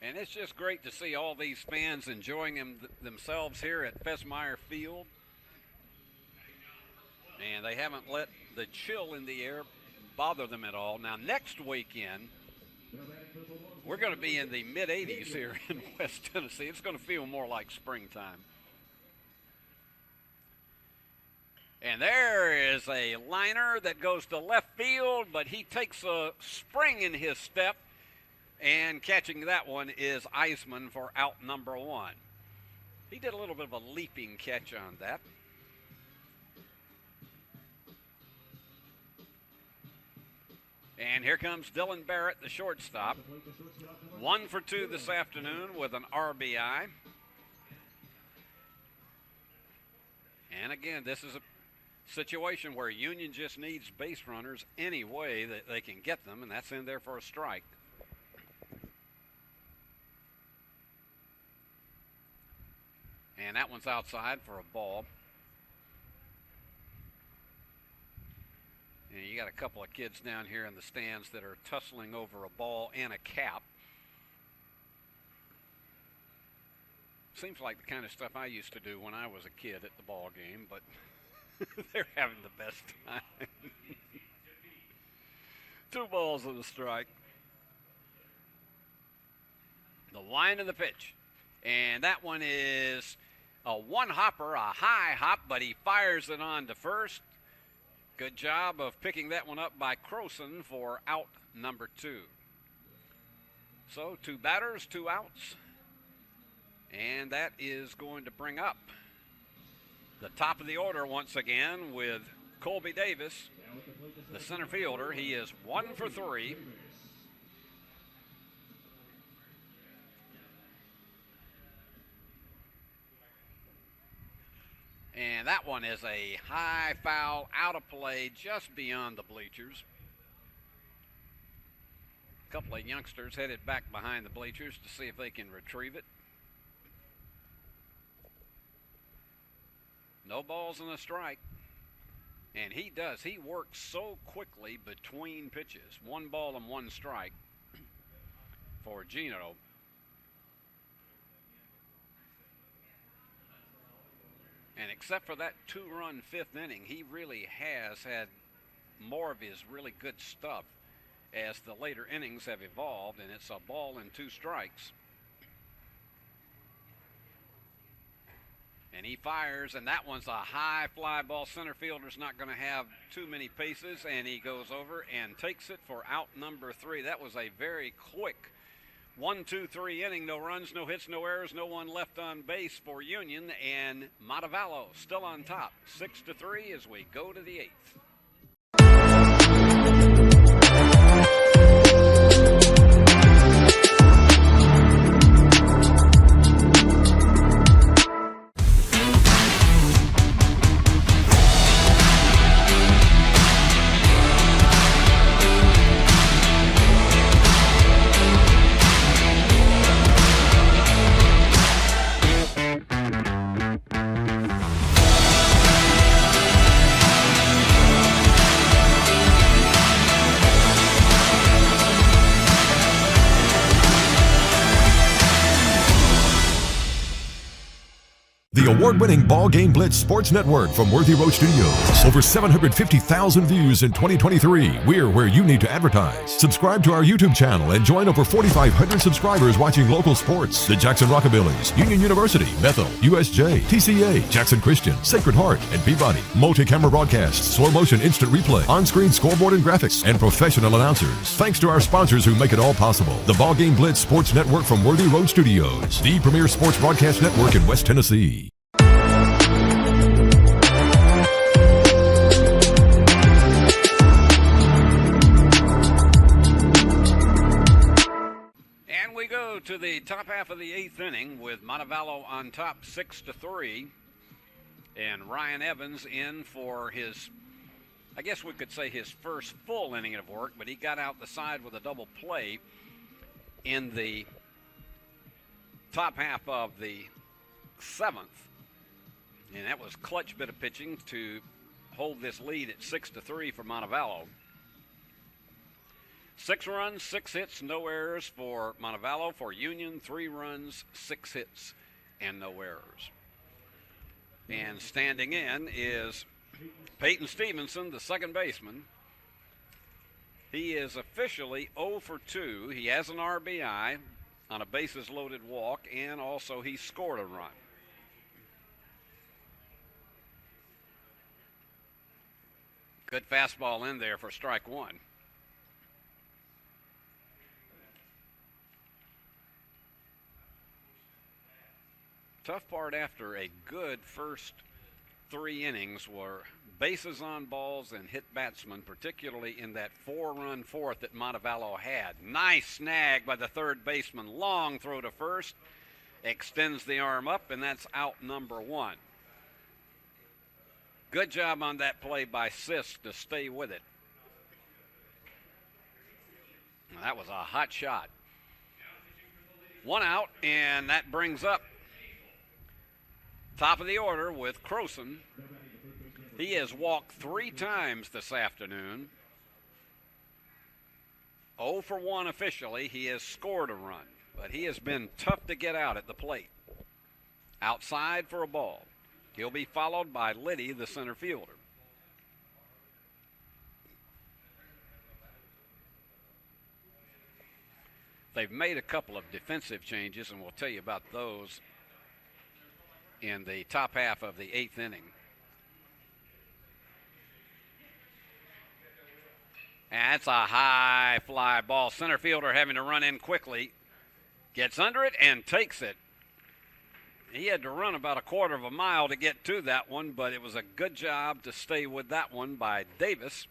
And it's just great to see all these fans enjoying themselves here at Fesmeyer Field. And they haven't let the chill in the air bother them at all. Now, next weekend, we're going to be in the mid-80s here in West Tennessee. It's going to feel more like springtime. And there is a liner that goes to left field, but he takes a spring in his step And catching that one is Eisman for out number 1. He did a little bit of a leaping catch on that. And here comes Dylan Barrett, the shortstop. 1 for 2 this afternoon with an RBI. And again, this is a situation where Union just needs base runners any way that they can get them, and that's in there for a strike. And that one's outside for a ball. And you got a couple of kids down here in the stands that are tussling over a ball and a cap. Seems like the kind of stuff I used to do when I was a kid at the ball game, but they're having the best time. 2 balls and a strike. The line of the pitch. And that one is a one-hopper, a high hop, but he fires it on to first. Good job of picking that one up by Croson for out number 2. So 2 batters, 2 outs. And that is going to bring up the top of the order once again with Colby Davis, the center fielder. He is 1 for 3. And that one is a high foul out of play just beyond the bleachers. A couple of youngsters headed back behind the bleachers to see if they can retrieve it. No balls and a strike. And he does. He works so quickly between pitches. 1 ball and 1 strike for Gino. And except for that 2-run 5th inning, he really has had more of his really good stuff as the later innings have evolved, and it's a ball and 2 strikes. And he fires, and that one's a high fly ball. Center fielder's not going to have too many paces, and he goes over and takes it for out number 3. That was a very quick 1-2-3 inning. No runs, no hits, no errors, no one left on base for Union, and Montevallo still on top, 6-3 as we go to the 8th. The award-winning BallGame Blitz Sports Network from Worthy Road Studios. Over 750,000 views in 2023. We're where you need to advertise. Subscribe to our YouTube channel and join over 4,500 subscribers watching local sports. The Jackson Rockabillys, Union University, Bethel, USJ, TCA, Jackson Christian, Sacred Heart, and Peabody. Multi-camera broadcasts, slow-motion instant replay, on-screen scoreboard and graphics, and professional announcers. Thanks to our sponsors who make it all possible. The BallGame Blitz Sports Network from Worthy Road Studios. The premier sports broadcast network in West Tennessee. To the top half of the 8th inning with Montevallo on top 6-3, and Ryan Evans in for his, I guess we could say his first full inning of work, but he got out the side with a double play in the top half of the 7th, and that was clutch bit of pitching to hold this lead at 6-3 for Montevallo. 6 runs, 6 hits, no errors for Montevallo. For Union, 3 runs, 6 hits, and no errors. And standing in is Peyton Stevenson, the second baseman. He is officially 0 for 2. He has an RBI on a bases-loaded walk, and also he scored a run. Good fastball in there for strike 1. tough part after a good first 3 innings were bases on balls and hit batsmen, particularly in that 4-run fourth that Montevallo had. Nice snag by the third baseman. Long throw to first. Extends the arm up, and that's out number 1. Good job on that play by Sisk to stay with it. That was a hot shot. 1 out, and that brings up top of the order with Croson. He has walked 3 times this afternoon. 0 for 1 officially. He has scored a run, but he has been tough to get out at the plate. Outside for a ball. He'll be followed by Liddy, the center fielder. They've made a couple of defensive changes, and we'll tell you about those in the top half of the 8th inning. And that's a high fly ball. Center fielder having to run in quickly. Gets under it and takes it. He had to run about a quarter of a mile to get to that one, but it was a good job to stay with that one by Davis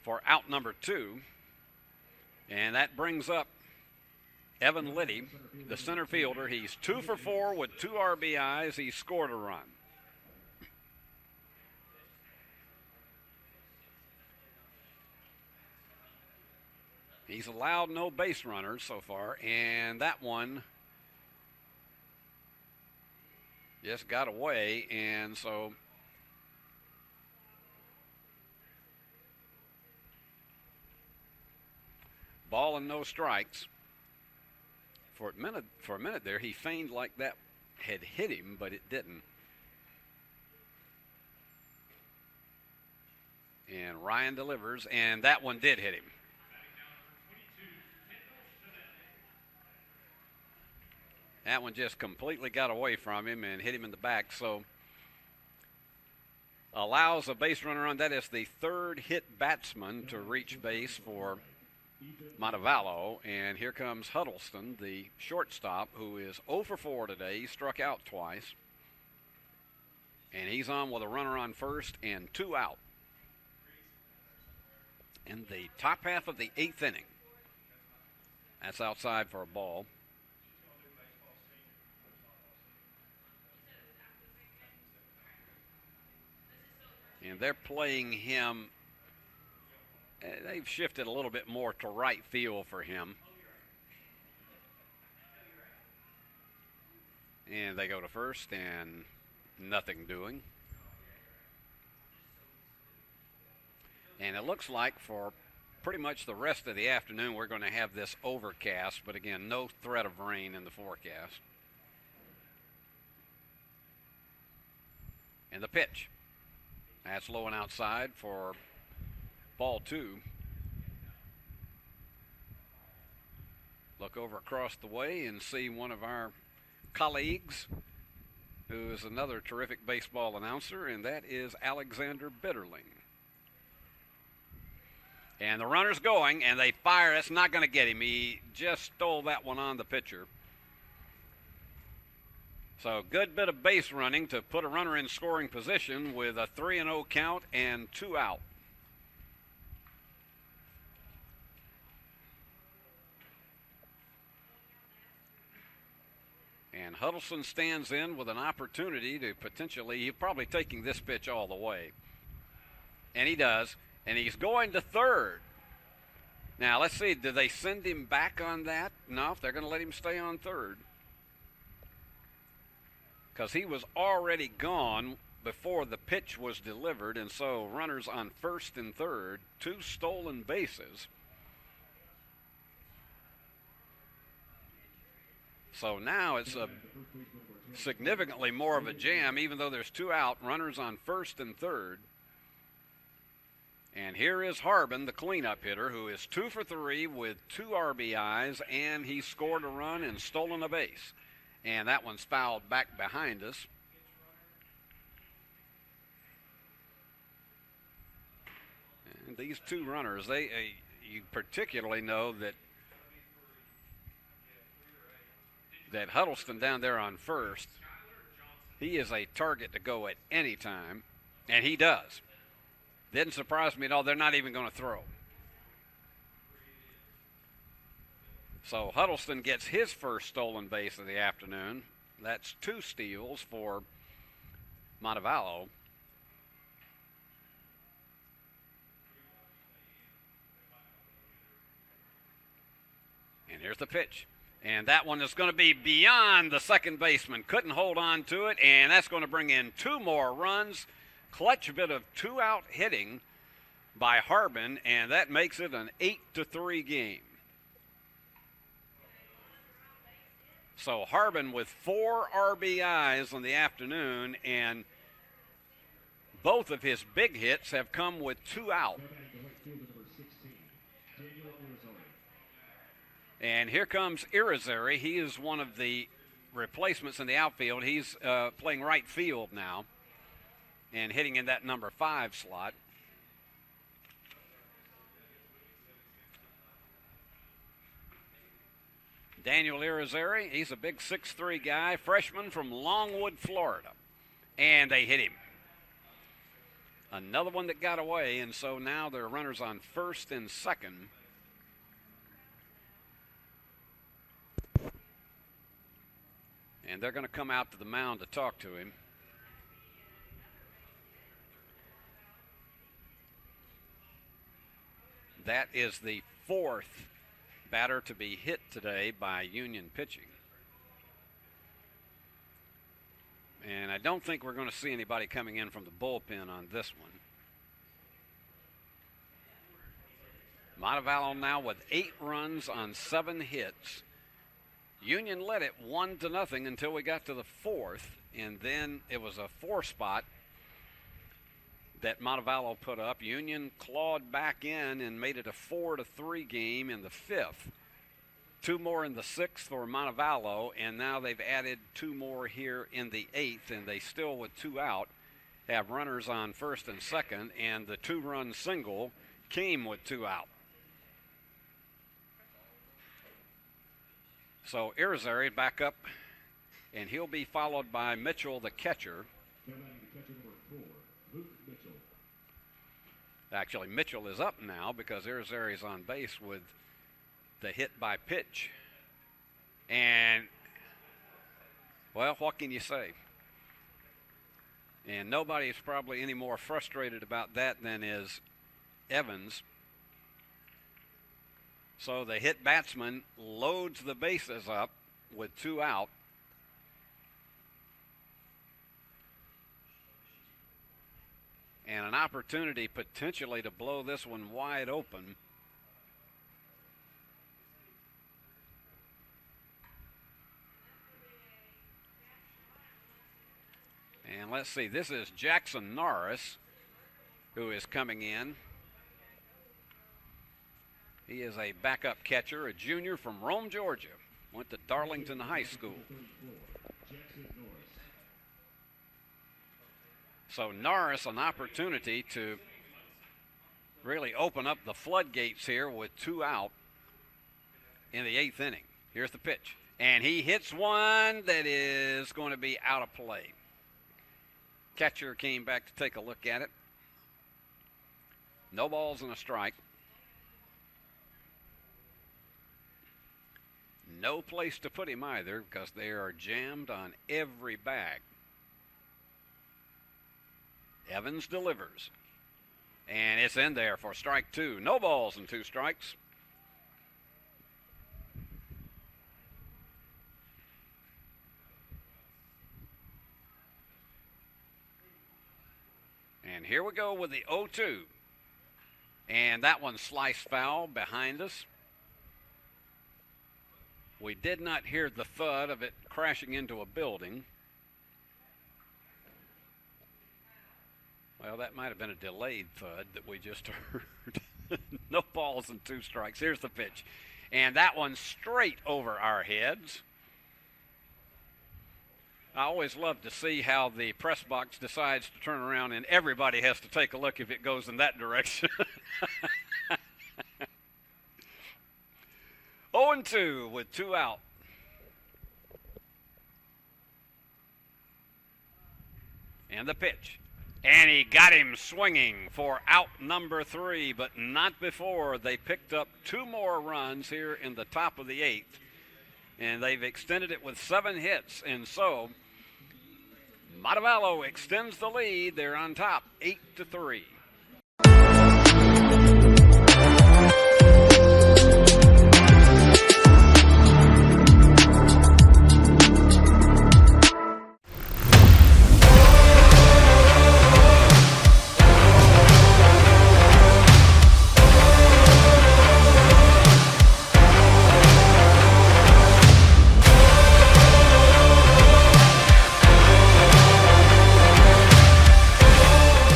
for out number 2. And that brings up Evan Liddy, the center fielder. He's 2 for 4 with 2 RBIs. He scored a run. He's allowed no base runners so far, and that one just got away, and so ball and no strikes. For a minute there, he feigned like that had hit him, but it didn't. And Ryan delivers, and that one did hit him. That one just completely got away from him and hit him in the back, so allows a base runner on. That is the 3rd hit batsman to reach base for Montevallo, and here comes Huddleston, the shortstop, who is 0 for 4 today. He struck out twice, and he's on with a runner on first and 2 out in the top half of the 8th inning. That's outside for a ball. And they're playing him. They've shifted a little bit more to right field for him. And they go to first, and nothing doing. And it looks like for pretty much the rest of the afternoon we're going to have this overcast, but again, no threat of rain in the forecast. And the pitch. That's low and outside for ball 2. Look over across the way and see one of our colleagues who is another terrific baseball announcer, and that is Alexander Bitterling. And the runner's going, and they fire. That's not going to get him. He just stole that one on the pitcher. So good bit of base running to put a runner in scoring position with a 3-0 count and 2 out. And Huddleston stands in with an opportunity to potentially, he's probably taking this pitch all the way. And he does. And he's going to third. Now, let's see, do they send him back on that? No, they're going to let him stay on third. Because he was already gone before the pitch was delivered, and so runners on first and third, 2 stolen bases. So now it's a significantly more of a jam, even though there's 2 out, runners on first and third. And here is Harbin, the cleanup hitter, who is 2 for 3 with 2 RBIs, and he scored a run and stolen a base. And that one's fouled back behind us. And these 2 runners, you particularly know that that Huddleston down there on first, he is a target to go at any time, and he does. Didn't surprise me at all. They're not even going to throw. So Huddleston gets his first stolen base of the afternoon. That's 2 steals for Montevallo. And here's the pitch. And that one is going to be beyond the second baseman. Couldn't hold on to it, and that's going to bring in 2 more runs. Clutch bit of 2-out hitting by Harbin, and that makes it an 8-3 game. So Harbin with 4 RBIs on the afternoon, and both of his big hits have come with 2 out. And here comes Irizarry. He is one of the replacements in the outfield. He's playing right field now and hitting in that number 5 slot. Daniel Irizarry, he's a big 6'3" guy, freshman from Longwood, Florida. And they hit him. Another one that got away, and so now there are runners on first and second. And they're going to come out to the mound to talk to him. That is the 4th batter to be hit today by Union pitching. And I don't think we're going to see anybody coming in from the bullpen on this one. Montevallo now with 8 runs on 7 hits. Union led it 1-0 until we got to the 4th, and then it was a 4 spot that Montevallo put up. Union clawed back in and made it a 4-3 game in the 5th. 2 more in the 6th for Montevallo, and now they've added 2 more here in the 8th, and they still, with 2 out, have runners on first and second, and the 2-run single came with 2 out. So Irizarry back up, and he'll be followed by Mitchell, the catcher. Actually, Mitchell is up now because Irizarry's on base with the hit by pitch. And, well, what can you say? And nobody is probably any more frustrated about that than is Evans. So the hit batsman loads the bases up with 2 out. And an opportunity potentially to blow this one wide open. And let's see, this is Jackson Norris who is coming in. He is a backup catcher, a junior from Rome, Georgia. Went to Darlington High School. So Norris, an opportunity to really open up the floodgates here with 2 out in the 8th inning. Here's the pitch. And he hits one that is going to be out of play. Catcher came back to take a look at it. No balls and a strike. No place to put him either because they are jammed on every bag. Evans delivers. And it's in there for strike 2. No balls and 2 strikes. And here we go with the 0-2. And that one sliced foul behind us. We did not hear the thud of it crashing into a building. Well, that might have been a delayed thud that we just heard. No balls and 2 strikes. Here's the pitch. And that one straight over our heads. I always love to see how the press box decides to turn around and everybody has to take a look if it goes in that direction. 0-2 with 2 out. And the pitch. And he got him swinging for out number 3, but not before they picked up 2 more runs here in the top of the 8th. And they've extended it with 7 hits. And so Montevallo extends the lead. They're on top 8-3.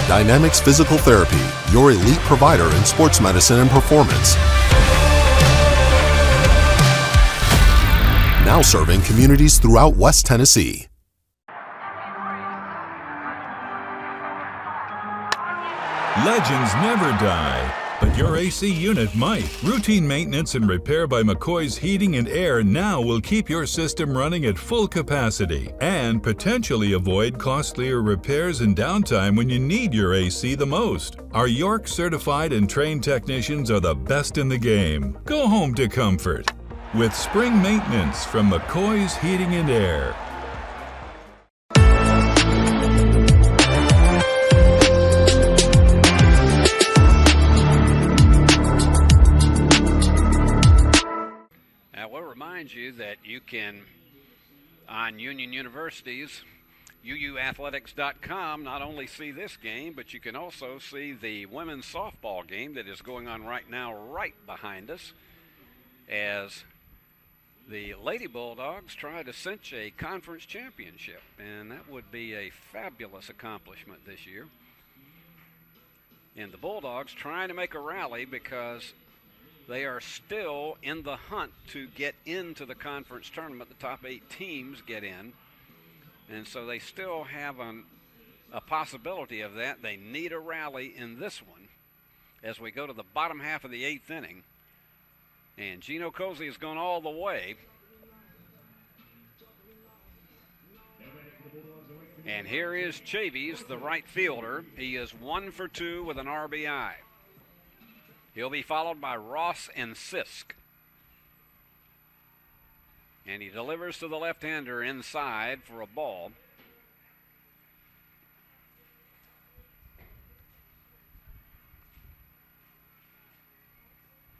Dynamics Physical Therapy, your elite provider in sports medicine and performance. Now serving communities throughout West Tennessee. Legends never die, but your AC unit might. Routine maintenance and repair by McCoy's Heating and Air now will keep your system running at full capacity and potentially avoid costlier repairs and downtime when you need your AC the most. Our York certified and trained technicians are the best in the game. Go home to comfort with spring maintenance from McCoy's Heating and Air. You that you can, on Union University's uuathletics.com, not only see this game, but you can also see the women's softball game that is going on right now right behind us as the Lady Bulldogs try to cinch a conference championship, and that would be a fabulous accomplishment this year. And the Bulldogs trying to make a rally because they are still in the hunt to get into the conference tournament. The top 8 teams get in, and so they still have a possibility of that. They need a rally in this one as we go to the bottom half of the 8th inning. And Gino Cozy has gone all the way. And here is Chavies, the right fielder. He is 1 for 2 with an RBI. He'll be followed by Ross and Sisk. And he delivers to the left-hander inside for a ball.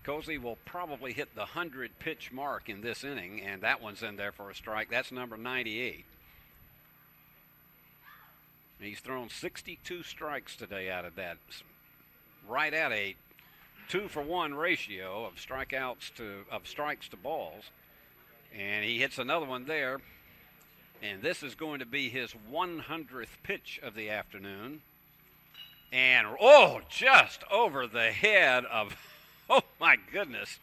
Cozy will probably hit the 100-pitch mark in this inning, and that one's in there for a strike. That's number 98. He's thrown 62 strikes today out of that, right at a 2-for-1 ratio of strikes to balls, and he hits another one there, and this is going to be his 100th pitch of the afternoon, and just over the head of, oh my goodness,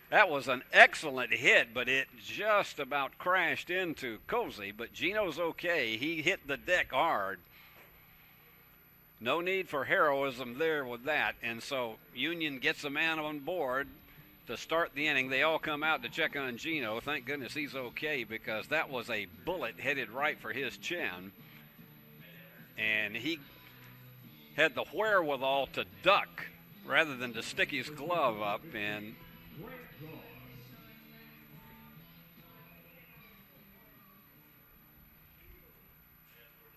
that was an excellent hit, but it just about crashed into Cozy, but Gino's okay. He hit the deck hard. No need for heroism there with that. And so Union gets a man on board to start the inning. They all come out to check on Gino. Thank goodness he's okay, because that was a bullet headed right for his chin. And he had the wherewithal to duck rather than to stick his glove up. And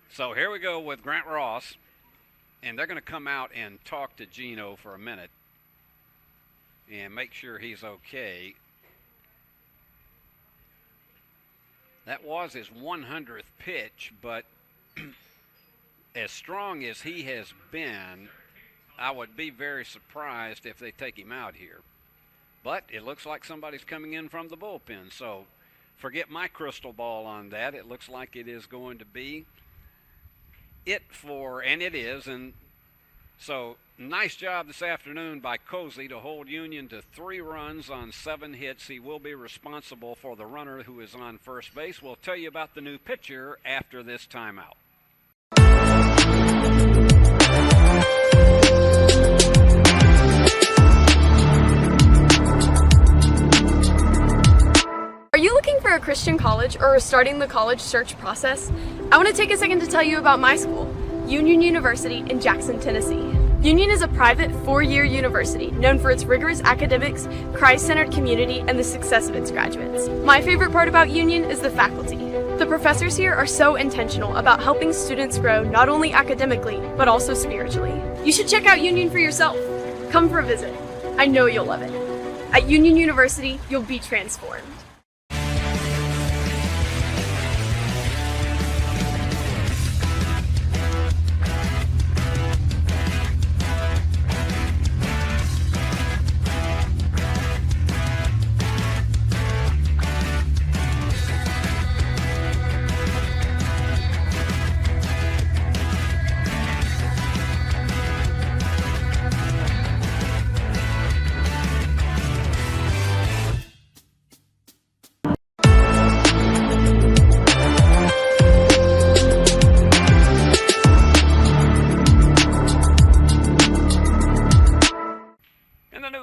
so here we go with Grant Ross. And they're going to come out and talk to Gino for a minute and make sure he's okay. That was his 100th pitch, but as strong as he has been, I would be very surprised if they take him out here. But it looks like somebody's coming in from the bullpen, so forget my crystal ball on that. It looks like it is going to be and it is. And so nice job this afternoon by Cozy to hold Union to 3 runs on 7 hits. He will be responsible for the runner who is on first base. We'll tell you about the new pitcher after this timeout. Are you looking for a Christian college or are starting the college search process? I want to take a second to tell you about my school, Union University in Jackson, Tennessee. Union is a private 4-year university known for its rigorous academics, Christ-centered community, and the success of its graduates. My favorite part about Union is the faculty. The professors here are so intentional about helping students grow not only academically, but also spiritually. You should check out Union for yourself. Come for a visit. I know you'll love it. At Union University, you'll be transformed.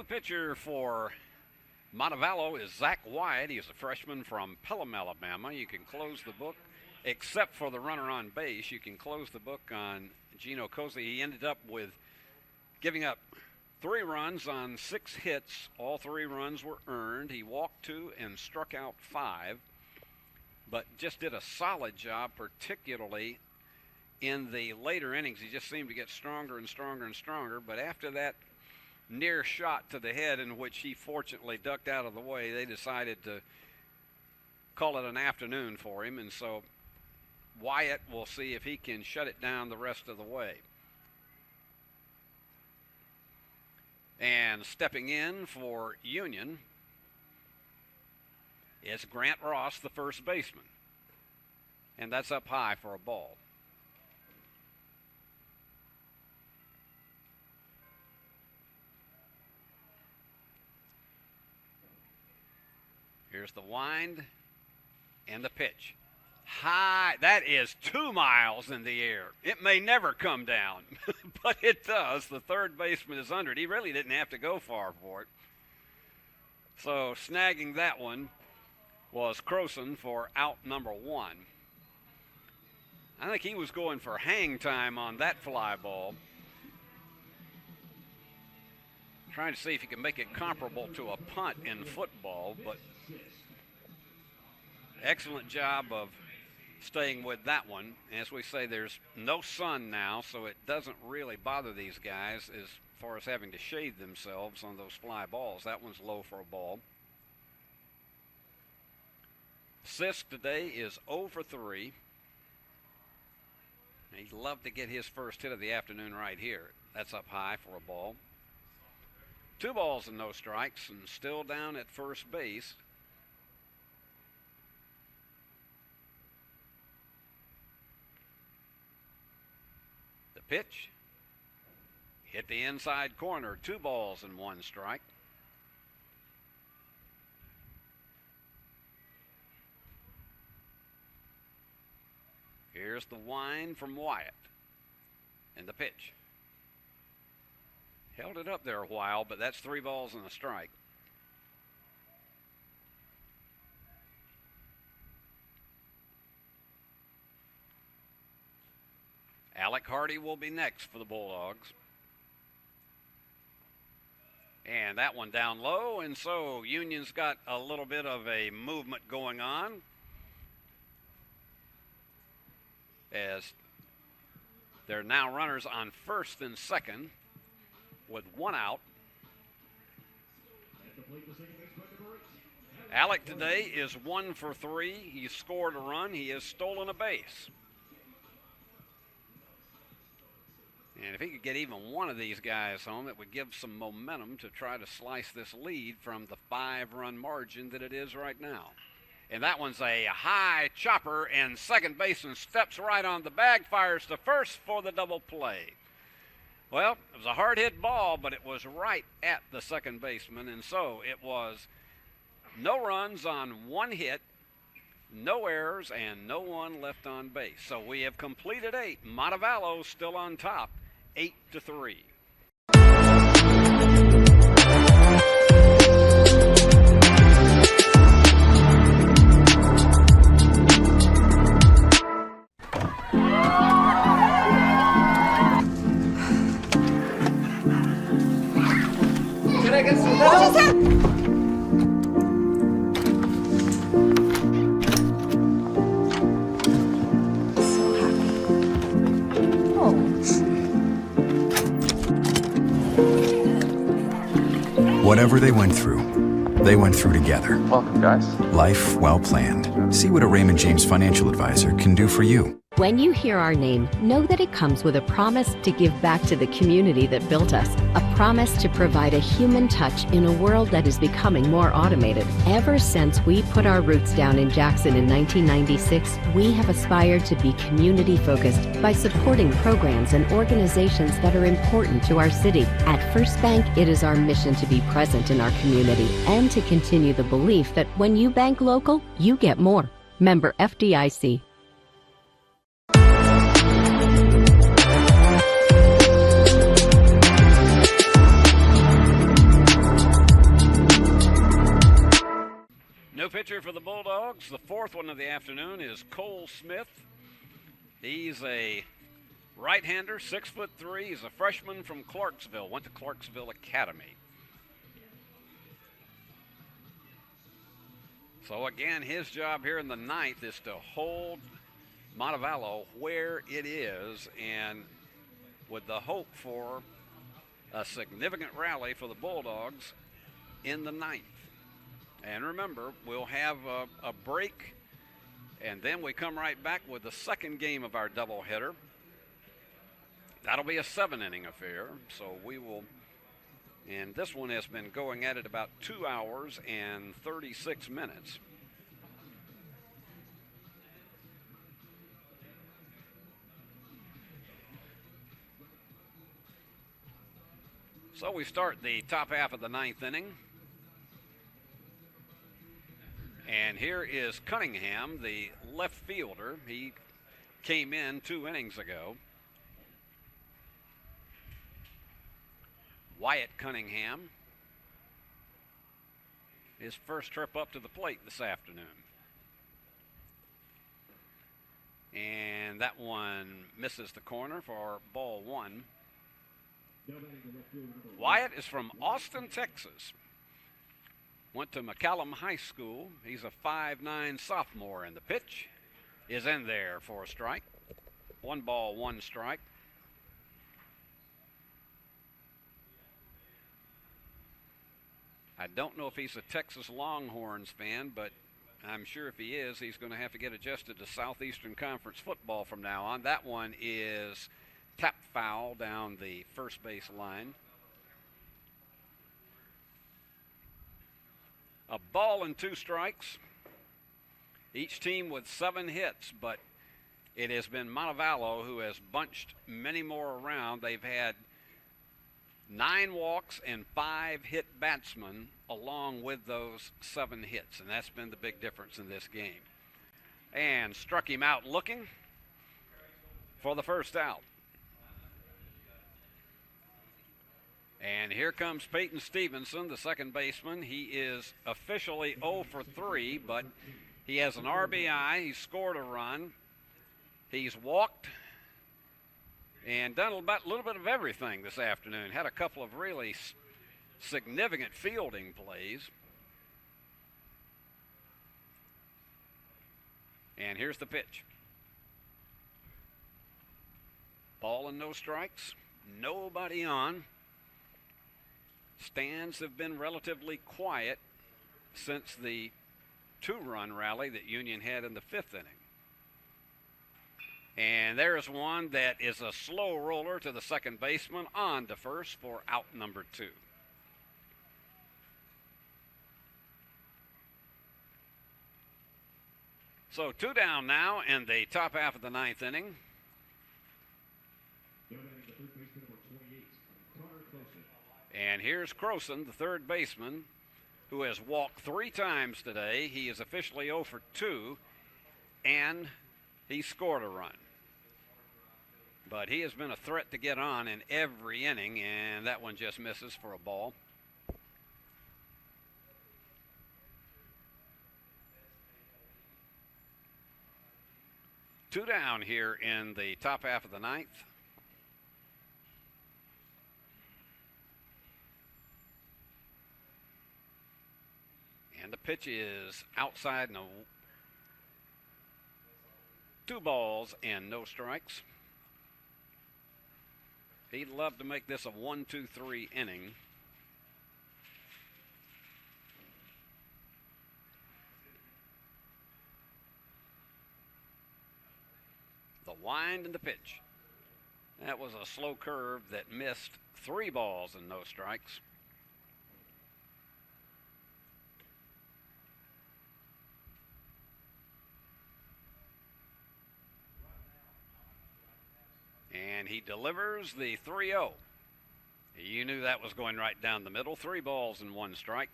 Pitcher for Montevallo is Zach Wyatt. He is a freshman from Pelham, Alabama. You can close the book, except for the runner on base. You can close the book on Gino Cozy. He ended up with giving up 3 runs on 6 hits. All 3 runs were earned. He walked 2 and struck out 5, but just did a solid job, particularly in the later innings. He just seemed to get stronger and stronger and stronger, but after that near shot to the head, in which he fortunately ducked out of the way, they decided to call it an afternoon for him, and so Wyatt will see if he can shut it down the rest of the way. And stepping in for Union is Grant Ross, the first baseman, and that's up high for a ball. Here's the wind and the pitch. High, that is 2 miles in the air. It may never come down, but it does. The third baseman is under it. He really didn't have to go far for it. So snagging that one was Croson for out number 1. I think he was going for hang time on that fly ball, trying to see if he can make it comparable to a punt in football, but excellent job of staying with that one. As we say, there's no sun now, so it doesn't really bother these guys as far as having to shade themselves on those fly balls. That one's low for a ball. Sisk today is 0 for 3. He'd love to get his first hit of the afternoon right here. That's up high for a ball. 2 balls and no strikes, and still down at first base. The pitch hit the inside corner. 2 balls and 1 strike. Here's the wind from Wyatt, and the pitch. Held it up there a while, but that's 3 balls and a strike. Alec Hardy will be next for the Bulldogs. And that one down low, and so Union's got a little bit of a movement going on, as there are now runners on first and second with 1 out. Alec today is 1 for 3. He scored a run. He has stolen a base. And if he could get even one of these guys home, it would give some momentum to try to slice this lead from the 5-run margin that it is right now. And that one's a high chopper, and second baseman steps right on the bag, fires to first for the double play. Well, it was a hard-hit ball, but it was right at the second baseman, and so it was no runs on 1 hit, no errors, and no one left on base. So we have completed 8. Montevallo still on top, 8-3. Whatever they went through together. Welcome, guys. Life well planned. See what a Raymond James financial advisor can do for you. When you hear our name, know that it comes with a promise to give back to the community that built us, a promise to provide a human touch in a world that is becoming more automated. Ever since we put our roots down in Jackson in 1996, we have aspired to be community-focused by supporting programs and organizations that are important to our city. At First Bank, it is our mission to be present in our community and to continue the belief that when you bank local, you get more. Member FDIC. No pitcher for the Bulldogs. The fourth one of the afternoon is Cole Smith. He's a right-hander, 6'3". He's a freshman from Clarksville, went to Clarksville Academy. So again, his job here in the ninth is to hold Montevallo where it is, and with the hope for a significant rally for the Bulldogs in the ninth. And remember, we'll have a break, and then we come right back with the second game of our doubleheader. That'll be a 7-inning affair, so we will, and this one has been going at it about 2 hours and 36 minutes. So we start the top half of the ninth inning. And here is Cunningham, the left fielder. He came in 2 innings ago. Wyatt Cunningham, his first trip up to the plate this afternoon. And that one misses the corner for ball 1. Wyatt is from Austin, Texas. Went to McCallum High School. He's a 5'9" sophomore, and the pitch is in there for a strike. 1 ball, 1 strike. I don't know if he's a Texas Longhorns fan, but I'm sure if he is, he's going to have to get adjusted to Southeastern Conference football from now on. That one is tapped foul down the first base line. A ball and 2 strikes. Each team with 7 hits, but it has been Montevallo who has bunched many more around. They've had 9 walks and 5 hit batsmen along with those 7 hits, and that's been the big difference in this game. And struck him out looking for the first out. And here comes Peyton Stevenson, the second baseman. He is officially 0 for 3, but he has an RBI. He scored a run. He's walked and done a little bit of everything this afternoon. Had a couple of really significant fielding plays. And here's the pitch. Ball and no strikes. Nobody on. Stands have been relatively quiet since the 2-run rally that Union had in the 5th inning. And there's one that is a slow roller to the second baseman on to first for out number 2. So 2 down now in the top half of the 9th inning. And here's Croson, the third baseman, who has walked 3 times today. He is officially 0 for 2, and he scored a run. But he has been a threat to get on in every inning, and that one just misses for a ball. Two down here in the top half of the 9th. And the pitch is outside, 2 balls and no strikes. He'd love to make this a 1-2-3 inning. The wind and the pitch. That was a slow curve that missed 3 balls and no strikes. And he delivers the 3-0. You knew that was going right down the middle. 3 balls and 1 strike.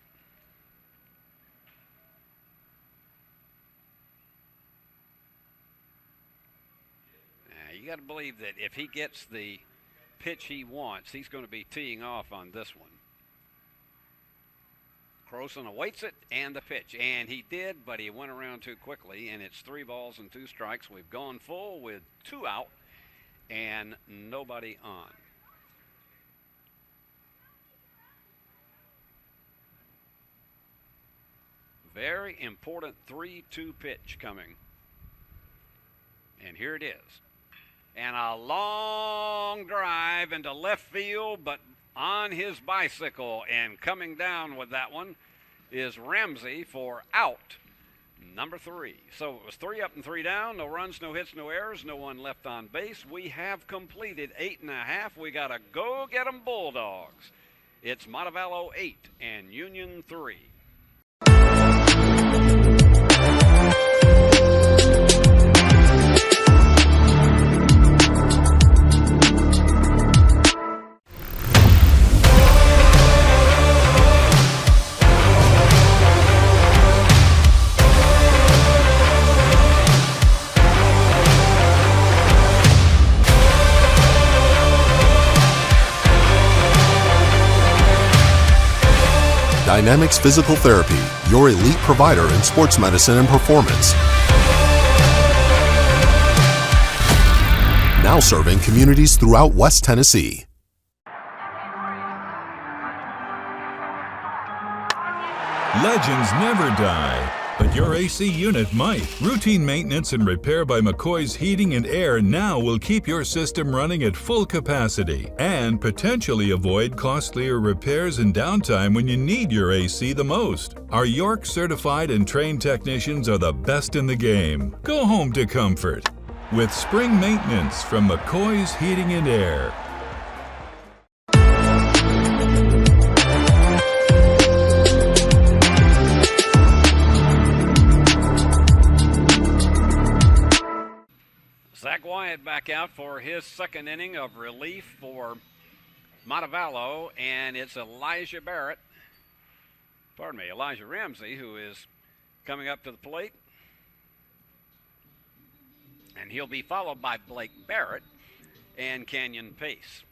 You got to believe that if he gets the pitch he wants, he's going to be teeing off on this one. Croson awaits it and the pitch, and he did, but he went around too quickly, and it's 3 balls and 2 strikes. We've gone full with 2 out and nobody on. Very important 3-2 pitch coming. And here it is. And a long drive into left field, but on his bicycle and coming down with that one is Ramsey for out number 3. So it was 3 up and 3 down, no runs, no hits, no errors, no one left on base. We have completed 8.5. We got to go get them Bulldogs. It's Montevallo 8 and Union 3. Dynamics Physical Therapy, your elite provider in sports medicine and performance. Now serving communities throughout West Tennessee. Legends never die, but your AC unit might. Routine maintenance and repair by McCoy's Heating and Air now will keep your system running at full capacity and potentially avoid costlier repairs and downtime when you need your AC the most. Our York certified and trained technicians are the best in the game. Go home to comfort with spring maintenance from McCoy's Heating and Air. Zach Wyatt back out for his second inning of relief for Montevallo, and it's Elijah Ramsey, who is coming up to the plate. And he'll be followed by Blake Barrett and Canyon Pace.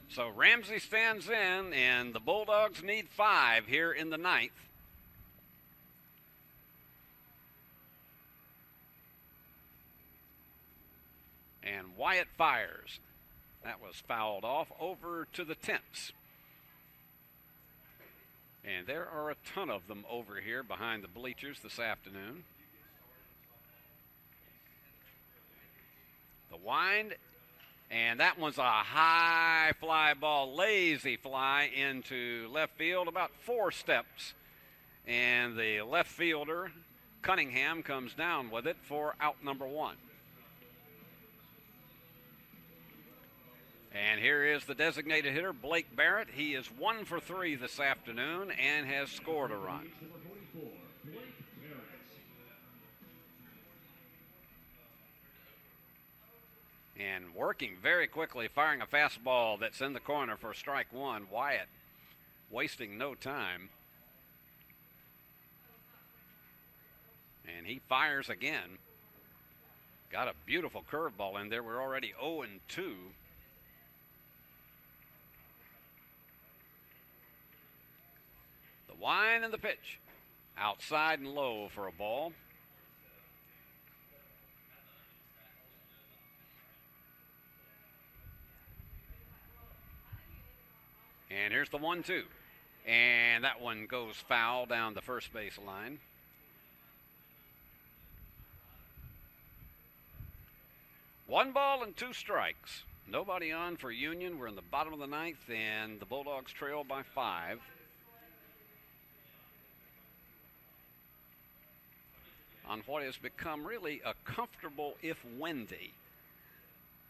So Ramsey stands in, and the Bulldogs need 5 here in the 9th. And Wyatt fires. That was fouled off over to the Temps. And there are a ton of them over here behind the bleachers this afternoon. The wind, and that one's a high fly ball, lazy fly into left field, about 4 steps. And the left fielder, Cunningham, comes down with it for out number 1. And here is the designated hitter, Blake Barrett. He is 1 for 3 this afternoon and has scored a run. And working very quickly, firing a fastball that's in the corner for strike 1. Wyatt wasting no time. And he fires again. Got a beautiful curveball in there. We're already 0-2. Wind and the pitch. Outside and low for a ball. And here's the 1-2. And that one goes foul down the first base line. One ball and 2 strikes. Nobody on for Union. We're in the bottom of the 9th, and the Bulldogs trail by 5. on what has become really a comfortable, if windy,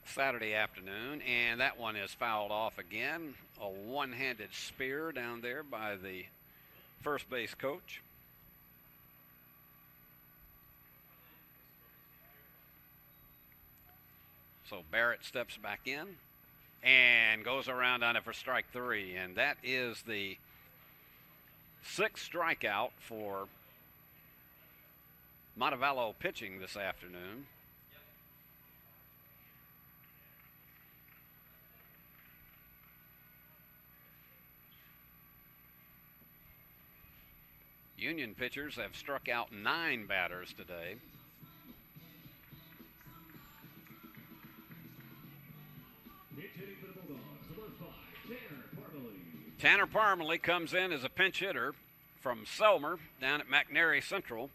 Saturday afternoon. And that one is fouled off again. A one-handed spear down there by the first base coach. So Barrett steps back in and goes around on it for strike 3. And that is the 6th strikeout for Montevallo pitching this afternoon. Union pitchers have struck out 9 batters today. Tanner Parmalee comes in as a pinch hitter from Selmer down at McNary Central.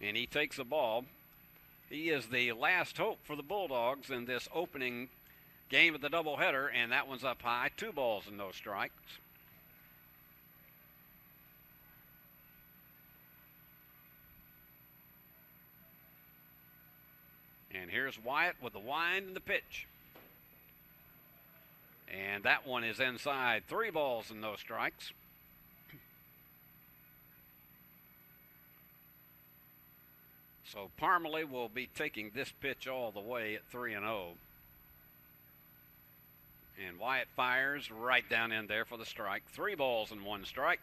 And he takes the ball. He is the last hope for the Bulldogs in this opening game of the doubleheader, and that one's up high. 2 balls and no strikes. And here's Wyatt with the wind and the pitch. And that one is inside. 3 balls and no strikes. So Parmalee will be taking this pitch all the way at 3-0. And Wyatt fires right down in there for the strike. 3 balls and 1 strike.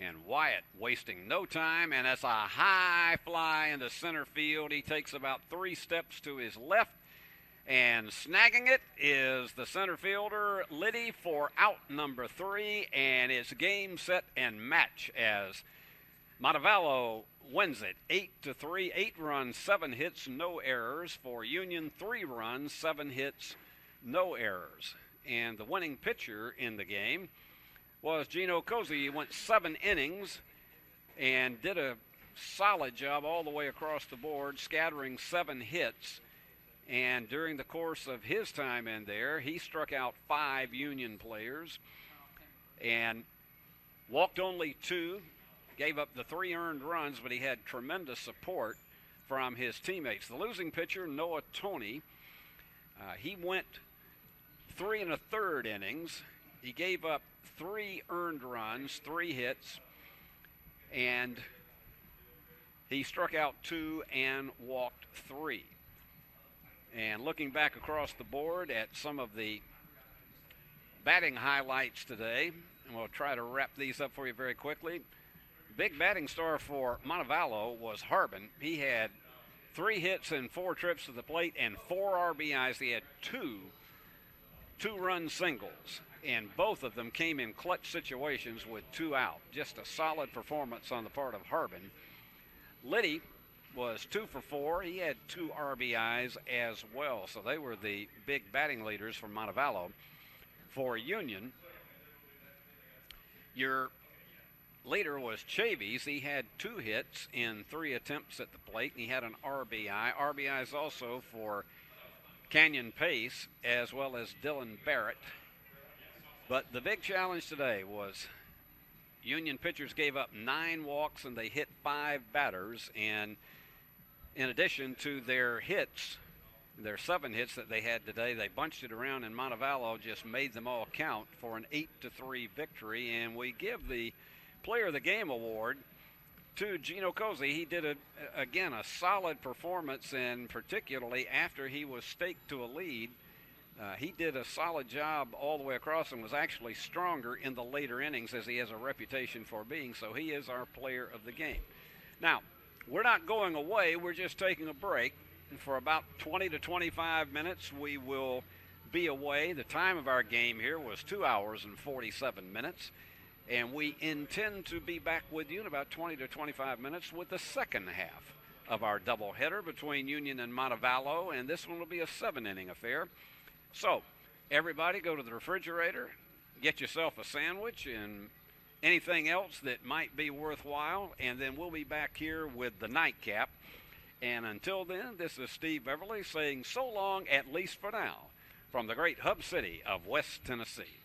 And Wyatt wasting no time, and that's a high fly into center field. He takes about 3 steps to his left, and snagging it is the center fielder, Liddy, for out number 3, and it's game, set, and match as Montevallo wins it 8-3, 8 runs, 7 hits, no errors. For Union, 3 runs, 7 hits, no errors. And the winning pitcher in the game was Gino Cozy. He went 7 innings and did a solid job all the way across the board, scattering 7 hits. And during the course of his time in there, he struck out 5 Union players and walked only 2, gave up the 3 earned runs, but he had tremendous support from his teammates. The losing pitcher, Noah Toney, he went 3 1/3 innings. He gave up 3 earned runs, 3 hits, and he struck out 2 and walked 3. And looking back across the board at some of the batting highlights today, and we'll try to wrap these up for you very quickly. Big batting star for Montevallo was Harbin. He had 3 hits and 4 trips to the plate and 4 RBIs. He had 2 two-run singles, and both of them came in clutch situations with 2 out. Just a solid performance on the part of Harbin. Liddy was 2 for 4. He had 2 RBIs as well, so they were the big batting leaders from Montevallo. For Union, your leader was Chavies. He had 2 hits in 3 attempts at the plate, and he had an RBI. RBIs also for Canyon Pace as well as Dylan Barrett. But the big challenge today was Union pitchers gave up 9 walks and they hit 5 batters. And in addition to their hits, their 7 hits that they had today, they bunched it around, and Montevallo just made them all count for an 8-3 victory. And we give the Player of the Game award to Gino Cozy. He did, again, a solid performance, and particularly after he was staked to a lead, he did a solid job all the way across and was actually stronger in the later innings, as he has a reputation for being. So he is our Player of the Game. Now, we're not going away. We're just taking a break. For about 20 to 25 minutes, we will be away. The time of our game here was 2 hours and 47 minutes. And we intend to be back with you in about 20 to 25 minutes with the second half of our doubleheader between Union and Montevallo. And this one will be a 7-inning affair. So, everybody go to the refrigerator, get yourself a sandwich and anything else that might be worthwhile. And then we'll be back here with the nightcap. And until then, this is Steve Beverly saying so long, at least for now, from the great hub city of West Tennessee.